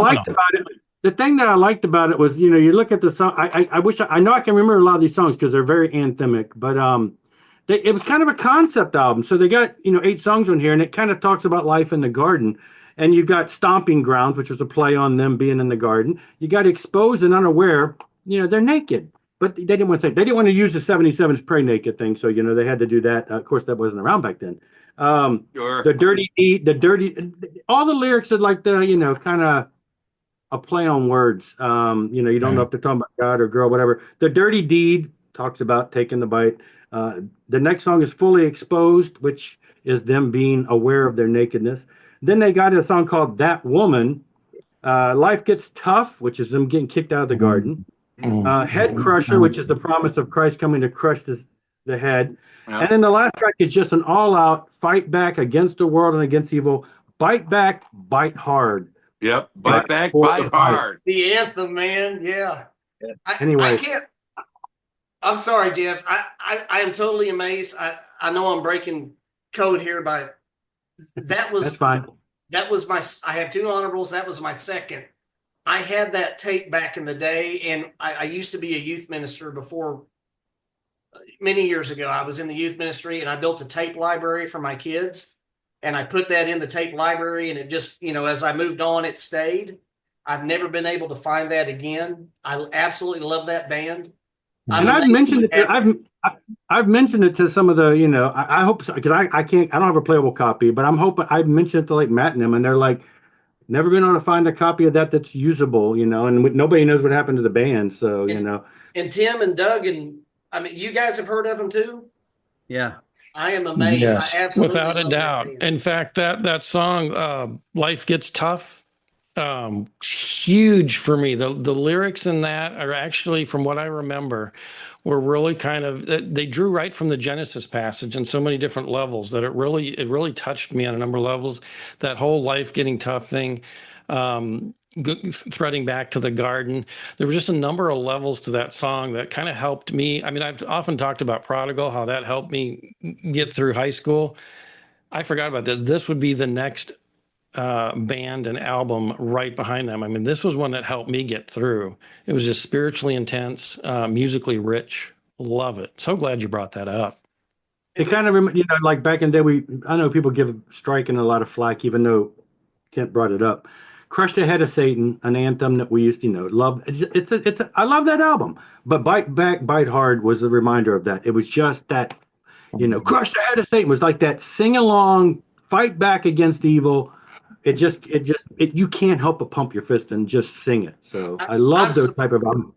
liked about it was, you know, you look at the song. I wish I know I can remember a lot of these songs because they're very anthemic, but it was kind of a concept album. So they got, you know, 8 songs on here, and it kind of talks about life in the garden. And you've got Stomping Grounds, which was a play on them being in the garden. You got Exposed and Unaware. You know, they're naked, but they didn't want to use the 77's Pray Naked thing. So, you know, they had to do that. Of course, that wasn't around back then. Sure. The dirty, all the lyrics are like the, you know, kind of a play on words. You know, you don't know if they're talking about God or girl, whatever. The Dirty Deed talks about taking the bite. The next song is Fully Exposed, which is them being aware of their nakedness. Then they got a song called That Woman. Life Gets Tough, which is them getting kicked out of the garden. Head Crusher, which is the promise of Christ coming to crush the head. And then the last track is just an all-out fight back against the world and against evil. Bite back, bite hard. Yep. Bite back, bite hard. The anthem, man. Yeah. Anyway. I'm sorry, Jeff. I am totally amazed. I know I'm breaking code here, but that's fine. That was I had 2 honorables. That was my second. I had that tape back in the day, and I used to be a youth minister before. Many years ago, I was in the youth ministry, and I built a tape library for my kids, and I put that in the tape library, and it just, you know, as I moved on, it stayed. I've never been able to find that again. I absolutely love that band. And I've mentioned it. I've mentioned it to some of the, you know, I hope, because I don't have a playable copy, but I'm hoping. I've mentioned it to like Matt and them, and they're like, never been able to find a copy of that's usable, you know, and nobody knows what happened to the band. So, you know, and Tim and Doug, and I mean, you guys have heard of them too. Yeah. I am amazed. Yes, I absolutely without a love doubt. that band. In fact, that song, Life Gets Tough, huge for me. The lyrics in that are actually, from what I remember, were really kind of, they drew right from the Genesis passage in so many different levels that it really touched me on a number of levels. That whole life getting tough thing, threading back to the garden. There were just a number of levels to that song that kind of helped me. I mean, I've often talked about Prodigal, how that helped me get through high school. I forgot about that. This would be the next band and album right behind them. I mean, this was one that helped me get through. It was just spiritually intense, musically rich. Love it. So glad you brought that up. It kind of, you know, like back in the day, I know people give Striking a lot of flack, even though Kent brought it up. Crushed the Head of Satan, an anthem that we used to, you know, love. I love that album. But Bite Back, Bite Hard was a reminder of that. It was just that, you know, Crush the Head of Satan was like that sing along, fight back against evil. You can't help but pump your fist and just sing it. So I love those type of albums.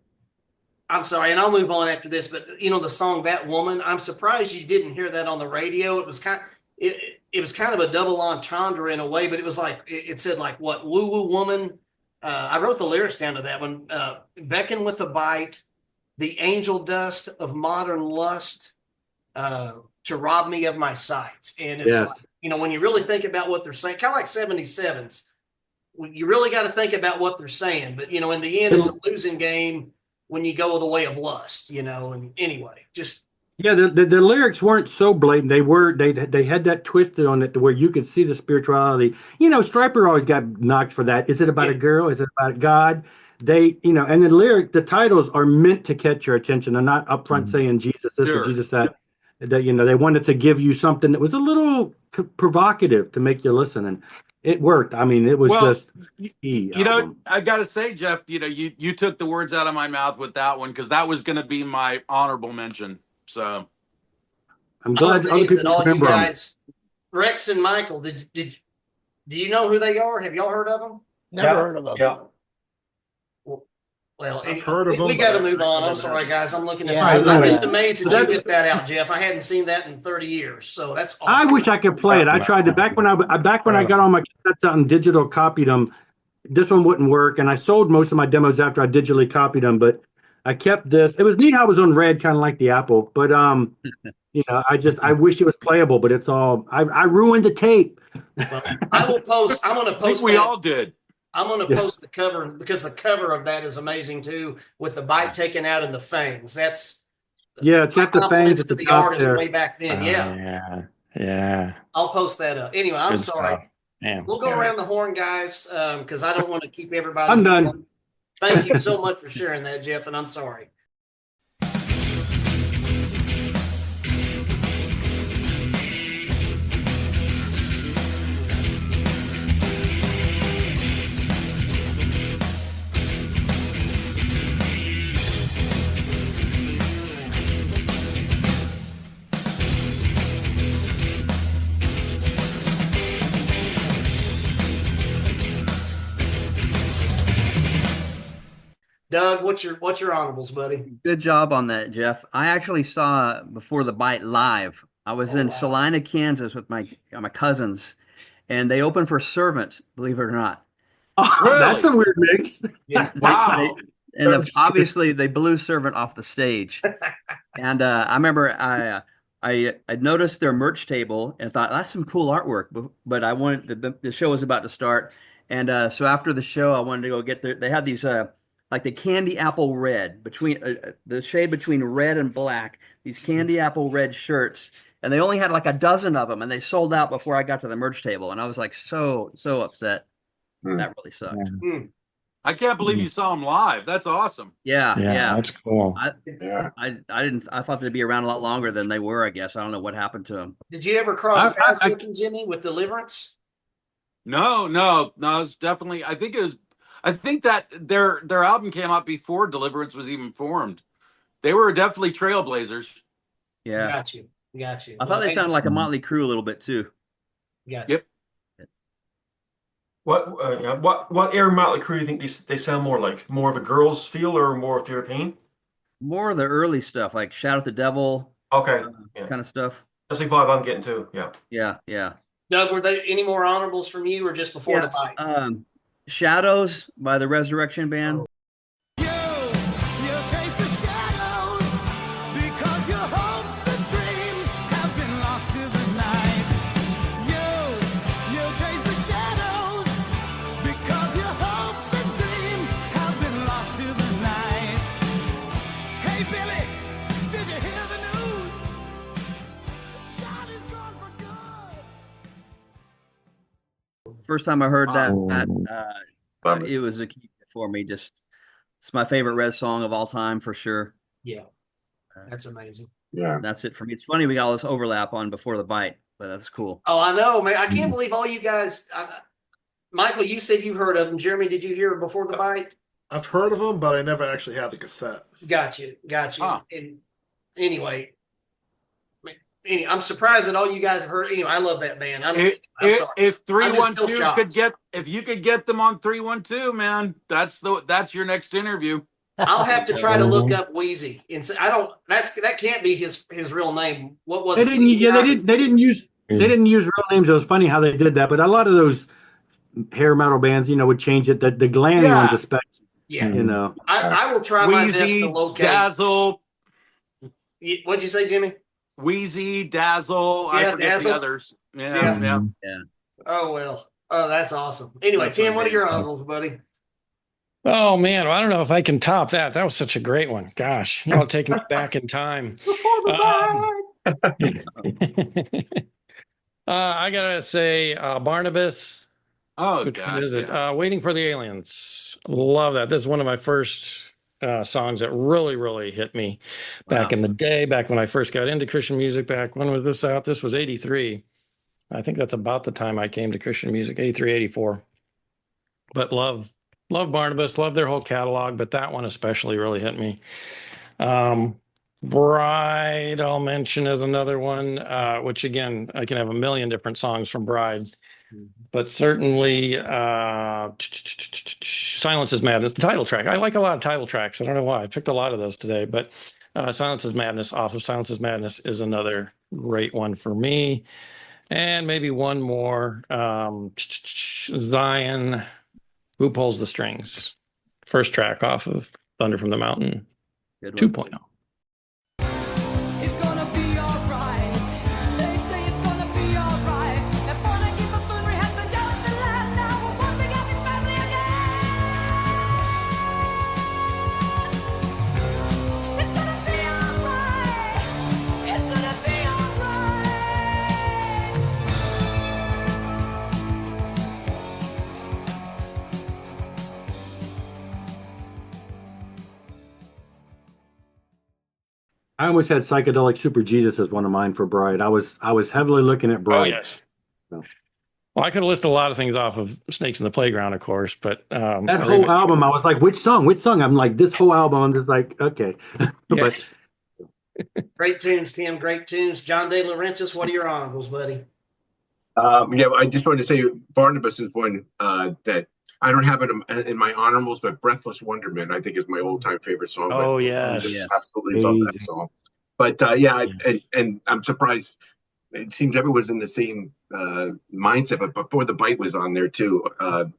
I'm sorry, and I'll move on after this, but you know, the song That Woman, I'm surprised you didn't hear that on the radio. It was kind of a double entendre in a way, but it was like, it said like, what, woo woo woman. I wrote the lyrics down to that one. Beckon with a bite, the angel dust of modern lust, to rob me of my sight. And it's like, you know, when you really think about what they're saying, kind of like 77's, you really got to think about what they're saying. But, in the end, it's a losing game when you go the way of lust, and anyway, just. Yeah, the lyrics weren't so blatant. They had that twisted on it to where you could see the spirituality. Stryper always got knocked for that. Is it about a girl? Is it about God? And the titles are meant to catch your attention. They're not upfront saying Jesus this or Jesus that. They wanted to give you something that was a little provocative to make you listen, and it worked. I mean, it was just. I gotta say, Jeff, you took the words out of my mouth with that one because that was going to be my honorable mention. So I'm glad other people all you remember them. guys, Rex and Michael, do you know who they are? Have y'all heard of them? Never heard of them. Yeah. Well, I've heard of them. We got to move on. I'm sorry, guys. I'm looking at. Yeah, I'm just amazed that you get that out, Jeff. I hadn't seen that in 30 years, so that's awesome. I wish I could play it. I tried to back when I got all my cassettes out and digital copied them. This one wouldn't work, and I sold most of my demos after I digitally copied them. But I kept this. It was neat how it was on red, kind of like the Apple. But I wish it was playable. But it's all I ruined the tape. Well, I will post. I'm going to post. we all did. I'm going to post the cover because the cover of that is amazing too, with the bite taken out and the fangs. That's it's got the fangs at to the top artist there. way back then. Yeah. I'll post that up. Anyway, I'm Good sorry. stuff. Damn. We'll go around the horn, guys, because I don't want to keep everybody. I'm done. Thank you so much for sharing that, Jeff, and I'm sorry. Doug, what's your honorables, buddy? Good job on that, Jeff. I actually saw Before the Bite live. I was in Salina, Kansas with my cousins, and they opened for Servant, believe it or not. Oh, Really? that's a weird mix. Yeah. Wow. Obviously they blew Servant off the stage. And I remember I noticed their merch table and thought that's some cool artwork, but I wanted the show was about to start, and so after the show I wanted to go get they had these like the candy apple red between the shade between red and black, these candy apple red shirts, and they only had like a dozen of them, and they sold out before I got to the merch table, and I was like so upset. That really sucked. I can't believe you saw them live. That's awesome. Yeah. That's cool. I didn't. I thought they'd be around a lot longer than they were. I guess I don't know what happened to them. Did you ever cross paths with them, Jimmy, with Deliverance? No, it's definitely. I think that their album came out before Deliverance was even formed. They were definitely trailblazers. Yeah, Got you. I thought they sounded like a Motley Crue a little bit too. Got you. Yep. What era Motley Crue do you think they sound more like? More of a girl's feel or more Theater of Pain? More of the early stuff, like Shout at the Devil. Okay. Kind of stuff. That's the vibe I'm getting too. Yeah. Yeah. Doug, were there any more honorables from you, or just Before the Bite? Shadows by the Resurrection Band. First time I heard that, it was a key for me. Just it's my favorite Res song of all time for sure. Yeah, that's amazing. Yeah, that's it for me. It's funny we got all this overlap on Before the Bite, but that's cool. Oh, I know, man. I can't believe all you guys. Michael, you said you've heard of them. Jeremy, did you hear Before the Bite? I've heard of them, but I never actually had the cassette. Got you. Huh. And anyway, I'm surprised that all you guys have heard. Anyway, I love that band. I'm sorry. If I'm just still 312 shocked. if you could get them on 312, man, that's your next interview. I'll have to try to look up Wheezy and say that can't be his real name. What was They it? didn't. They didn't use real names. It was funny how they did that. But a lot of those hair metal bands, would change it. The glam ones, especially. Yeah. I will try my best Wheezy, to locate. Dazzle. What'd you say, Jimmy? Wheezy, Dazzle. Yeah, I forget Dazzle. the others. Yeah. Oh well. Oh, that's awesome. Anyway, That's Tim, what are your amazing. uncles, buddy? Oh man, well, I don't know if I can top that. That was such a great one. Gosh, you all take me back in time. Before the I gotta say, Barnabas. Oh Which one gosh, is it? yeah. Waiting for the Aliens. Love that. This is one of my first songs that really, really hit me back in the day, back when I first got into Christian music. Back when was this out? This was 83. I think that's about the time I came to Christian music, 83, 84. But love Barnabas, love their whole catalog, but that one especially really hit me. Bride, I'll mention as another one, which again, I can have a million different songs from Bride. But certainly, Silence is Madness, the title track. I like a lot of title tracks. I don't know why. I picked a lot of those today, but Silence is Madness off of Silence is Madness is another great one for me. And maybe one more, Zion, Who Pulls the Strings? First track off of Thunder from the Mountain 2.0. It's gonna be alright. They say it's gonna be alright. And for the keep of food, has been down the last now. We're once again in family again. It's gonna be alright. It's gonna be I almost had Psychedelic Super Jesus as one of mine for Bride. I was heavily looking at Oh, Bride. yes. Well, I could list a lot of things off of Snakes in the Playground, of course, but That whole album, I was like, which song? Which song? I'm like, this whole album, I'm just like, okay. But Great tunes, Tim. Great tunes. John DeLaurentis, what are your uncles, buddy? Yeah, I just wanted to say Barnabas is one that I don't have it in my honorables, but Breathless Wonderment, I think, is my all-time favorite song. Oh, I yes. just absolutely love that song. But yeah, and I'm surprised. It seems everyone's in the same mindset, but before the Bite was on there too,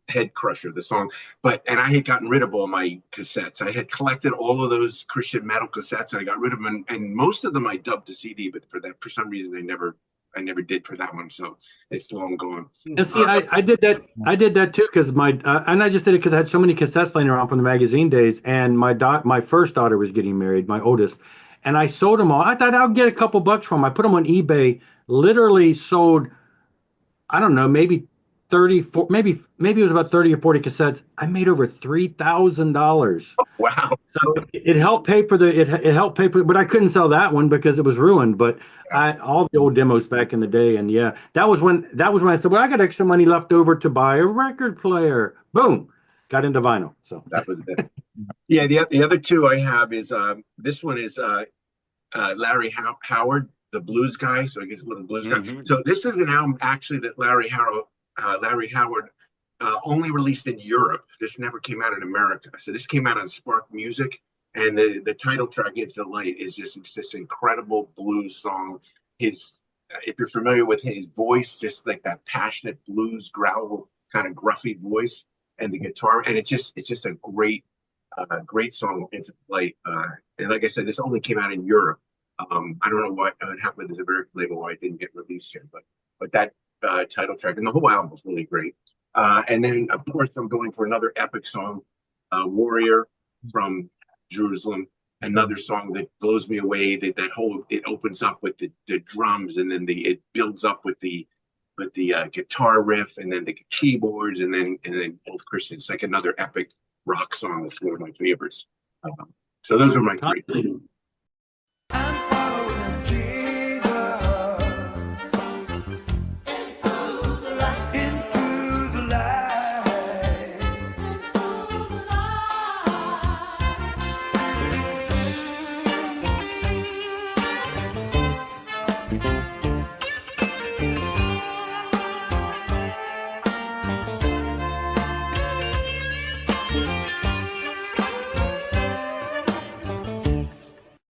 Head Crusher, the song. And I had gotten rid of all my cassettes. I had collected all of those Christian metal cassettes, and I got rid of them. And most of them I dubbed to CD, but for some reason I never did for that one. So it's long gone. And see, I did that. I did that too because and I just did it because I had so many cassettes laying around from the magazine days. And my first daughter was getting married, my oldest, and I sold them all. I thought I'll get a couple bucks from them. I put them on eBay. Literally sold, I don't know, maybe 34, maybe it was about 30 or 40 cassettes. I made over $3,000. Wow! So it helped pay for it helped pay for, but I couldn't sell that one because it was ruined. But all the old demos back in the day, and yeah, that was when I said, well, I got extra money left over to buy a record player. Boom, got into vinyl. So that was it. Yeah, the other two I have is this one is Larry Howard, the blues guy. So I guess a little blues guy. So this is an album actually that Larry Howard only released in Europe. This never came out in America. So this came out on Spark Music, and the title track "Into the Light" is it's this incredible blues song. If you're familiar with his voice, just like that passionate blues growl kind of gruffy voice, and the guitar, and it's just a great song, "Into the Light." And like I said, this only came out in Europe. I don't know what happened with this American label, why it didn't get released here, but that title track and the whole album was really great. And then, of course, I'm going for another epic song, "Warrior" from Jerusalem. Another song that blows me away. It opens up with the drums, and then it builds up with the guitar riff, and then the keyboards, and then both Christians. It's like another epic rock song. That's one of my favorites. So those are my three.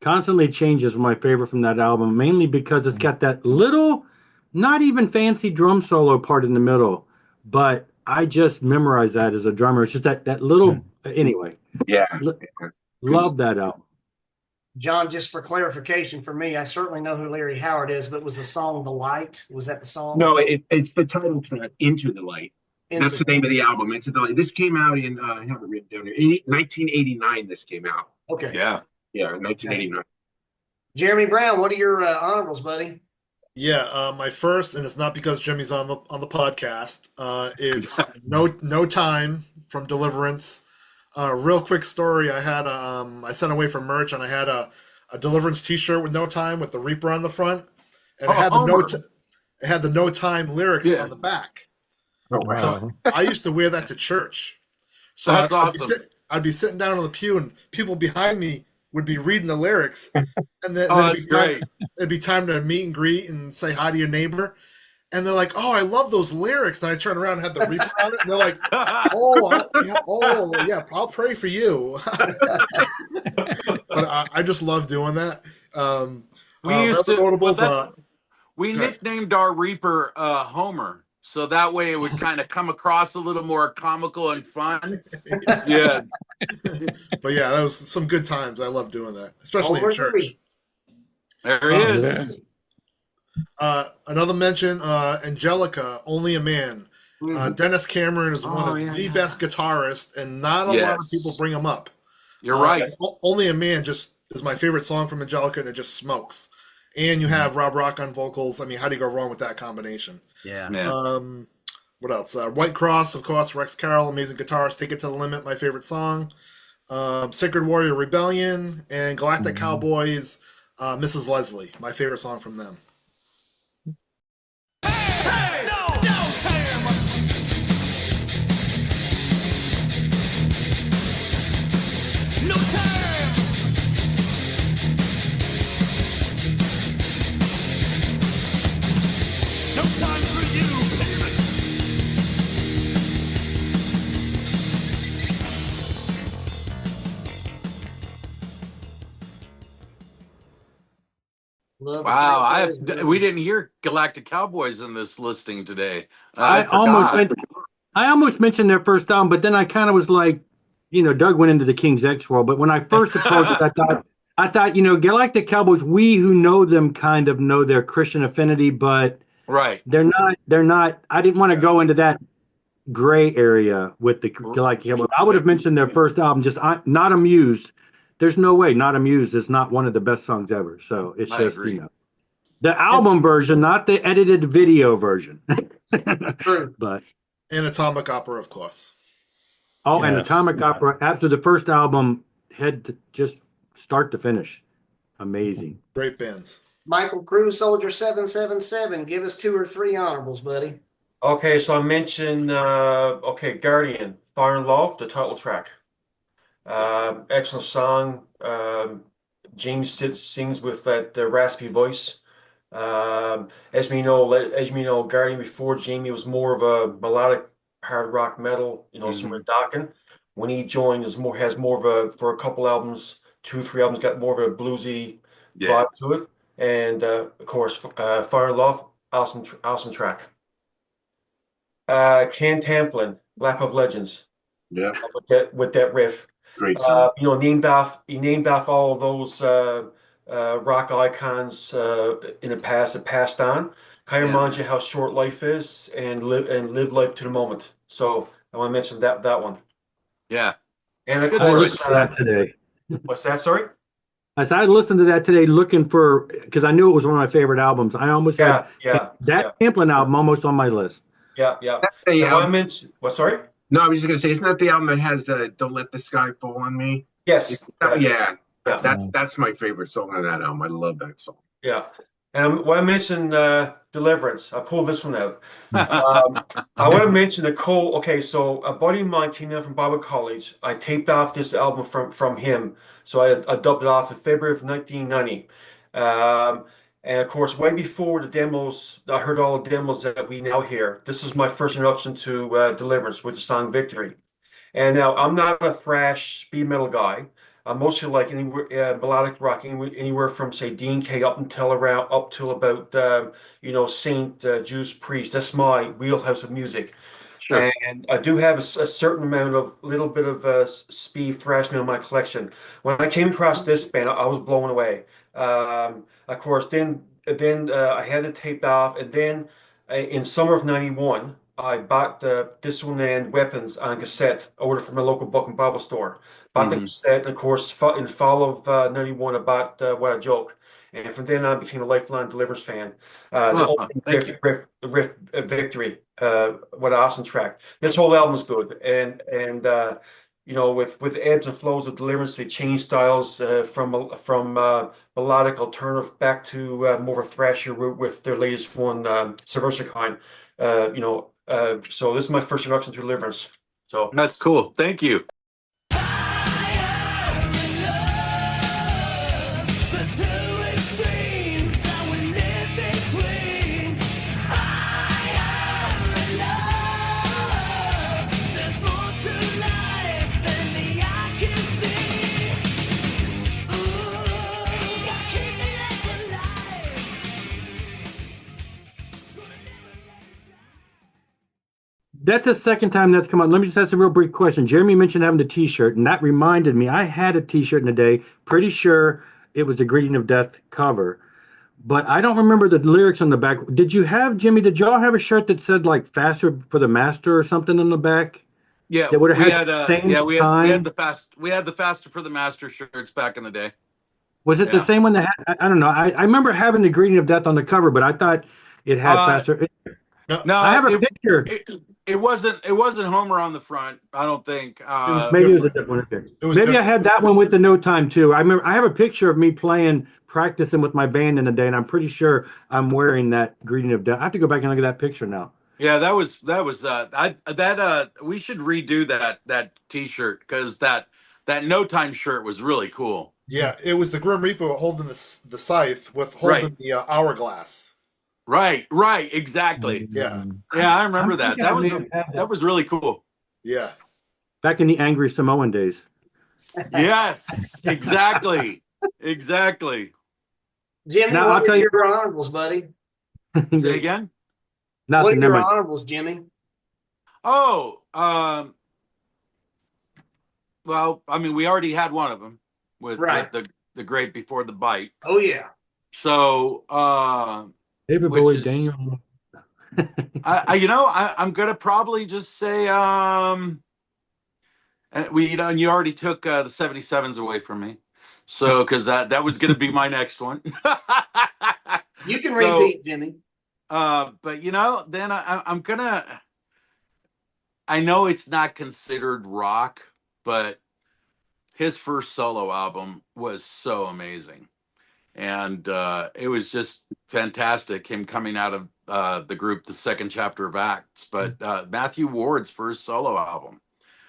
Constantly Changes was my favorite from that album, mainly because it's got that little, not even fancy drum solo part in the middle, but I just memorized that as a drummer. It's just that little, anyway. Yeah. Love that album. John, just for clarification for me, I certainly know who Larry Howard is, but was the song "The Light"? Was that the song? No, it's the title track, "Into the Light." Into That's the name of the album. Into the This came out in I have it written down here. 1989. This came out. Okay. Yeah. Yeah, 1989. Jeremy Brown, what are your honorables, buddy? Yeah, my first, and it's not because Jimmy's on the podcast. It's no time from Deliverance. Real quick story. I sent away for merch, and I had a Deliverance T-shirt with no time with the Reaper on the front, and it had the no time lyrics on the back. Oh wow! So I used to wear that to church. So That's awesome. I'd be sitting down on the pew, and people behind me would be reading the lyrics, and then it'd be time to meet and greet and say hi to your neighbor, and they're like, "Oh, I love those lyrics." And I turn around and had the Reaper on it, and they're like, "Oh, yeah, I'll pray for you." But I just love doing that. We used to. Notables, We nicknamed our Reaper Homer, so that way it would kind of come across a little more comical and fun. Yeah. But yeah, that was some good times. I love doing that, especially in church. There he is. Another mention, Angelica, Only a Man. Dennis Cameron is one of the best guitarists, and not a lot of people bring him up. You're right. Only a Man just is my favorite song from Angelica, and it just smokes. And you have Rob Rock on vocals. I mean, how do you go wrong with that combination? Yeah. What else? White Cross, of course, Rex Carroll, amazing guitarist. Take It to the Limit, my favorite song. Sacred Warrior Rebellion, and Galactic Cowboys, Mrs. Leslie, my favorite song from them. Hey, no time. No time. No time for you, baby. Wow, we didn't hear Galactic Cowboys in this listing today. I almost mentioned their first album, but then I kind of was like, Doug went into the King's X world. But when I first approached it, I thought, Galactic Cowboys, we who know them kind of know their Christian affinity, but they're not. I didn't want to go into that gray area with the Galactic Cowboys. I would have mentioned their first album, just Not Amused. There's no way Not Amused is not one of the best songs ever. So it's just, the album version, not the edited video version. True. But and Atomic Opera, of course. Oh, and Atomic Opera, after the first album, had to just start to finish. Amazing. Great bands. Michael Crewe, Soldier 777. Give us 2 or 3 honorables, buddy. Okay, so I mentioned Guardian, Fire and Love, the title track. Excellent song. James sings with that raspy voice. As we know, Guardian before Jamie was more of a melodic hard rock metal, some Dokken. When he joined, has more of a, for a couple albums, 2-3 albums, got more of a bluesy vibe to it. And of course, Fire and Love, awesome track. Ken Tamplin, Lap of Legends. Yeah. With that riff. Great song. Named off all of those rock icons in the past that passed on. Kind of reminds you how short life is, and live life to the moment. So I want to mention that one. Yeah. And of I course, listened to that today. What's that? Sorry. I listened to that today, looking for, because I knew it was one of my favorite albums. I almost had that Tamplin album almost on my list. Yeah. What? Sorry. No, I was just gonna say, isn't that the album that has "Don't Let the Sky Fall on Me"? Yes. That's my favorite song on that album. I love that song. Yeah. And when I mentioned Deliverance, I pulled this one out. I want to mention so a buddy of mine came in from Bible College. I taped off this album from him. So I dubbed it off in February of 1990. And of course, way before the demos, I heard all the demos that we now hear. This is my first introduction to Deliverance with the song Victory. And now I'm not a thrash speed metal guy. I'm mostly like melodic rock, anywhere from say Dean K up till about Saint Judas Priest. That's my wheelhouse of music. Sure. And I do have a certain amount of little bit of speed thrash metal in my collection. When I came across this band, I was blown away. Of course, then I had it taped off, and then in summer of '91, I bought this one and Weapons on cassette, ordered from a local book and Bible store. Bought the Mhm. cassette, and of course, in fall of '91, I bought What a Joke. And from then on, I became a lifelong Deliverance fan. The opening Thank you. riff Victory, what an awesome track. This whole album is good. And you know, with ebbs and flows of Deliverance, they change styles from melodic alternative back to more of a thrasher route with their latest one, Subversive Kind. You know, so this is my first introduction to Deliverance. So That's cool. Thank you. That's the second time that's come up. Let me just ask a real brief question. Jeremy mentioned having the T-shirt, and that reminded me. I had a T-shirt in the day. Pretty sure it was the Greeting of Death cover, but I don't remember the lyrics on the back. Did you have, Jimmy? Did y'all have a shirt that said like "Faster for the Master" or something on the back? Yeah, That would have we had had the same we time? had the Faster for the Master shirts back in the day. Was it the Yeah. same one that had? I don't know. I remember having the Greeting of Death on the cover, but I thought it had faster. No, I have a picture. It wasn't Homer on the front. I don't think. Maybe it was a different one. Okay. Maybe I had that one with the no time too. I remember I have a picture of me practicing with my band in the day, and I'm pretty sure I'm wearing that Greeting of Death. I have to go back and look at that picture now. Yeah, that was we should redo that T-shirt because that no time shirt was really cool. Yeah, it was the Grim Reaper holding the scythe with holding the hourglass. Right, exactly. Yeah, I remember that. thinking I That may have had that was really cool. yeah. Back in the Angry Samoan days. Yes, exactly. Jimmy, Now, what I'll are tell you- your honorables, buddy? Say again. What Nothing. are Never your mind. honorables, Jimmy? Oh, well, I mean, we already had one of them with Right. the Great Before the Bite. Oh yeah. So, David which Bowie, is- Daniel. I'm gonna probably just say, and and you already took the 77s away from me, so because that was gonna be my next one. You can So, repeat, Jimmy. but then I'm gonna. I know it's not considered rock, but his first solo album was so amazing. And it was just fantastic, him coming out of the group, the second chapter of Acts. But Matthew Ward's first solo album,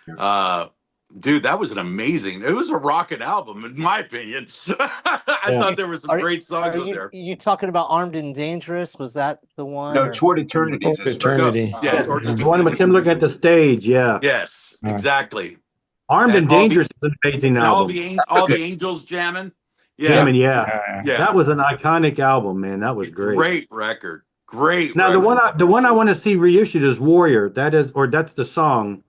dude, that was it was a rocking album, in my opinion. I thought there were some great songs on there. You talking about Armed and Dangerous? Was that the one? No, or- Toward Eternity. Toward Eternity. Yeah, Towards The one with him looking at the stage, yeah. Yes, exactly. Armed and And all the- Dangerous is an amazing And all album. the angels jamming. Jamming, Yeah. That was an iconic album, man. That was great. Great record. Great. Now record. the one I want to see reissued is Warrior. That's the song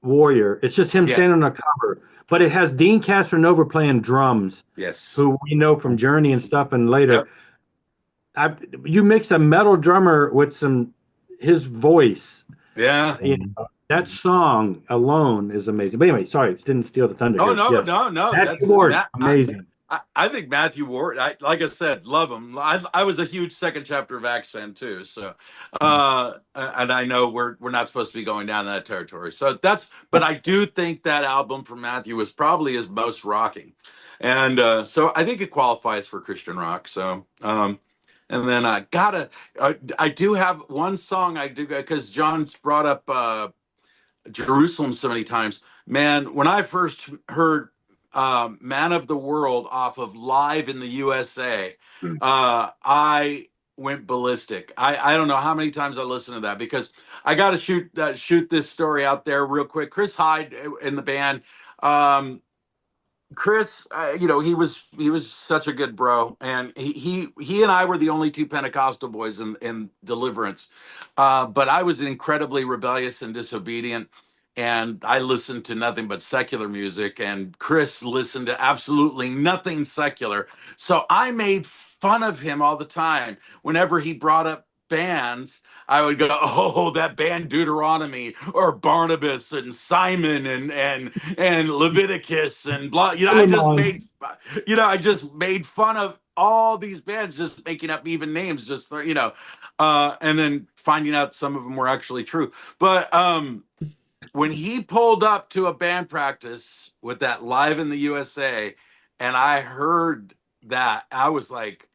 Warrior. It's just him standing on a cover, but it has Dean Castronova playing drums. Yes. Who we know from Journey and stuff, and later. You mix a metal drummer with his voice. Yeah. That song alone is amazing. But anyway, sorry, didn't steal the thunder. Oh, here. no. Matthew Ward, amazing. I think Matthew Ward, like I said, love him. I was a huge second chapter of Acts fan too. So, and I know we're not supposed to be going down that territory. So but I do think that album from Matthew was probably his most rocking. And so I think it qualifies for Christian rock. So, and then I do have one song I do, because John's brought up Jerusalem so many times. Man, when I first heard Man of the World off of Live in the USA, I went ballistic. I don't know how many times I listened to that, because I got to shoot this story out there real quick. Chris Hyde in the band. Chris, he was such a good bro, and he and I were the only two Pentecostal boys in Deliverance, but I was incredibly rebellious and disobedient, and I listened to nothing but secular music, and Chris listened to absolutely nothing secular. So I made fun of him all the time whenever he brought up bands, I would go, oh, that band Deuteronomy or Barnabas and Simon and Leviticus and blah. I just made fun of all these bands, just making up even names, just for, and then finding out some of them were actually true. But when he pulled up to a band practice with that Live in the USA, and I heard that, I was like,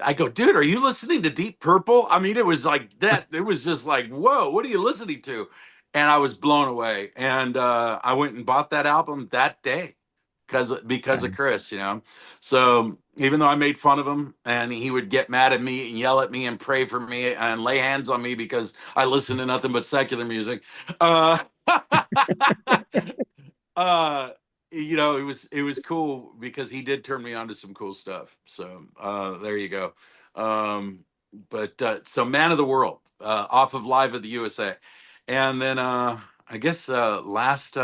I go, dude, are you listening to Deep Purple? I mean, it was like that. It was just like, whoa, what are you listening to? And I was blown away. And I went and bought that album that day because of Chris, So even though I made fun of him and he would get mad at me and yell at me and pray for me and lay hands on me because I listened to nothing but secular music. It was cool because he did turn me on to some cool stuff. So there you go. So Man of the World off of Live at the USA, and then I guess last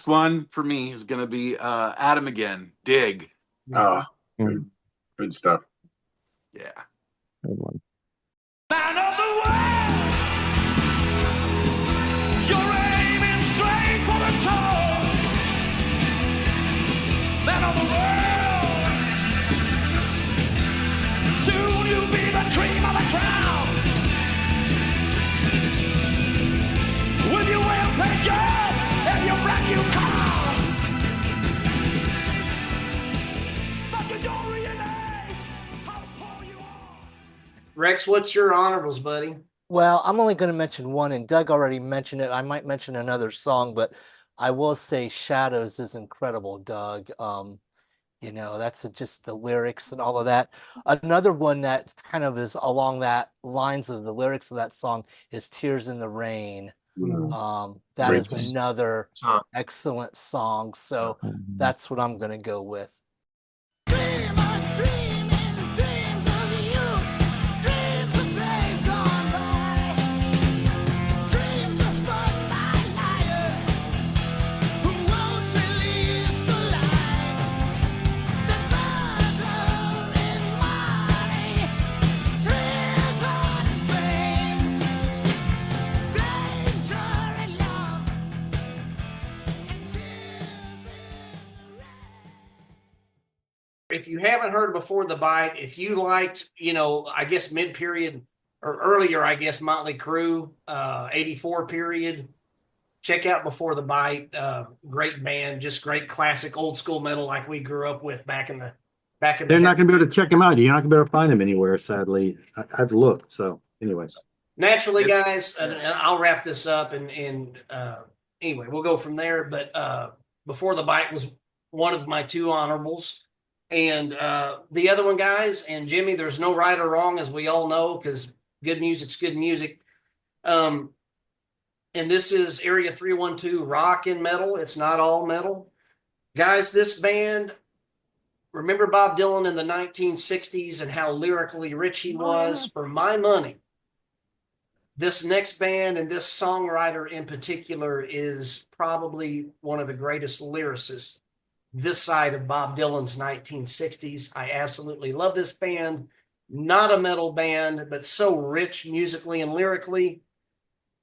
one for me is gonna be Adam again. Dig. Good stuff. Yeah. Man of the world, you're aiming straight for the toe. Man of the world, soon you'll be the cream of the crowd. With your well-paid job and your brand new car, but you don't realize how poor you are. Rex, what's your honorables, buddy? Well, I'm only going to mention one, and Doug already mentioned it. I might mention another song, but I will say Shadows is incredible, Doug. That's just the lyrics and all of that. Another one that kind of is along that lines of the lyrics of that song is Tears in the Rain. That Great is song. another Song. excellent song. So that's what I'm going to go with. If you haven't heard Before the Bite, if you liked, I guess mid-period or earlier, I guess Motley Crue, 84 period, check out Before the Bite. Great band, just great classic old school metal like we grew up with back in the They're not going to be able to check them out. You're not going to be able to find them anywhere, sadly. I've looked. So, anyways. Naturally, guys, and I'll wrap this up and anyway, we'll go from there. But Before the Bite was one of my two honorables. And the other one, guys, and Jimmy, there's no right or wrong, as we all know, because good music's good music. And this is Area 312 rock and metal. It's not all metal. Guys, this band, remember Bob Dylan in the 1960s and how lyrically rich he was? For my money, this next band and this songwriter in particular is probably one of the greatest lyricists this side of Bob Dylan's 1960s. I absolutely love this band. Not a metal band, but so rich musically and lyrically.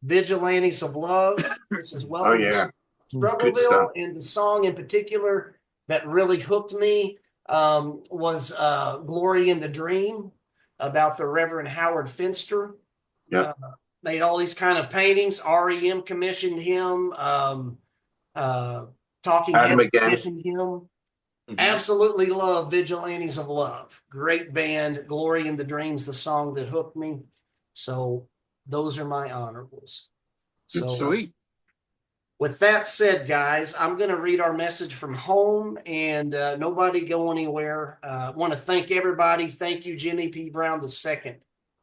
Vigilantes of Love. This is Welcome to Struggleville. And the song in particular that really hooked me was Glory in the Dream, about the Reverend Howard Finster. Yep. They had all these kind of paintings. REM commissioned him. Talking Heads commissioned him. Absolutely love Vigilantes of Love. Great band. Glory in the Dream's the song that hooked me. So those are my honorables. So sweet. With that said, guys, I'm going to read our message from home, and nobody go anywhere. Want to thank everybody. Thank you, Jimmy P. Brown II,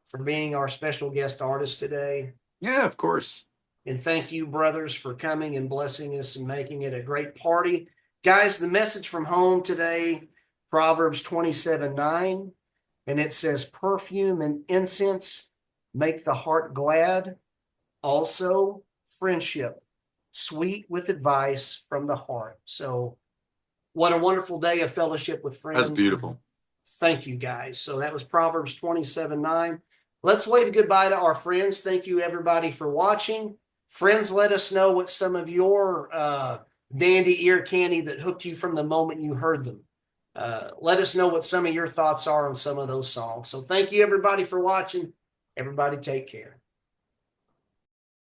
for being our special guest artist today. Yeah, of course. And thank you, brothers, for coming and blessing us and making it a great party. Guys, the message from home today, Proverbs 27:9, and it says, perfume and incense make the heart glad. Also, friendship, sweet with advice from the heart. So what a wonderful day of fellowship with friends. That's beautiful. Thank you, guys. So that was Proverbs 27:9. Let's wave goodbye to our friends. Thank you, everybody, for watching. Friends, let us know what some of your dandy ear candy that hooked you from the moment you heard them. Let us know what some of your thoughts are on some of those songs. So thank you, everybody, for watching. Everybody take care.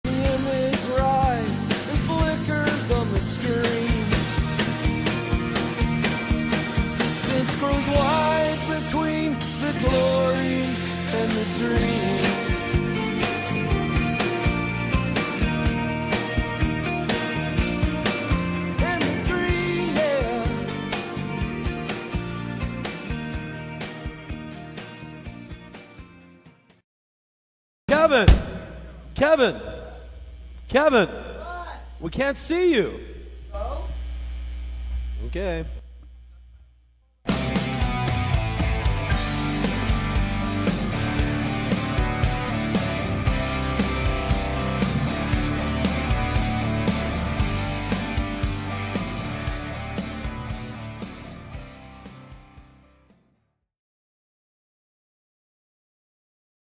The image rise and flickers on the screen. Distance grows wide between the glory and the dream. And the dream, yeah. Kevin, we can't see you. Okay.